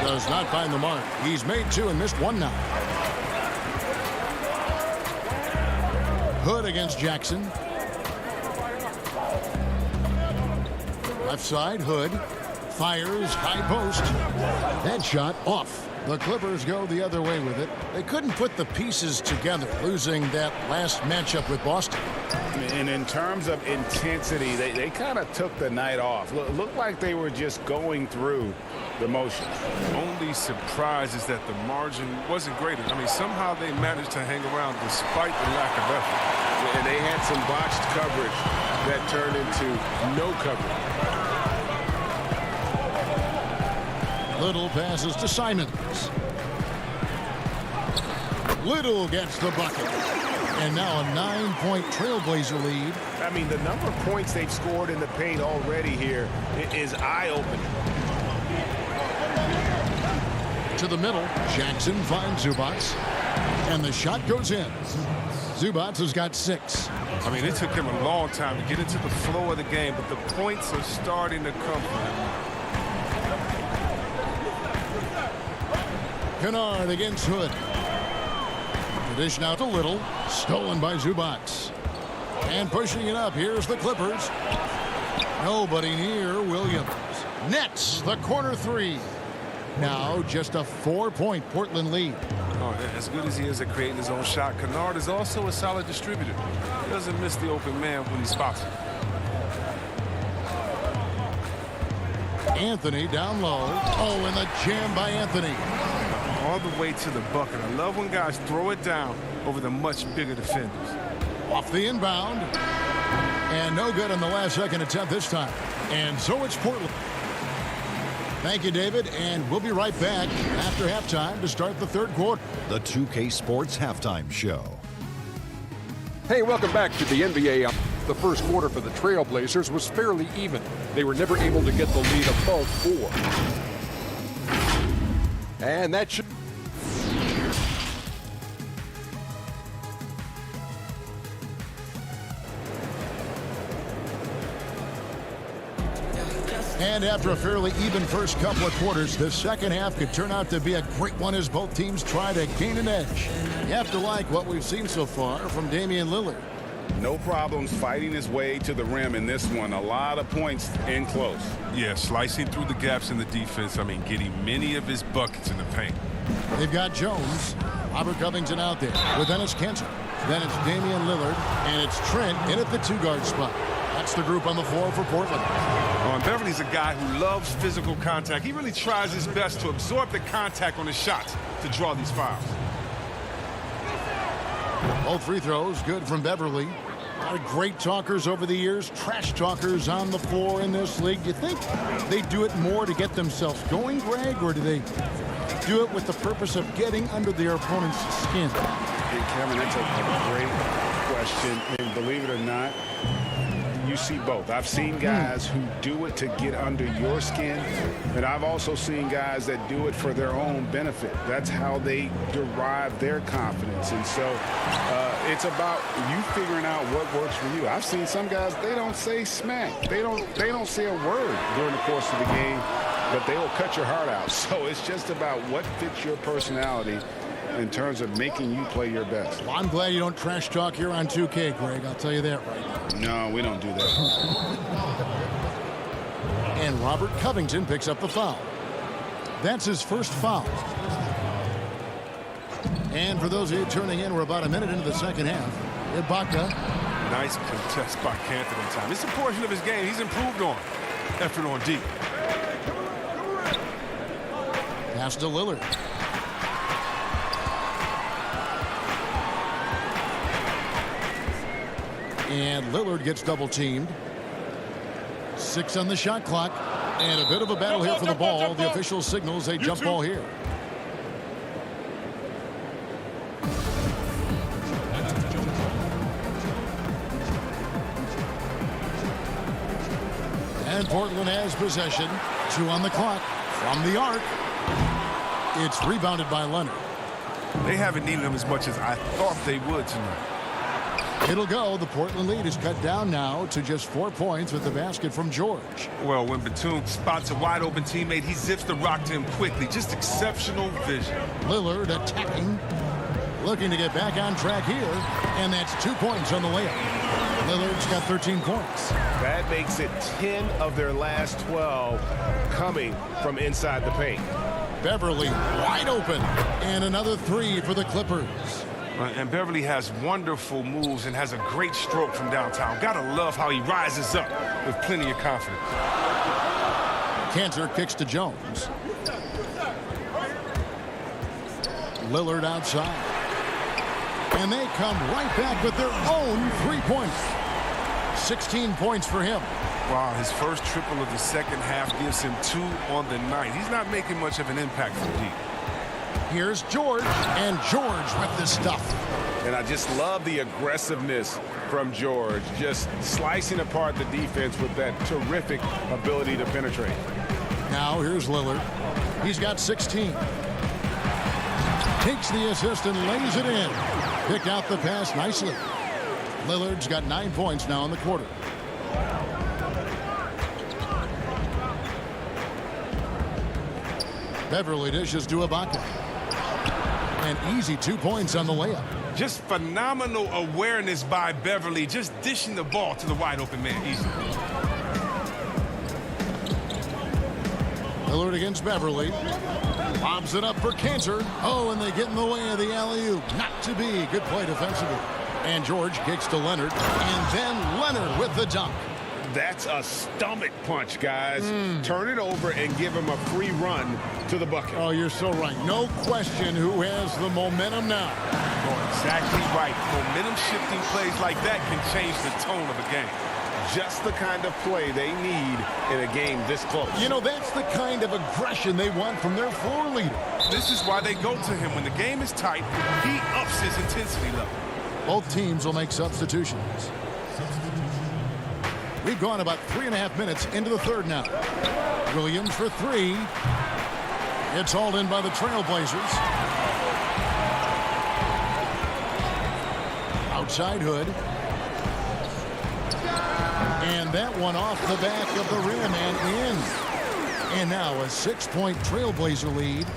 Does not find the mark. He's made 2 and missed 1 now. Hood against Jackson. Left side, Hood. Fires, high post. That shot off. The Clippers go the other way with it. They couldn't put the pieces together, losing that last matchup with Boston. And in terms of intensity, they kind of took the night off. Looked like they were just going through the motions. Only surprise is that the margin wasn't greater. I mean, somehow they managed to hang around despite the lack of effort. And they had some botched coverage that turned into no coverage. Little passes to Simons. Little gets the bucket. And now a 9-point Trailblazer lead. I mean, the number of points they've scored in the paint already here is eye-opening. To the middle, Jackson finds Zubac. And the shot goes in. Zubac has got 6. I mean, it took him a long time to get into the flow of the game, but the points are starting to come from him. Kennard against Hood. The dish now to Little. Stolen by Zubac. And pushing it up. Here's the Clippers. Nobody near Williams. Nets the corner three. Now just a 4-point Portland lead. Oh, as good as he is at creating his own shot, Kennard is also a solid distributor. He doesn't miss the open man when he spots it. Anthony down low. Oh, and the jam by Anthony. All the way to the bucket. I love when guys throw it down over the much bigger defenders. Off the inbound. And no good on the last second attempt this time. And so it's Portland. Thank you, David, and we'll be right back after halftime to start the third quarter. The 2K Sports Halftime Show. Hey, welcome back to the NBA. The first quarter for the Trailblazers was fairly even. They were never able to get the lead above 4. And that should... And after a fairly even first couple of quarters, the second half could turn out to be a great one as both teams try to gain an edge. You have to like what we've seen so far from Damian Lillard. No problems fighting his way to the rim in this one. A lot of points in close. Yeah, slicing through the gaps in the defense. I mean, getting many of his buckets in the paint. They've got Jones, Robert Covington out there with Dennis Kanter. Then it's Damian Lillard, and it's Trent in at the 2-guard spot. That's the group on the floor for Portland. And Beverly's a guy who loves physical contact. He really tries his best to absorb the contact on his shots to draw these fouls. Both free throws good from Beverly. A lot of great talkers over the years, trash talkers on the floor in this league. Do you think they do it more to get themselves going, Greg, or do they do it with the purpose of getting under their opponent's skin? Hey, Kevin, that's a great question, and believe it or not, you see both. I've seen guys who do it to get under your skin, and I've also seen guys that do it for their own benefit. That's how they derive their confidence. And so it's about you figuring out what works for you. I've seen some guys, they don't say smack. They don't say a word during the course of the game, but they will cut your heart out. So it's just about what fits your personality in terms of making you play your best. Well, I'm glad you don't trash talk here on 2K, Greg. I'll tell you that right now. No, we don't do that. And Robert Covington picks up the foul. That's his first foul. And for those of you tuning in, we're about a minute into the second half. Ibaka. Nice contest by Kanter in time. It's a portion of his game he's improved on. Effort on D. Pass to Lillard. And Lillard gets double-teamed. 6 on the shot clock. And a bit of a battle here for the ball. The official signals a jump ball here. And Portland has possession. 2 on the clock. From the arc. It's rebounded by Leonard. They haven't needed him as much as I thought they would tonight. It'll go. The Portland lead is cut down now to just 4 points with the basket from George. Well, when Batum spots a wide open teammate, he zips the rock to him quickly. Just exceptional vision. Lillard attacking. Looking to get back on track here. And that's 2 points on the layup. Lillard's got 13 points. That makes it 10 of their last 12 coming from inside the paint. Beverly wide open. And another 3 for the Clippers. And Beverly has wonderful moves and has a great stroke from downtown. Gotta love how he rises up with plenty of confidence. Kanter kicks to Jones. Lillard outside. And they come right back with their own 3-pointer. 16 points for him. Wow, his first triple of the second half gives him 2 on the night. He's not making much of an impact from deep. Here's George, and George with the stuff. And I just love the aggressiveness from George, just slicing apart the defense with that terrific ability to penetrate. Now here's Lillard. He's got 16. Takes the assist and lays it in. Picked out the pass nicely. Lillard's got 9 points now in the quarter. Beverly dishes to Ibaka. An easy 2 points on the layup. Just phenomenal awareness by Beverly, just dishing the ball to the wide open man easily. Lillard against Beverly. Lobs it up for Cantor. Oh, and they get in the way of the alley-oop. Not to be. Good play defensively. And George kicks to Leonard. And then Leonard with the dunk. That's a stomach punch, guys. Turn it over and give him a free run to the bucket. Oh, you're so right. No question who has the momentum now. Oh, exactly right. Momentum-shifting plays like that can change the tone of a game. Just the kind of play they need in a game this close. You know, that's the kind of aggression they want from their floor leader. This is why they go to him. When the game is tight, he ups his intensity level. Both teams will make substitutions. We've gone about 3.5 minutes into the third now. Williams for three. It's hauled in by the Trailblazers. Outside Hood. And that one off the back of the rim and in. And now a 6-point Trailblazer lead.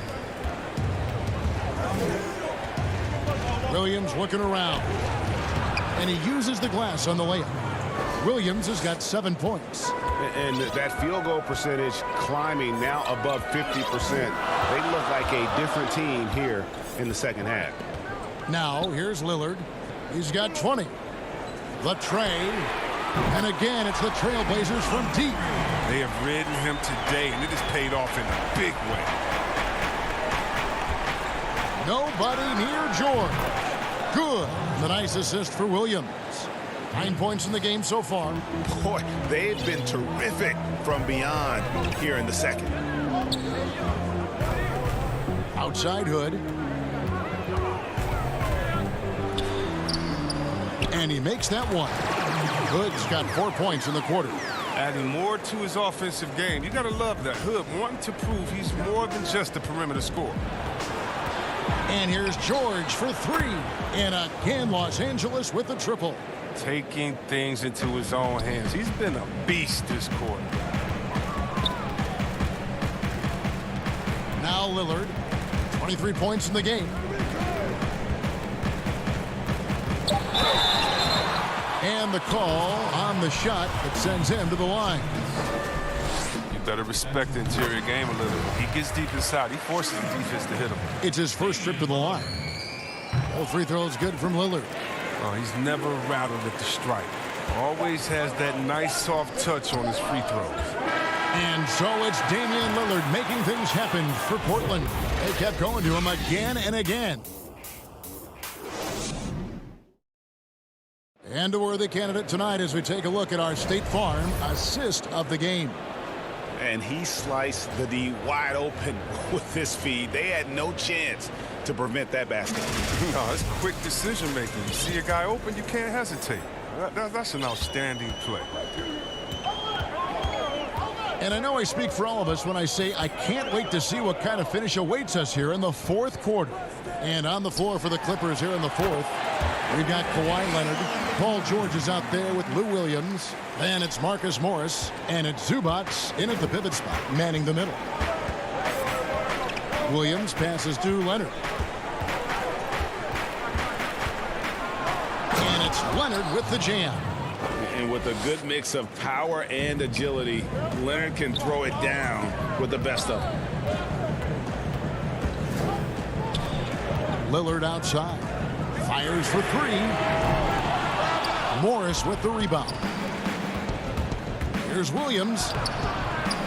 Williams looking around. And he uses the glass on the layup. Williams has got 7 points. And that field goal percentage climbing now above 50%. They look like a different team here in the second half. Now, here's Lillard. He's got 20. The tray. And again, it's the Trailblazers from deep. They have ridden him today, and it has paid off in a big way. Nobody near George. Good. The nice assist for Williams. 9 points in the game so far. Boy, they've been terrific from beyond here in the second. Outside Hood. And he makes that one. Hood's got 4 points in the quarter. Adding more to his offensive game. You got to love that. Hood wanting to prove he's more than just a perimeter scorer. And here's George for three. And again, Los Angeles with the triple. Taking things into his own hands. He's been a beast this quarter. Now Lillard, 23 points in the game. And the call on the shot that sends him to the line. You better respect the interior game a little. He gets deep inside. He forces the defense to hit him. It's his first trip to the line. All free throws good from Lillard. Oh, he's never rattled at the stripe. Always has that nice soft touch on his free throws. And so it's Damian Lillard making things happen for Portland. They kept going to him again and again. And a worthy candidate tonight as we take a look at our State Farm assist of the game. And he sliced the D wide open with this feed. They had no chance to prevent that basket. No, it's quick decision making. You see a guy open, you can't hesitate. That's an outstanding play. And I know I speak for all of us when I say I can't wait to see what kind of finish awaits us here in the fourth quarter. And on the floor for the Clippers here in the fourth, we've got Kawhi Leonard. Paul George is out there with Lou Williams. Then it's Marcus Morris. And it's Zubats in at the pivot spot, manning the middle. Williams passes to Leonard. And it's Leonard with the jam. And with a good mix of power and agility, Leonard can throw it down with the best of them. Lillard outside. Fires for three. Morris with the rebound. Here's Williams.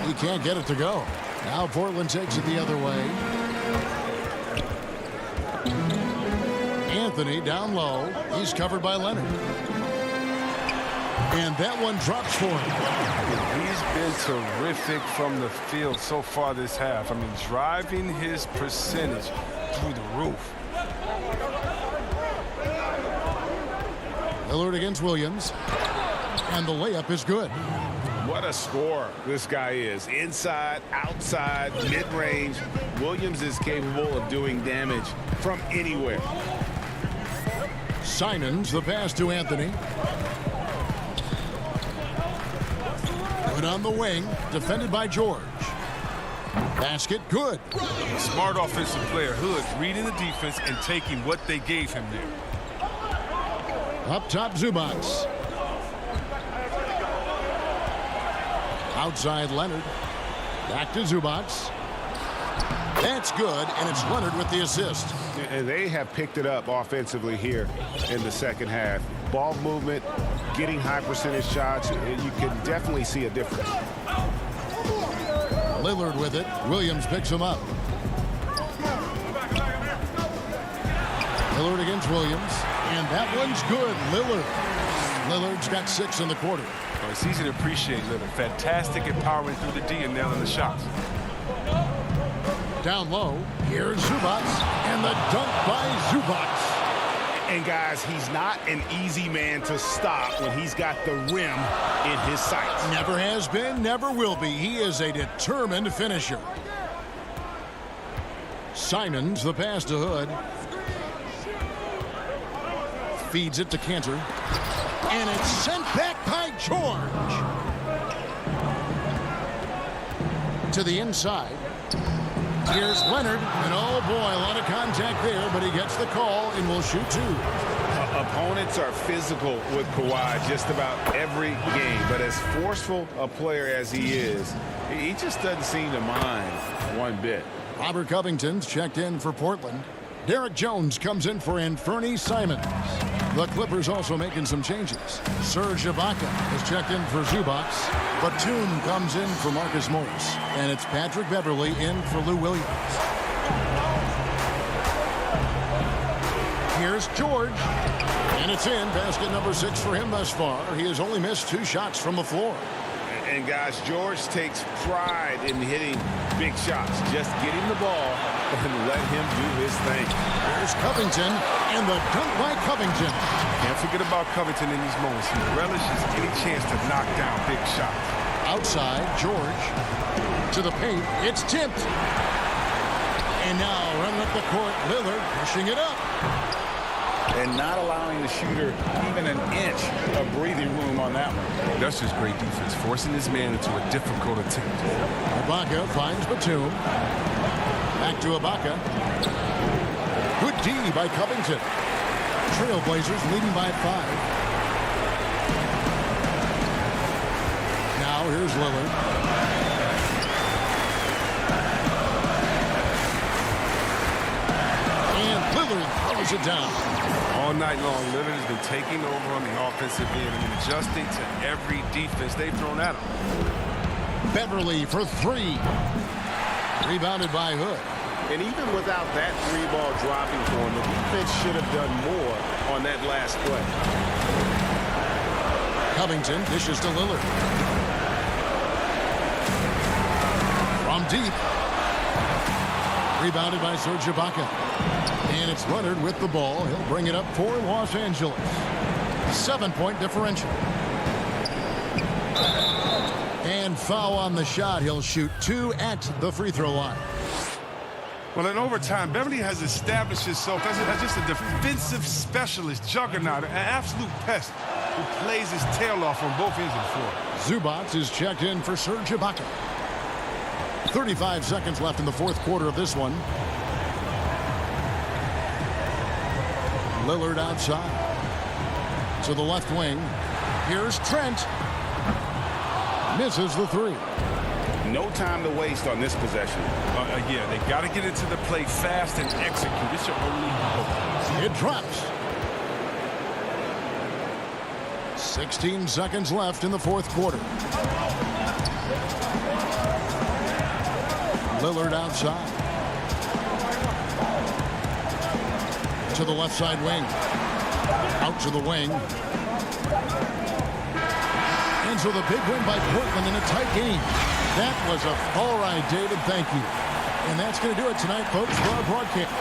He can't get it to go. Now Portland takes it the other way. Anthony down low. He's covered by Leonard. And that one drops for him. He's been terrific from the field so far this half. I mean, driving his percentage through the roof. Lillard against Williams. And the layup is good. What a scorer this guy is. Inside, outside, mid-range. Williams is capable of doing damage from anywhere. Simons, the pass to Anthony. Good on the wing, defended by George. Basket, good. Smart offensive player. Hood reading the defense and taking what they gave him there. Up top, Zubac. Outside, Leonard. Back to Zubac. That's good, and it's Leonard with the assist. And they have picked it up offensively here in the second half. Ball movement, getting high percentage shots. You can definitely see a difference. Lillard with it. Williams picks him up. Lillard against Williams. And that one's good. Lillard's got 6 in the quarter. Well, it's easy to appreciate Lillard. Fantastic at powering through the D and nailing the shots. Down low, here's Zubac, and the dunk by Zubac. And guys, he's not an easy man to stop when he's got the rim in his sights. Never has been, never will be. He is a determined finisher. Simons, the pass to Hood. Feeds it to Cantor. And it's sent back by George. To the inside. Here's Leonard, and oh boy, a lot of contact there, but he gets the call and will shoot 2. Opponents are physical with Kawhi just about every game, but as forceful a player as he is, he just doesn't seem to mind one bit. Robert Covington's checked in for Portland. Derek Jones comes in for Anthony Simons. The Clippers also making some changes. Serge Ibaka is checked in for Zubac. Batum comes in for Marcus Morris. And it's Patrick Beverley in for Lou Williams. Here's George. And it's in. Basket number 6 for him thus far. He has only missed 2 shots from the floor. And guys, George takes pride in hitting big shots. Just get him the ball and let him do his thing. There's Covington, and the dunk by Covington. Can't forget about Covington in these moments. He relishes any chance to knock down big shots. Outside, George to the paint. It's tipped. And now running up the court, Lillard pushing it up. And not allowing the shooter even an inch of breathing room on that one. That's just great defense, forcing this man into a difficult attempt. Ibaka finds Batum. Back to Ibaka. Good D by Covington. Trailblazers leading by 5. Now here's Lillard. And Lillard throws it down. All night long, Lillard has been taking over on the offensive end and adjusting to every defense they've thrown at him. Beverley for 3. Rebounded by Hood. And even without that 3-ball dropping for him, the defense should have done more on that last play. Covington dishes to Lillard. From deep. Rebounded by Serge Ibaka. And it's Leonard with the ball. He'll bring it up for Los Angeles. 7-point differential. And foul on the shot. He'll shoot 2 at the free throw line. Well, in overtime, Beverly has established himself as just a defensive specialist, juggernaut, an absolute pest who plays his tail off on both ends of the floor. Zubac is checked in for Serge Ibaka. 35 seconds left in the 4th quarter of this one. Lillard outside. To the left wing. Here's Trent. Misses the 3. No time to waste on this possession. Yeah, they got to get into the play fast and execute. It's your only hope. It drops. 16 seconds left in the 4th quarter. Lillard outside. To the left side wing. Out to the wing. And so the big win by Portland in a tight game. That was all right, David. Thank you. And that's going to do it tonight, folks, for our broadcast.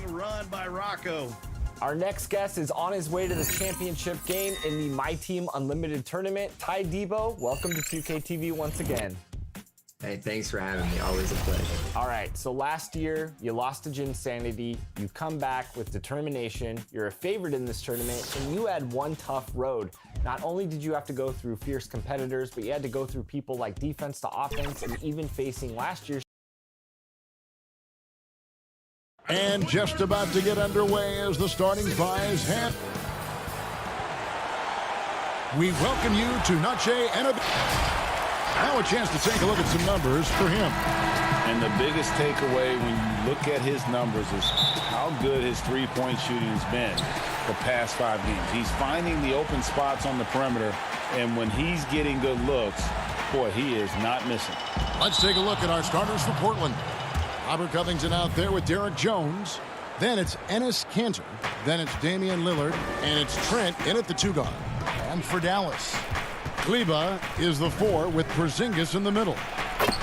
Run by Rocco. Our next guest is on his way to the championship game in the My Team Unlimited tournament. Ty Debo, welcome to 2K TV once again. Hey, thanks for having me. Always a pleasure. All right, so last year you lost to Ginsanity. You come back with determination. You're a favorite in this tournament, and you had one tough road. Not only did you have to go through fierce competitors, but you had to go through people like defense to offense, and even facing last year's. And just about to get underway as the starting fives have. We welcome you to Nache and now a chance to take a look at some numbers for him. And the biggest takeaway when you look at his numbers is how good his three-point shooting has been the past 5 games. He's finding the open spots on the perimeter, and when he's getting good looks, boy, he is not missing. Let's take a look at our starters for Portland. Robert Covington out there with Derek Jones. Then it's Enes Kanter. Then it's Damian Lillard. And it's Trent in at the 2 guard. And for Dallas, Kleba is the 4 with Porzingis in the middle.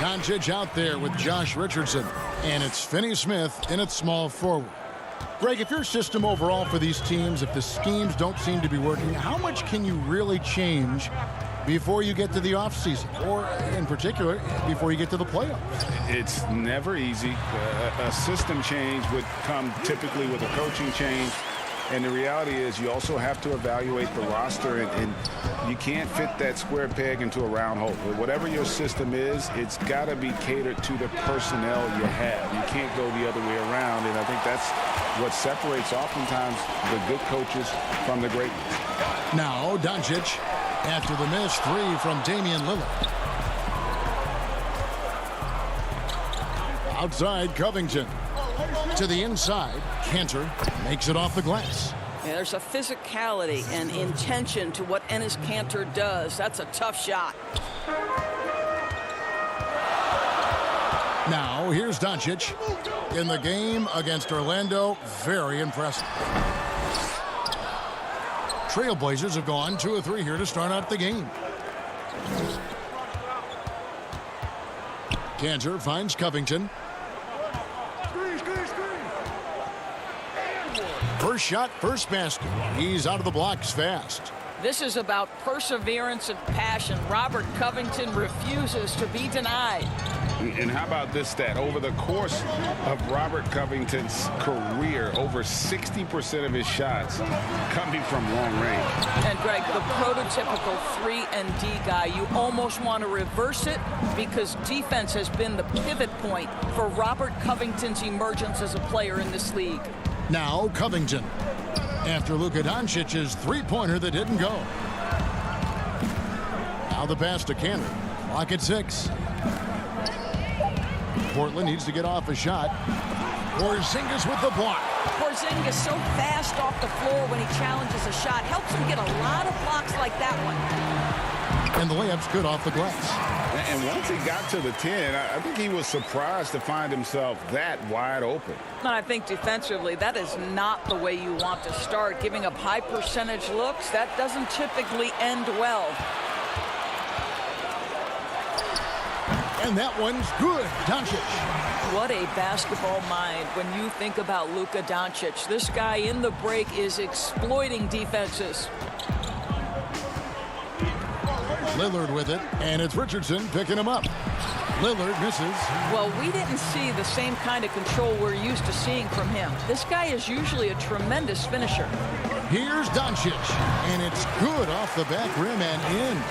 Doncic out there with Josh Richardson. And it's Finney-Smith in at small forward. Greg, if your system overall for these teams, if the schemes don't seem to be working, how much can you really change before you get to the offseason, or in particular, before you get to the playoffs? It's never easy. A system change would come typically with a coaching change. And the reality is you also have to evaluate the roster, and you can't fit that square peg into a round hole. Whatever your system is, it's got to be catered to the personnel you have. You can't go the other way around, and I think that's what separates oftentimes the good coaches from the great ones. Now, Doncic, after the missed 3 from Damian Lillard. Outside, Covington. To the inside, Kanter makes it off the glass. Yeah, there's a physicality and intention to what Enes Kanter does. That's a tough shot. Now, here's Doncic. In the game against Orlando, very impressive. Trailblazers have gone 2 of 3 here to start out the game. Kanter finds Covington. First shot, first basket. He's out of the blocks fast. This is about perseverance and passion. Robert Covington refuses to be denied. And how about this stat? Over the course of Robert Covington's career, over 60% of his shots coming from long range. And Greg, the prototypical 3-and-D guy, you almost want to reverse it because defense has been the pivot point for Robert Covington's emergence as a player in this league. Now Covington, after Luka Doncic's three-pointer that didn't go. Now the pass to Kanter. Clock at 6. Portland needs to get off a shot. Porzingis with the block. Porzingis so fast off the floor when he challenges a shot. Helps him get a lot of blocks like that one. And the layup's good off the glass. And once he got to the 10, I think he was surprised to find himself that wide open. And I think defensively, that is not the way you want to start. Giving up high percentage looks, that doesn't typically end well. And that one's good. Doncic. What a basketball mind when you think about Luka Doncic. This guy in the break is exploiting defenses. Lillard with it, and it's Richardson picking him up. Lillard misses. Well, we didn't see the same kind of control we're used to seeing from him. This guy is usually a tremendous finisher. Here's Doncic, and it's good off the back rim and in.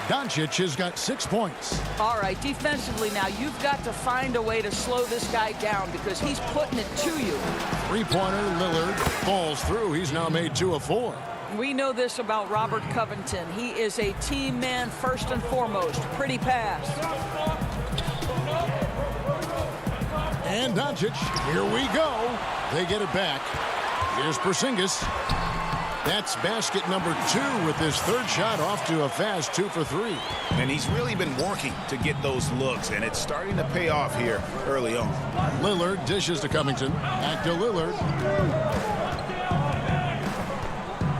Doncic has got 6 points. All right, defensively now, you've got to find a way to slow this guy down because he's putting it to you. Three-pointer, Lillard falls through. He's now made 2 of 4. We know this about Robert Covington. He is a team man first and foremost. Pretty pass. And Doncic, here we go. They get it back. Here's Porzingis. That's basket number 2 with his third shot off to a fast 2 for 3. And he's really been working to get those looks, and it's starting to pay off here early on. Lillard dishes to Covington. Back to Lillard.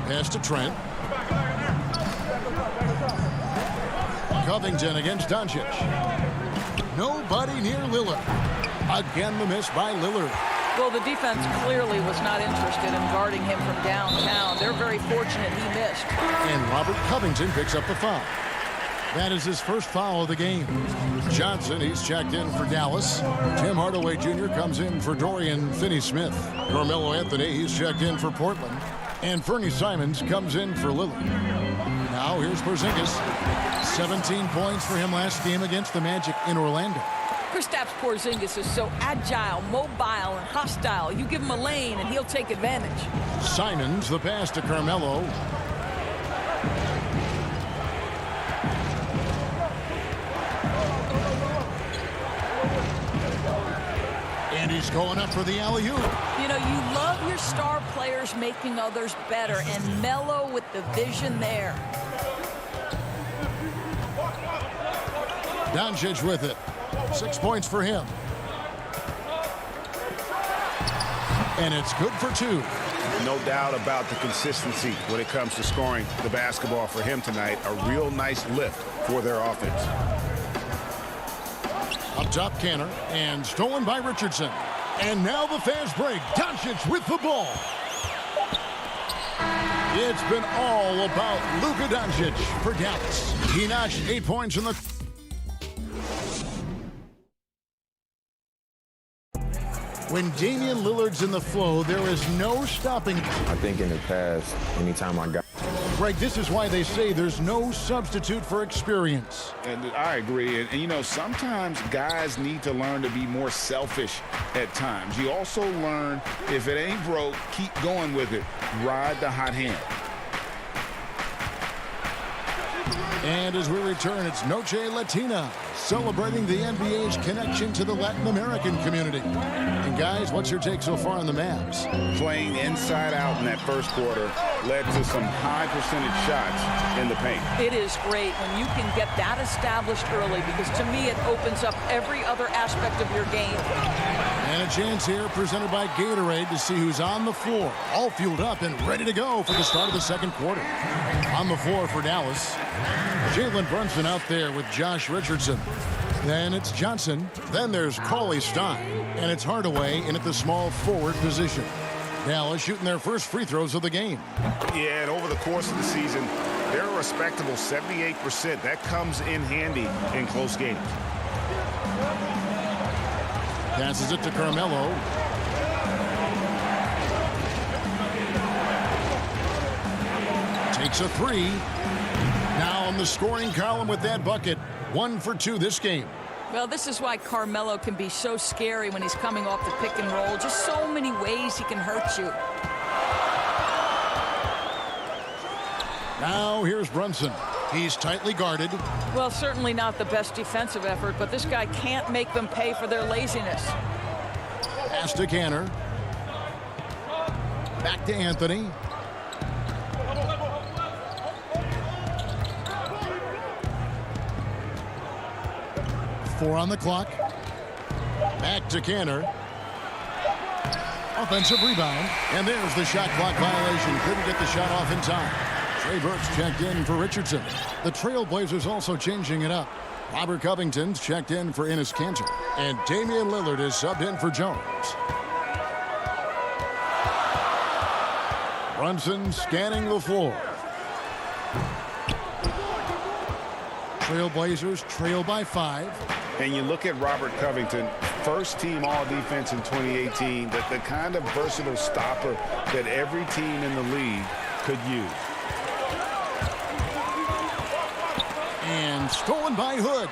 Pass to Trent. Covington against Doncic. Nobody near Lillard. Again, the miss by Lillard. Well, the defense clearly was not interested in guarding him from downtown. They're very fortunate he missed. And Robert Covington picks up the foul. That is his first foul of the game. Johnson, he's checked in for Dallas. Tim Hardaway Jr. comes in for Dorian Finney-Smith. Carmelo Anthony, he's checked in for Portland. And Fernie Simons comes in for Lillard. Now here's Porzingis. 17 points for him last game against the Magic in Orlando. Kristaps Porzingis is so agile, mobile, and hostile. You give him a lane, and he'll take advantage. Simons, the pass to Carmelo. And he's going up for the alley-oop. You know, you love your star players making others better, and Melo with the vision there. Doncic with it. 6 points for him. And it's good for 2. No doubt about the consistency when it comes to scoring the basketball for him tonight. A real nice lift for their offense. Up top, Canner, and stolen by Richardson. And now the fast break. Doncic with the ball. It's been all about Luka Doncic for Dallas. He notched 8 points in the... When Damian Lillard's in the flow, there is no stopping. I think in the past, anytime I got... Greg, this is why they say there's no substitute for experience. And I agree. And, you know, sometimes guys need to learn to be more selfish at times. You also learn, if it ain't broke, keep going with it. Ride the hot hand. And as we return, it's Noche Latina, celebrating the NBA's connection to the Latin American community. And guys, what's your take so far on the Mavs? Playing inside out in that first quarter led to some high percentage shots in the paint. It is great when you can get that established early because to me it opens up every other aspect of your game. And a chance here presented by Gatorade to see who's on the floor, all fueled up and ready to go for the start of the second quarter. On the floor for Dallas, Jalen Brunson out there with Josh Richardson. Then it's Johnson. Then there's Cauley Stein. And it's Hardaway in at the small forward position. Dallas shooting their first free throws of the game. Yeah, and over the course of the season, they're a respectable 78%. That comes in handy in close games. Passes it to Carmelo. Takes a 3. Now on the scoring column with that bucket. 1 for 2 this game. Well, this is why Carmelo can be so scary when he's coming off the pick and roll. Just so many ways he can hurt you. Now here's Brunson. He's tightly guarded. Well, certainly not the best defensive effort, but this guy can't make them pay for their laziness. Pass to Canner. Back to Anthony. Four on the clock. Back to Canner. Offensive rebound. And there's the shot clock violation. Couldn't get the shot off in time. Trey Burks checked in for Richardson. The Trailblazers also changing it up. Robert Covington's checked in for Enes Kanter. And Damian Lillard is subbed in for Jones. Brunson scanning the floor. Trailblazers trail by 5. And you look at Robert Covington, first team all-defense in 2018, the kind of versatile stopper that every team in the league could use. And stolen by Hood.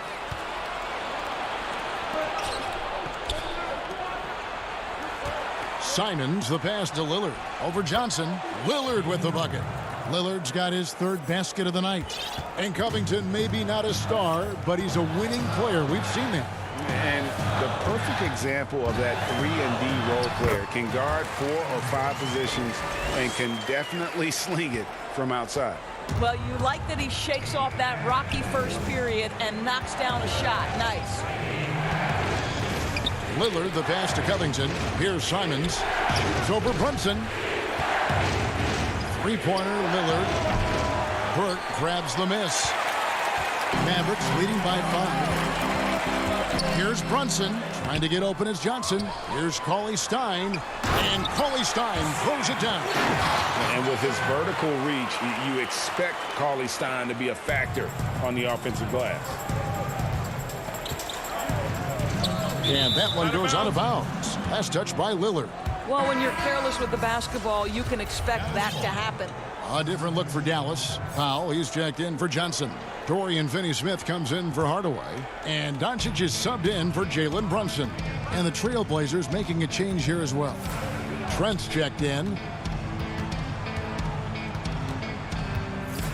Simons, the pass to Lillard. Over Johnson. Lillard with the bucket. Lillard's got his 3rd basket of the night. And Covington maybe not a star, but he's a winning player. We've seen that. And the perfect example of that 3-and-D role player. Can guard 4 or 5 positions and can definitely sling it from outside. Well, you like that he shakes off that rocky first period and knocks down a shot. Nice. Lillard, the pass to Covington. Here's Simons. It's over Brunson. Three-pointer, Lillard. Burke grabs the miss. Mavericks leading by 5. Here's Brunson trying to get open as Johnson. Here's Cauley Stein. And Cauley Stein throws it down. And with his vertical reach, you expect Cauley Stein to be a factor on the offensive glass. And that one goes out of bounds. Last touch by Lillard. Well, when you're careless with the basketball, you can expect that to happen. A different look for Dallas. Powell, he's checked in for Johnson. Dorian Finney-Smith comes in for Hardaway. And Doncic is subbed in for Jalen Brunson. And the Trailblazers making a change here as well. Trent's checked in.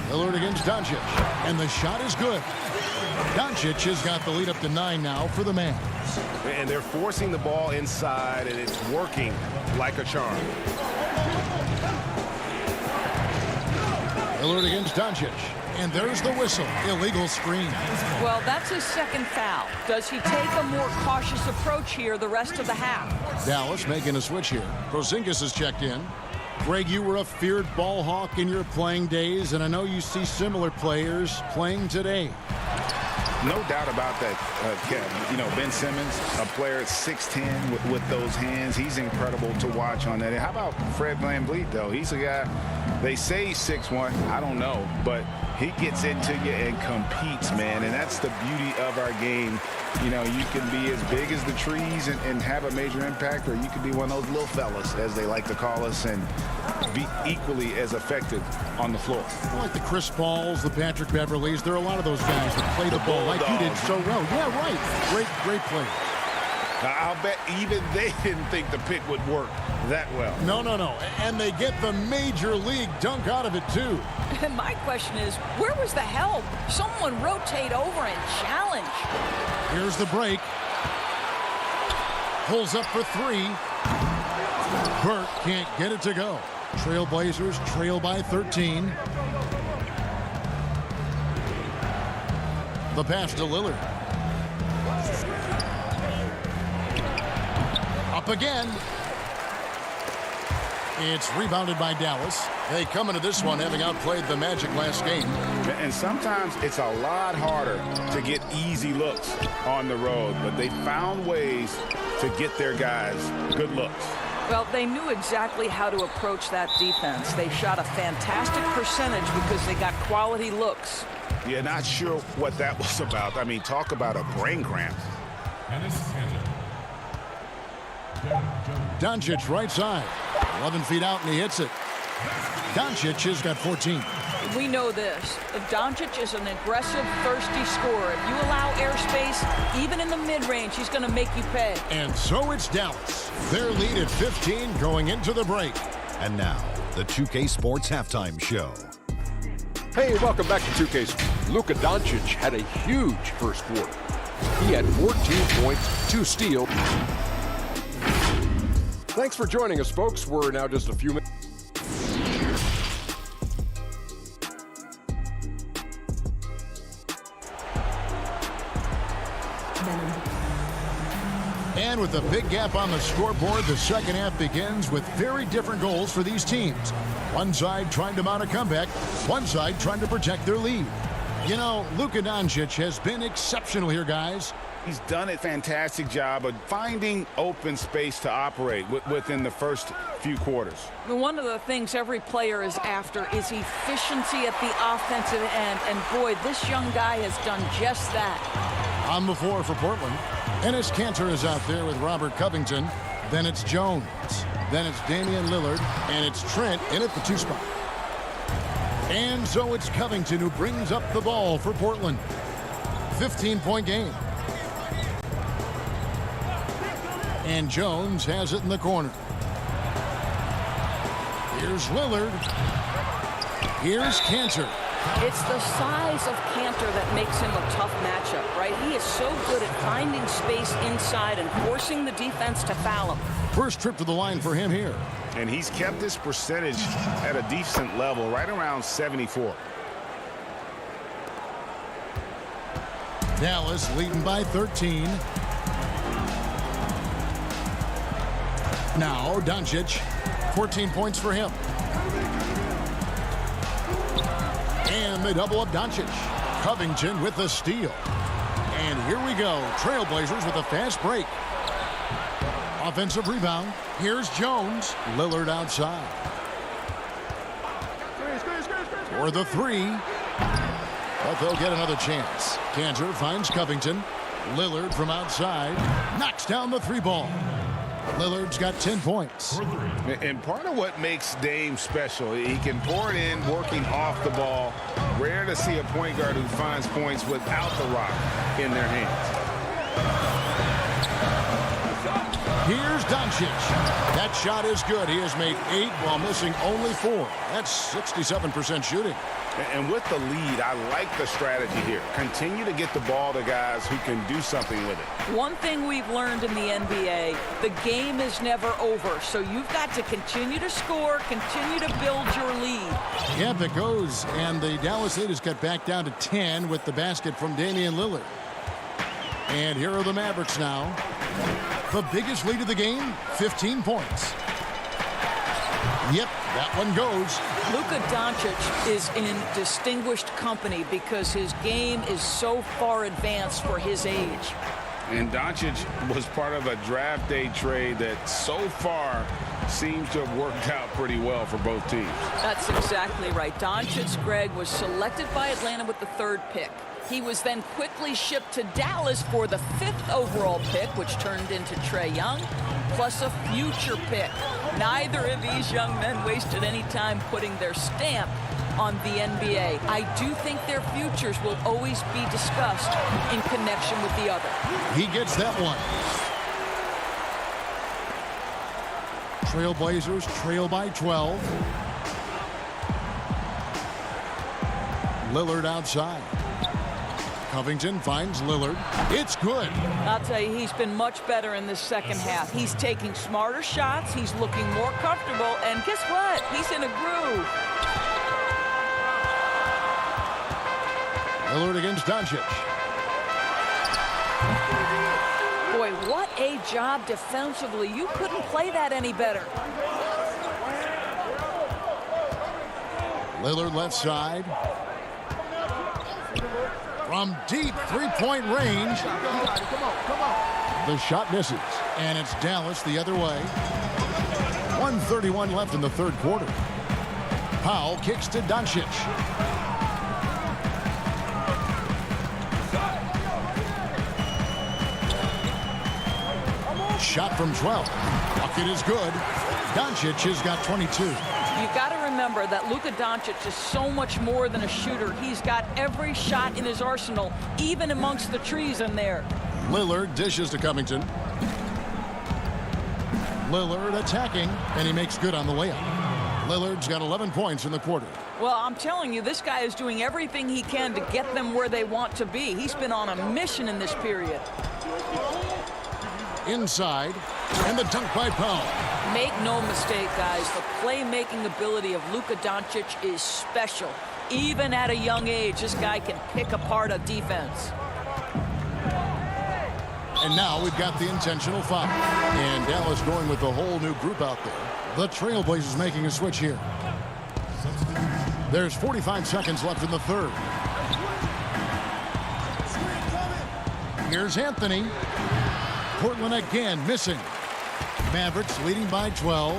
Lillard against Doncic. And the shot is good. Doncic has got the lead up to 9 now for the Mavs. And they're forcing the ball inside, and it's working like a charm. Lillard against Doncic. And there's the whistle. Illegal screen. Well, that's his 2nd foul. Does he take a more cautious approach here the rest of the half? Dallas making a switch here. Porzingis is checked in. Greg, you were a feared ball hawk in your playing days, and I know you see similar players playing today. No doubt about that, Kevin. You know, Ben Simmons, a player at 6'10" with those hands. He's incredible to watch on that. And how about Fred VanVleet, though? He's a guy, they say he's 6'1". I don't know, but he gets into you and competes, man. And that's the beauty of our game. You know, you can be as big as the trees and have a major impact, or you can be one of those little fellas, as they like to call us, and be equally as effective on the floor. Like the Chris Pauls, the Patrick Beverleys, there are a lot of those guys that play the ball like you did so well. Yeah, right. Great play. I'll bet even they didn't think the pick would work that well. No. And they get the major league dunk out of it, too. And my question is, where was the help? Someone rotate over and challenge. Here's the break. Pulls up for 3. Burke can't get it to go. Trailblazers trail by 13. The pass to Lillard. Up again. It's rebounded by Dallas. They come into this one having outplayed the Magic last game. And sometimes it's a lot harder to get easy looks on the road, but they found ways to get their guys good looks. Well, they knew exactly how to approach that defense. They shot a fantastic percentage because they got quality looks. Yeah, not sure what that was about. I mean, talk about a brain cramp. Doncic right side. 11 feet out, and he hits it. Doncic has got 14. We know this. Doncic is an aggressive, thirsty scorer. If you allow airspace, even in the mid-range, he's going to make you pay. And so it's Dallas. Their lead at 15 going into the break. And now, the 2K Sports Halftime Show. Hey, welcome back to 2K Sports. Luka Doncic had a huge first quarter. He had 14 points, 2 steals. Thanks for joining us, folks. We're now just a few minutes. And with a big gap on the scoreboard, the second half begins with very different goals for these teams. One side trying to mount a comeback, one side trying to protect their lead. You know, Luka Doncic has been exceptional here, guys. He's done a fantastic job of finding open space to operate within the first few quarters. One of the things every player is after is efficiency at the offensive end. And boy, this young guy has done just that. On the floor for Portland, Enes Kanter is out there with Robert Covington. Then it's Jones. Then it's Damian Lillard. And it's Trent in at the 2 spot. And so it's Covington who brings up the ball for Portland. 15-point game. And Jones has it in the corner. Here's Lillard. Here's Kanter. It's the size of Kanter that makes him a tough matchup, right? He is so good at finding space inside and forcing the defense to foul him. First trip to the line for him here. And he's kept this percentage at a decent level, right around 74. Dallas leading by 13. Now Doncic, 14 points for him. And they double up Doncic. Covington with the steal. And here we go. Trailblazers with a fast break. Offensive rebound. Here's Jones. Lillard outside. For the 3. But they'll get another chance. Kanter finds Covington. Lillard from outside. Knocks down the 3-ball. Lillard's got 10 points. And part of what makes Dame special, he can pour it in, working off the ball. Rare to see a point guard who finds points without the rock in their hands. Here's Doncic. That shot is good. He has made 8 while missing only 4. That's 67% shooting. And with the lead, I like the strategy here. Continue to get the ball to guys who can do something with it. One thing we've learned in the NBA, the game is never over. So you've got to continue to score, continue to build your lead. Yep, it goes. And the Dallas lead has got back down to 10 with the basket from Damian Lillard. And here are the Mavericks now. The biggest lead of the game, 15 points. Yep, that one goes. Luka Doncic is in distinguished company because his game is so far advanced for his age. And Doncic was part of a draft day trade that so far seems to have worked out pretty well for both teams. That's exactly right. Doncic, Greg, was selected by Atlanta with the 3rd pick. He was then quickly shipped to Dallas for the 5th overall pick, which turned into Trae Young, plus a future pick. Neither of these young men wasted any time putting their stamp on the NBA. I do think their futures will always be discussed in connection with the other. He gets that one. Trailblazers trail by 12. Lillard outside. Covington finds Lillard. It's good. I'll tell you, he's been much better in this second half. He's taking smarter shots. He's looking more comfortable. And guess what? He's in a groove. Lillard against Doncic. Boy, what a job defensively. You couldn't play that any better. Lillard left side. From deep 3-point range. The shot misses. And it's Dallas the other way. 1:31 left in the 3rd quarter. Powell kicks to Doncic. Shot from 12. Bucket is good. Doncic has got 22. You've got to remember that Luka Doncic is so much more than a shooter. He's got every shot in his arsenal, even amongst the trees in there. Lillard dishes to Covington. Lillard attacking, and he makes good on the layup. Lillard's got 11 points in the quarter. Well, I'm telling you, this guy is doing everything he can to get them where they want to be. He's been on a mission in this period. Inside, and the dunk by Powell. Make no mistake, guys, the playmaking ability of Luka Doncic is special. Even at a young age, this guy can pick apart a defense. And now we've got the intentional foul. And Dallas going with the whole new group out there. The Trailblazers making a switch here. There's 45 seconds left in the 3rd. Here's Anthony. Portland again missing. Mavericks leading by 12.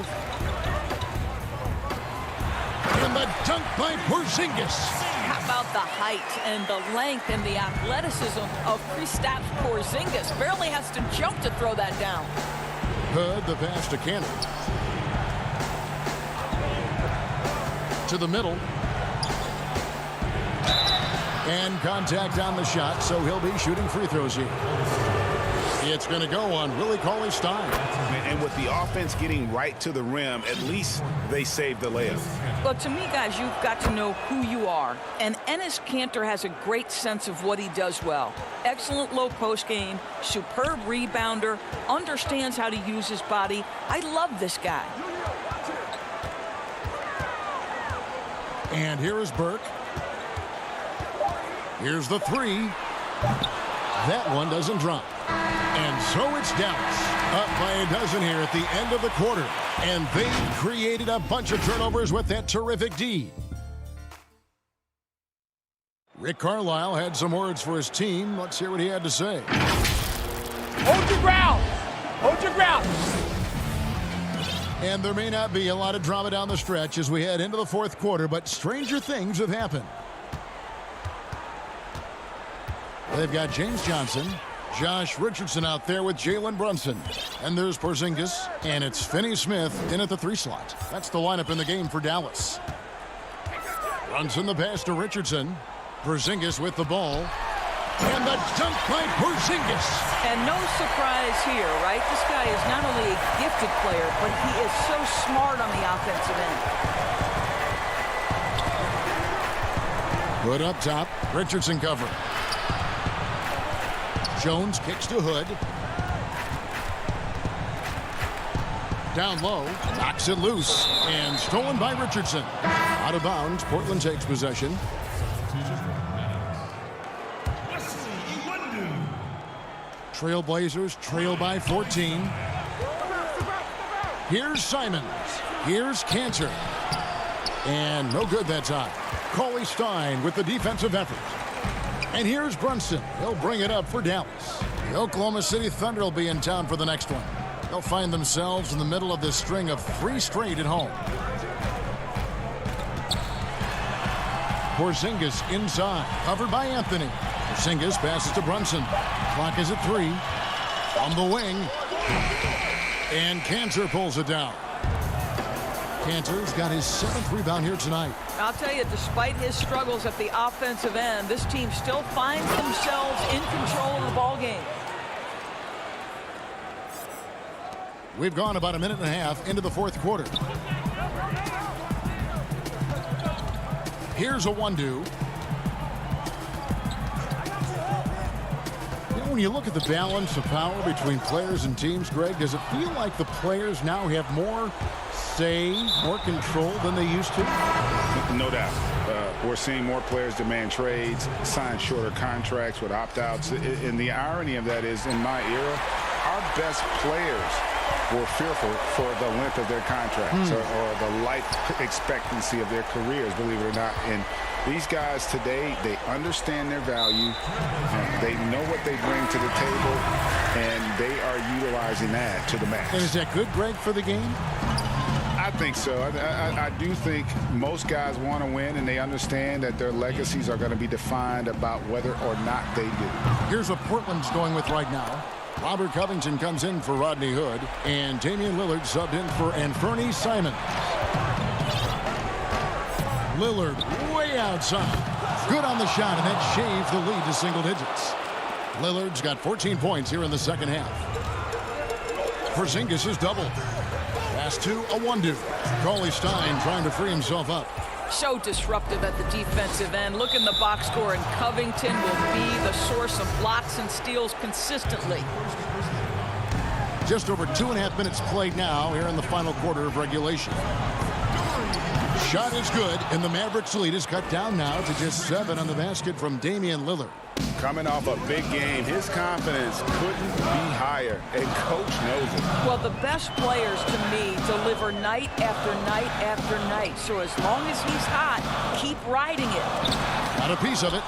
And the dunk by Porzingis. How about the height and the length and the athleticism of Kristaps Porzingis? Barely has to jump to throw that down. Hood, the pass to Cannon. To the middle. And contact on the shot, so he'll be shooting free throws here. It's going to go on Willie Cauley-Stein. And with the offense getting right to the rim, at least they saved the layup. Well, to me, guys, you've got to know who you are. And Enes Kanter has a great sense of what he does well. Excellent low post game, superb rebounder, understands how to use his body. I love this guy. And here is Burke. Here's the three. That one doesn't drop. And so it's Dallas up by a dozen here at the end of the quarter. And they created a bunch of turnovers with that terrific D. Rick Carlisle had some words for his team. Let's hear what he had to say. Hold your ground. Hold your ground. And there may not be a lot of drama down the stretch as we head into the fourth quarter, but stranger things have happened. They've got James Johnson, Josh Richardson out there with Jalen Brunson. And there's Porzingis, and it's Finney-Smith in at the 3 slot. That's the lineup in the game for Dallas. Brunson the pass to Richardson. Porzingis with the ball. And the dunk by Porzingis. And no surprise here, right? This guy is not only a gifted player, but he is so smart on the offensive end. Good up top. Richardson cover. Jones kicks to Hood. Down low, knocks it loose, and stolen by Richardson. Out of bounds, Portland takes possession. Trailblazers trail by 14. Here's Simons. Here's Kanter. And no good that time. Cauley-Stein with the defensive effort. And here's Brunson. He'll bring it up for Dallas. The Oklahoma City Thunder will be in town for the next one. They'll find themselves in the middle of this string of 3 straight at home. Porzingis inside, covered by Anthony. Porzingis passes to Brunson. Clock is at 3. On the wing. And Kanter pulls it down. Kanter's got his 7th rebound here tonight. I'll tell you, despite his struggles at the offensive end, this team still finds themselves in control of the ball game. We've gone about a minute and a half into the fourth quarter. Here's a 1-2. When you look at the balance of power between players and teams, Greg, does it feel like the players now have more say, more control than they used to? No doubt. We're seeing more players demand trades, sign shorter contracts with opt-outs. And the irony of that is, in my era, our best players were fearful for the length of their contracts or the life expectancy of their careers, believe it or not. And these guys today, they understand their value, they know what they bring to the table, and they are utilizing that to the max. And is that good, Greg, for the game? I think so. I do think most guys want to win, and they understand that their legacies are going to be defined about whether or not they do. Here's what Portland's going with right now. Robert Covington comes in for Rodney Hood, and Damian Lillard subbed in for Anthony Simons. Lillard way outside. Good on the shot, and that shaves the lead to single digits. Lillard's got 14 points here in the second half. Porzingis is doubled. Pass to a 1-2. Cauley-Stein trying to free himself up. So disruptive at the defensive end. Look in the box score, and Covington will be the source of blocks and steals consistently. Just over 2.5 minutes played now here in the final quarter of regulation. Shot is good, and the Mavericks lead is cut down now to just 7 on the basket from Damian Lillard. Coming off a big game, his confidence couldn't be higher, and coach knows it. Well, the best players, to me, deliver night after night after night. So as long as he's hot, keep riding it. Got a piece of it.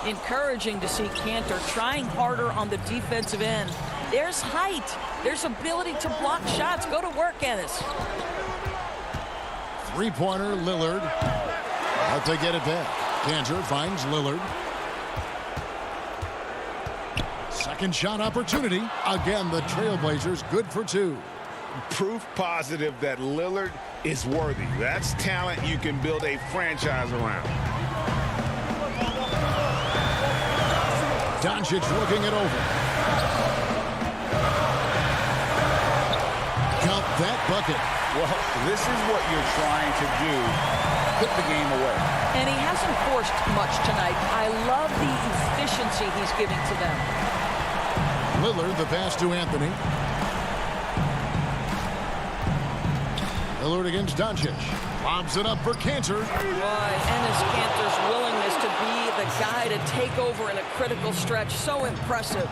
Encouraging to see Cantor trying harder on the defensive end. There's height. There's ability to block shots. Go to work, Ennis. Three-pointer, Lillard. But they get it back. Cantor finds Lillard. Second shot opportunity. Again, the Trailblazers good for two. Proof positive that Lillard is worthy. That's talent you can build a franchise around. Doncic looking it over. Count that bucket. Well, this is what you're trying to do. Put the game away. And he hasn't forced much tonight. I love the efficiency he's giving to them. Lillard, the pass to Anthony. Lillard against Doncic. Lobs it up for Cantor. Boy, Ennis Cantor's willingness to be the guy to take over in a critical stretch. So impressive.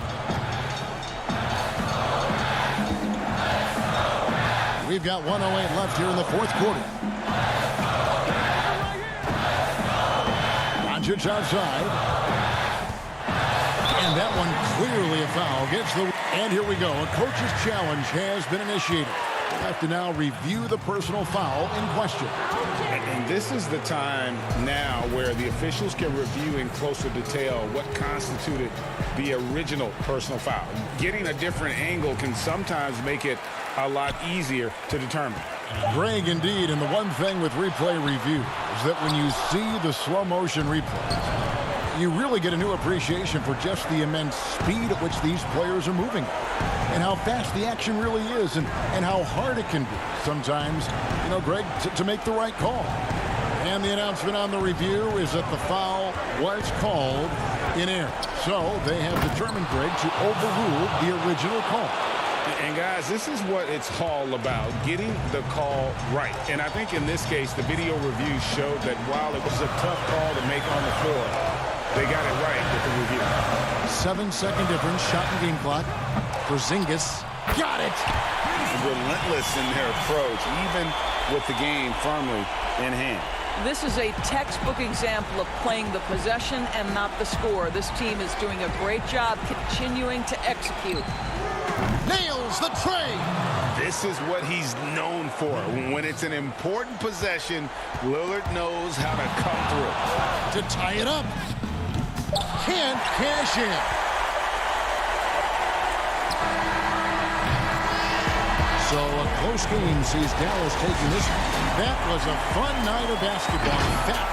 We've got 1:08 left here in the fourth quarter. Doncic outside. And that one clearly a foul. Gets the... And here we go. A coach's challenge has been initiated. We'll have to now review the personal foul in question. And this is the time now where the officials can review in closer detail what constituted the original personal foul. Getting a different angle can sometimes make it a lot easier to determine. Greg, indeed, and the one thing with replay review is that when you see the slow motion replays, you really get a new appreciation for just the immense speed at which these players are moving and how fast the action really is and how hard it can be sometimes, you know, Greg, to make the right call. And the announcement on the review is that the foul was called in error. So they have determined, Greg, to overrule the original call. And guys, this is what it's all about, getting the call right. And I think in this case, the video review showed that while it was a tough call to make on the floor, they got it right with the review. 7-second difference, shot and game clock. Porzingis got it. Relentless in their approach, even with the game firmly in hand. This is a textbook example of playing the possession and not the score. This team is doing a great job continuing to execute. Nails the tray. This is what he's known for. When it's an important possession, Lillard knows how to come through. To tie it up. Can't cash in. So a close game sees Dallas taking this. That was a fun night of basketball. In fact,